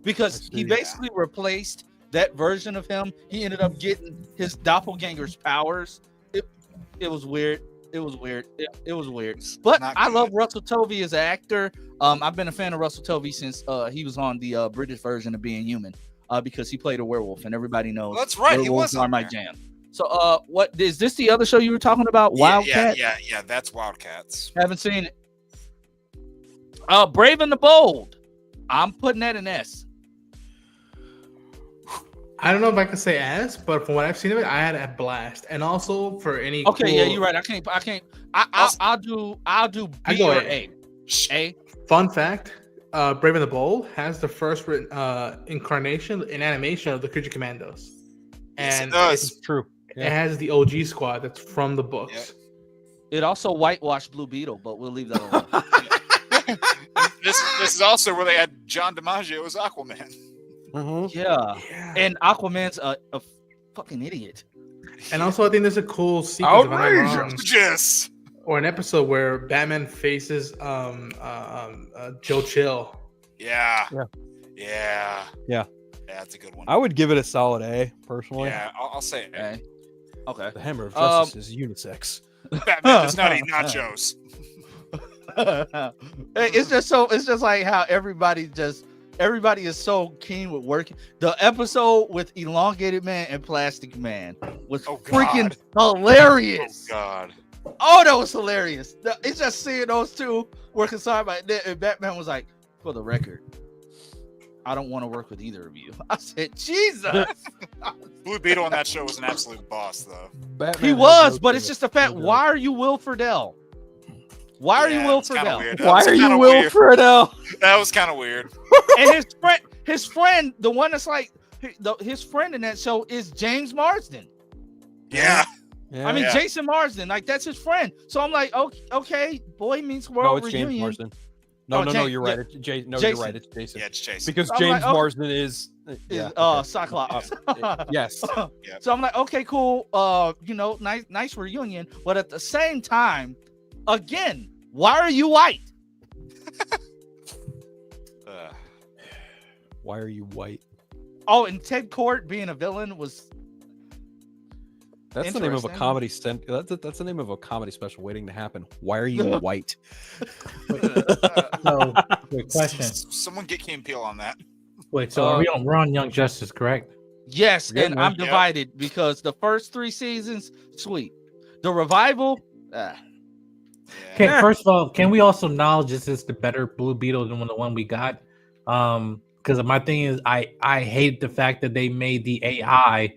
Speaker 2: Because he basically replaced that version of him. He ended up getting his doppelganger's powers. It was weird. It was weird. But I love Russell Tovey as an actor. I've been a fan of Russell Tovey since he was on the British version of Being Human, because he played a werewolf, and everybody knows.
Speaker 6: Well, that's right. He was
Speaker 2: on my jam. So, what is this? The other show you were talking about? Wildcat?
Speaker 6: Yeah. That's Wildcats.
Speaker 2: Haven't seen it. Brave and the Bold. I'm putting that in S.
Speaker 1: I don't know if I can say S, but from what I've seen of it, I had a blast. And also for any
Speaker 2: you're right. I can't. I'll do B or A. A.
Speaker 1: Fun fact: Brave and the Bold has the first incarnation in animation of the Creature Commandos, and
Speaker 6: it's
Speaker 8: true.
Speaker 1: It has the OG squad that's from the books.
Speaker 6: Yep.
Speaker 2: It also whitewashed Blue Beetle, but we'll leave that alone.
Speaker 6: This is also where they had John DiMaggio as Aquaman.
Speaker 8: Mm-hmm.
Speaker 2: Yeah, and Aquaman's a fucking idiot.
Speaker 1: And also, I think there's a cool sequence.
Speaker 6: Outrageous!
Speaker 1: Or an episode where Batman faces Joe Chill.
Speaker 6: Yeah.
Speaker 8: Yeah.
Speaker 6: Yeah.
Speaker 8: Yeah.
Speaker 6: Yeah, that's a good one.
Speaker 8: I would give it a solid A personally.
Speaker 6: Yeah, I'll say it.
Speaker 2: Okay. Okay.
Speaker 8: The Hammer of Justice is unisex.
Speaker 6: Batman does not eat nachos.
Speaker 2: It's just like how everybody is so keen with working. The episode with Elongated Man and Plastic Man was freaking hilarious.
Speaker 6: Oh God.
Speaker 2: Oh, that was hilarious. It's just seeing those two working side by side, and Batman was like, for the record, I don't want to work with either of you. I said, Jesus.
Speaker 6: Blue Beetle on that show was an absolute boss, though.
Speaker 8: Batman
Speaker 2: He
Speaker 8: has
Speaker 2: was,
Speaker 8: no
Speaker 2: but it's
Speaker 8: choice.
Speaker 2: just the fact, why are you Will Friedle? Why are you Will
Speaker 6: it's kinda
Speaker 2: Friedle?
Speaker 6: weird.
Speaker 8: Why
Speaker 6: That
Speaker 8: are
Speaker 6: was
Speaker 8: you
Speaker 6: kinda
Speaker 8: Will
Speaker 6: weird.
Speaker 8: Friedle?
Speaker 6: That was kind of weird.
Speaker 2: And his friend, the one that's like, his friend in that show is James Marsden.
Speaker 6: Yeah.
Speaker 8: Yeah.
Speaker 2: I mean,
Speaker 6: Yeah.
Speaker 2: Jason Marsden, like that's his friend. So I'm like, okay, Boy Meets
Speaker 8: no,
Speaker 2: World
Speaker 8: it's
Speaker 2: reunion.
Speaker 8: James Marsden. No,
Speaker 2: Oh,
Speaker 8: no,
Speaker 2: James-
Speaker 8: you're right.
Speaker 2: yeah.
Speaker 8: It's Jason.
Speaker 2: Jason.
Speaker 8: You're right. It's Jason.
Speaker 6: Yeah, it's Chase.
Speaker 8: Because
Speaker 2: I'm
Speaker 8: James
Speaker 2: like, okay.
Speaker 8: Marsden is
Speaker 2: Cyclops.
Speaker 8: yes.
Speaker 2: So I'm like, okay, cool. Nice reunion. But at the same time, again, why are you white?
Speaker 8: Why are you white?
Speaker 2: Oh, and Ted Kort being a villain was
Speaker 8: That's the name of a
Speaker 2: Interesting.
Speaker 8: comedy. That's the name of a comedy special waiting to happen. Why are you white?
Speaker 7: So, wait, question.
Speaker 6: Someone get Key and Peele on that.
Speaker 7: Wait, so we're on Young Justice, correct?
Speaker 2: yes,
Speaker 8: Yeah,
Speaker 2: and
Speaker 8: man.
Speaker 2: I'm divided because the first 3 seasons, sweet. The revival,
Speaker 7: Okay,
Speaker 6: Yeah.
Speaker 7: first of all, can we also acknowledge this is the better Blue Beetle than the one we got? Because my thing is, I hate the fact that they made the AI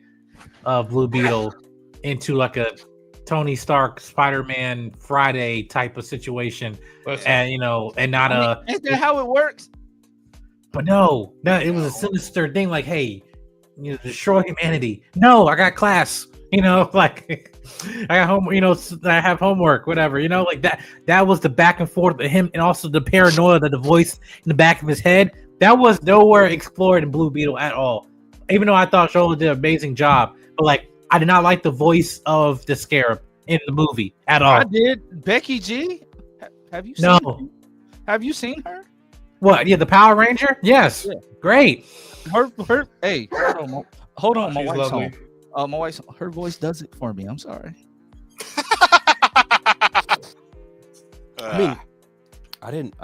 Speaker 7: of Blue Beetle into like a Tony Stark Spider-Man Friday type of situation, and and not a.
Speaker 2: ain't that how it works?
Speaker 7: But no, it was a sinister thing. Like, hey, destroy humanity. No, I got class. Like I got home. I have homework. Whatever. Like that. That was the back and forth of him, and also the paranoia that the voice in the back of his head. That was nowhere explored in Blue Beetle at all. Even though I thought Shola did an amazing job, but like I did not like the voice of the Scarab in the movie at all.
Speaker 2: I did. Becky G, have you seen
Speaker 7: No.
Speaker 2: her? Have you seen her?
Speaker 7: What? Yeah, the Power Ranger. Yes,
Speaker 2: Yeah.
Speaker 7: great.
Speaker 2: Her. Hey, hold on. My
Speaker 1: She's
Speaker 2: wife's
Speaker 1: lovely.
Speaker 2: home. My wife's. Her voice does it for me. I'm sorry.
Speaker 8: I mean, I didn't.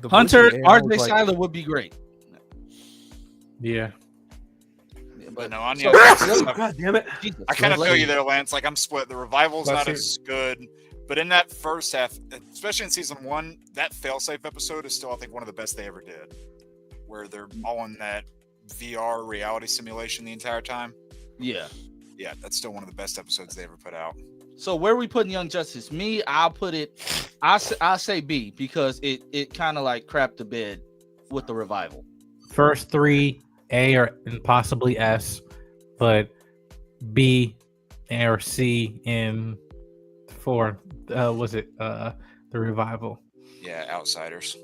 Speaker 8: The voice
Speaker 2: Hunter
Speaker 8: of the AI was
Speaker 2: RJ
Speaker 8: like-
Speaker 2: Seiler would be great.
Speaker 7: Yeah.
Speaker 6: But no, on
Speaker 2: So-
Speaker 6: the
Speaker 8: God damn it!
Speaker 2: Jesus.
Speaker 6: I kind of feel you there, Lance. Like I'm split. The revival's
Speaker 1: Bless
Speaker 6: not
Speaker 1: you.
Speaker 6: as good, but in that first half, especially in season 1, that failsafe episode is still, I think, one of the best they ever did. Where they're all in that VR reality simulation the entire time.
Speaker 2: Yeah.
Speaker 6: Yeah, that's still one of the best episodes they ever put out.
Speaker 2: So where we putting Young Justice? Me, I'll put it. I'll say B because it kind of like crapped the bed with the revival.
Speaker 7: First 3 A or and possibly S, but B or C in 4. Was it the revival?
Speaker 6: Yeah, Outsiders.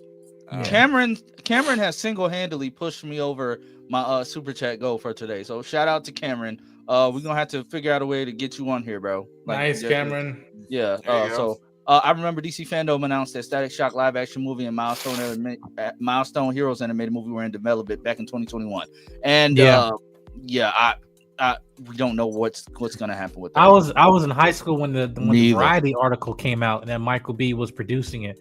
Speaker 7: Yeah.
Speaker 2: Cameron has single-handedly pushed me over my super chat goal for today. So shout out to Cameron. We're gonna have to figure out a way to get you on here, bro.
Speaker 1: Nice, Cameron.
Speaker 2: Yeah.
Speaker 6: There you go.
Speaker 2: So I remember DC Fandom announced that Static Shock live action movie and Milestone Heroes animated movie were in development back in 2021. And we don't know what's gonna happen with that.
Speaker 7: I was in high school when the
Speaker 2: Neither.
Speaker 7: Variety article came out, and then Michael B was producing it.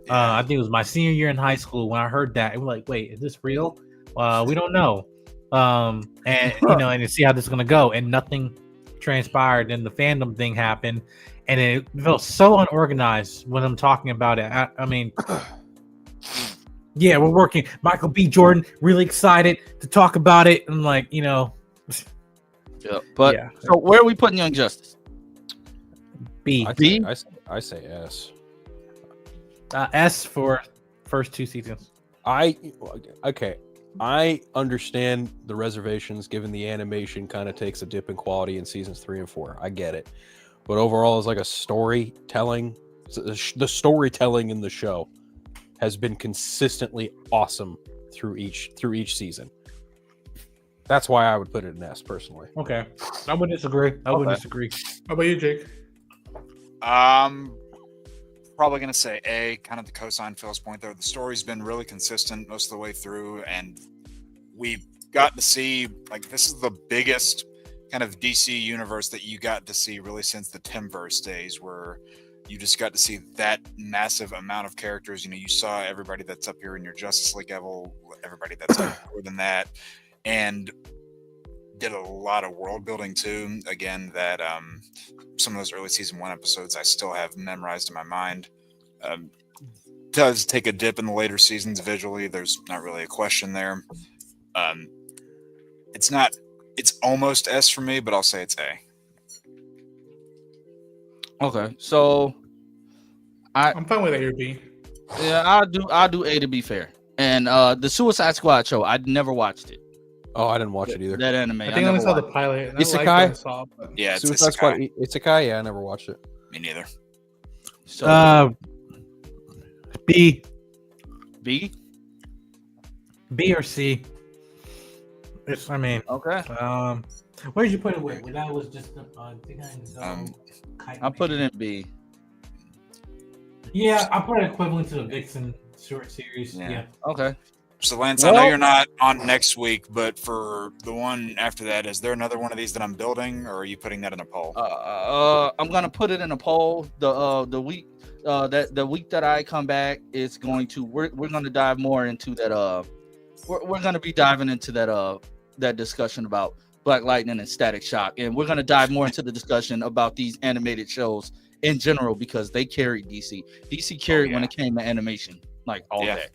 Speaker 7: I think it was my senior year in high school when I heard that. It was like, wait, is this real? We don't know. And and to see how this is gonna go, and nothing transpired. And the fandom thing happened, and it felt so unorganized when I'm talking about it. I mean, yeah, we're working. Michael B. Jordan really excited to talk about it. I'm like,
Speaker 2: Yeah. But
Speaker 7: yeah,
Speaker 2: so where are we putting Young Justice?
Speaker 7: B.
Speaker 8: I say S.
Speaker 7: S for first 2 seasons.
Speaker 8: I understand the reservations given the animation kind of takes a dip in quality in seasons 3 and 4. I get it, but overall, as like a storytelling, the storytelling in the show has been consistently awesome through each season. That's why I would put it in S personally.
Speaker 7: Okay, I would disagree. I would
Speaker 8: Okay.
Speaker 7: disagree.
Speaker 1: How about you, Jake?
Speaker 6: probably going to say A, kind of the cosign Phil's point there. The story's been really consistent most of the way through, and we got to see, like, this is the biggest kind of DC universe that you got to see really since the Timverse days, where you just got to see that massive amount of characters. You know, you saw everybody that's up here in your Justice League level, everybody that's more than that, and did a lot of world building too. Again, that some of those early season 1 episodes I still have memorized in my mind. Does take a dip in the later seasons visually. There's not really a question there. It's almost S for me, but I'll say it's A.
Speaker 2: Okay, so
Speaker 1: I'm fine with A or B.
Speaker 2: Yeah, I'll do A to be fair. And the Suicide Squad show, I never watched it.
Speaker 8: Oh, I didn't watch it either.
Speaker 2: That anime.
Speaker 1: I think I only saw the pilot. and I liked what
Speaker 8: Isekai?
Speaker 1: I saw, but-
Speaker 6: Yeah, it's
Speaker 8: Suicide Squad Isekai. Yeah, I never watched it.
Speaker 6: Me neither.
Speaker 2: So
Speaker 7: B,
Speaker 2: B.
Speaker 7: B or C. It's, I mean,
Speaker 2: Okay.
Speaker 7: where did you put it? Where that was just
Speaker 2: I put it in B.
Speaker 7: Yeah, I put it equivalent to the Vixen short series.
Speaker 6: Yeah.
Speaker 7: Yeah.
Speaker 2: Okay.
Speaker 6: So Lance, I know you're not on next week, but for the one after that, is there another one of these that I'm building, or are you putting that in a poll?
Speaker 2: I'm gonna put it in a poll. The week the week that I come back is going to we're gonna dive more into that. We're gonna be diving into that discussion about Black Lightning and Static Shock, and we're gonna dive more into the discussion about these animated shows in general, because they carried DC. DC carried when it came to animation, like all day.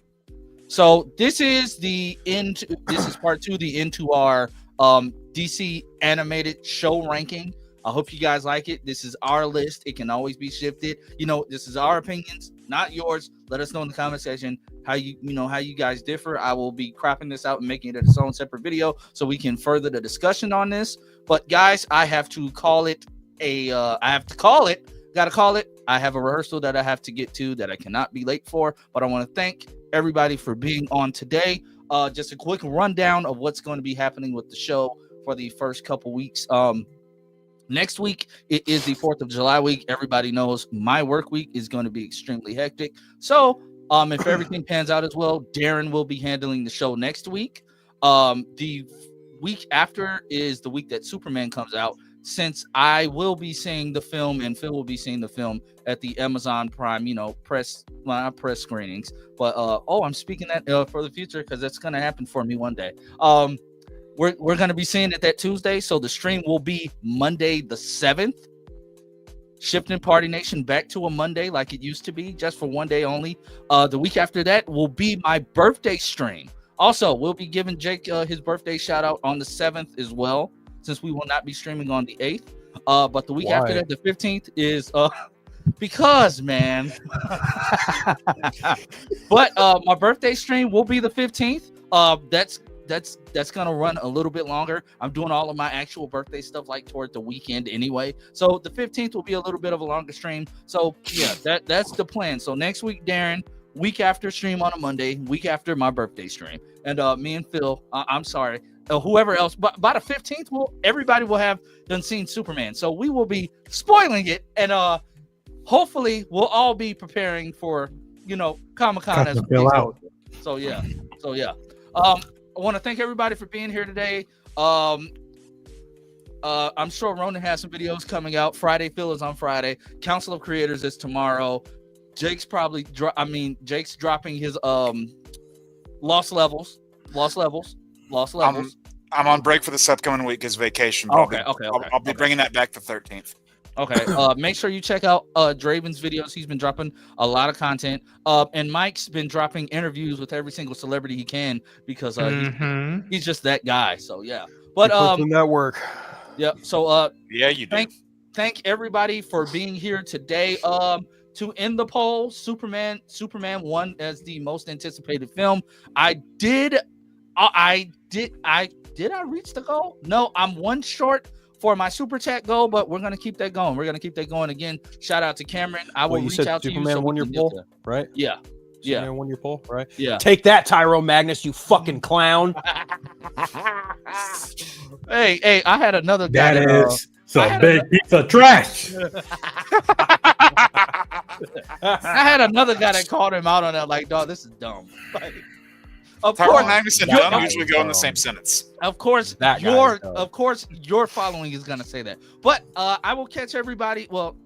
Speaker 2: So this is the end. This is part 2, the into our DC animated show ranking. I hope you guys like it. This is our list. It can always be shifted. You know, this is our opinions, not yours. Let us know in the comment section how you guys differ. I will be cropping this out and making it its own separate video so we can further the discussion on this. But guys, I have to call it Gotta call it. I have a rehearsal that I have to get to that I cannot be late for, but I want to thank everybody for being on today. Just a quick rundown of what's going to be happening with the show for the first couple weeks. Next week, it is the 4th of July week. Everybody knows my work week is going to be extremely hectic. So if everything pans out as well, Darren will be handling the show next week. The week after is the week that Superman comes out, since I will be seeing the film and Phil will be seeing the film at the Amazon Prime, press screenings. But I'm speaking that for the future, because that's going to happen for me one day. We're going to be seeing it that Tuesday, so the stream will be Monday the 7th. Shifting Party Nation back to a Monday like it used to be, just for one day only. The week after that will be my birthday stream. Also, we'll be giving Jake his birthday shout out on the 7th as well, since we will not be streaming on the 8th. But the week after that, the 15th, is because, man. But my birthday stream will be the 15th. That's gonna run a little bit longer. I'm doing all of my actual birthday stuff like toward the weekend anyway. So the 15th will be a little bit of a longer stream. So yeah, that's the plan. So next week, Darren, week after stream on a Monday, week after my birthday stream. And me and Phil, I'm sorry, whoever else, but by the 15th, everybody will have done seen Superman. So we will be spoiling it, and hopefully we'll all be preparing for Comic-Con as
Speaker 7: Phil out.
Speaker 2: So yeah. I want to thank everybody for being here today. I'm sure Ronan has some videos coming out. Friday Phil is on Friday. Council of Creators is tomorrow. Jake's probably Jake's dropping his lost levels.
Speaker 6: I'm on break for this upcoming week as vacation.
Speaker 2: Okay.
Speaker 6: I'll be bringing that back the 13th.
Speaker 2: Okay. Make sure you check out Draven's videos. He's been dropping a lot of content. And Mike's been dropping interviews with every single celebrity he can, because he's just that guy. So yeah. But
Speaker 8: that work.
Speaker 2: Yeah. So
Speaker 6: yeah, you do.
Speaker 2: Thank everybody for being here today. To end the poll, Superman won as the most anticipated film. I did I reach the goal? No, I'm one short for my super chat goal, but we're gonna keep that going. We're gonna keep that going again. Shout out to Cameron. I will reach out to you.
Speaker 8: Superman won your poll, right?
Speaker 2: Yeah.
Speaker 8: Superman won your poll, right?
Speaker 2: Yeah.
Speaker 8: Take that, Tyro Magnus, you fucking clown.
Speaker 2: Hey, I had another guy.
Speaker 7: That is some big piece of trash.
Speaker 2: I had another guy that called him out on that, like, dog, this is dumb. Like, of
Speaker 6: Tyrone
Speaker 2: course,
Speaker 6: Magnus and dumb usually go in the same sentence.
Speaker 2: of course,
Speaker 8: That guy
Speaker 2: your
Speaker 8: is dumb.
Speaker 2: of course your following is gonna say that. But I will catch everybody. Well,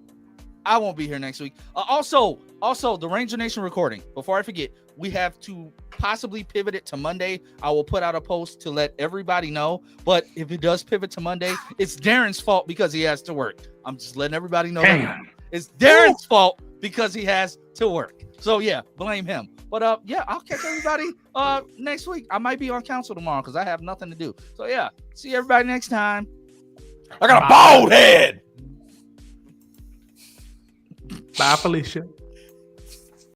Speaker 2: I won't be here next week. Also, the Ranger Nation recording. Before I forget, we have to possibly pivot it to Monday. I will put out a post to let everybody know. But if it does pivot to Monday, it's Darren's fault because he has to work. I'm just letting everybody know that it's Darren's fault because he has to work. So yeah, blame him. But yeah, I'll catch everybody next week. I might be on council tomorrow because I have nothing to do. So yeah, see everybody next time.
Speaker 8: I got a bald head.
Speaker 1: Bye, Felicia.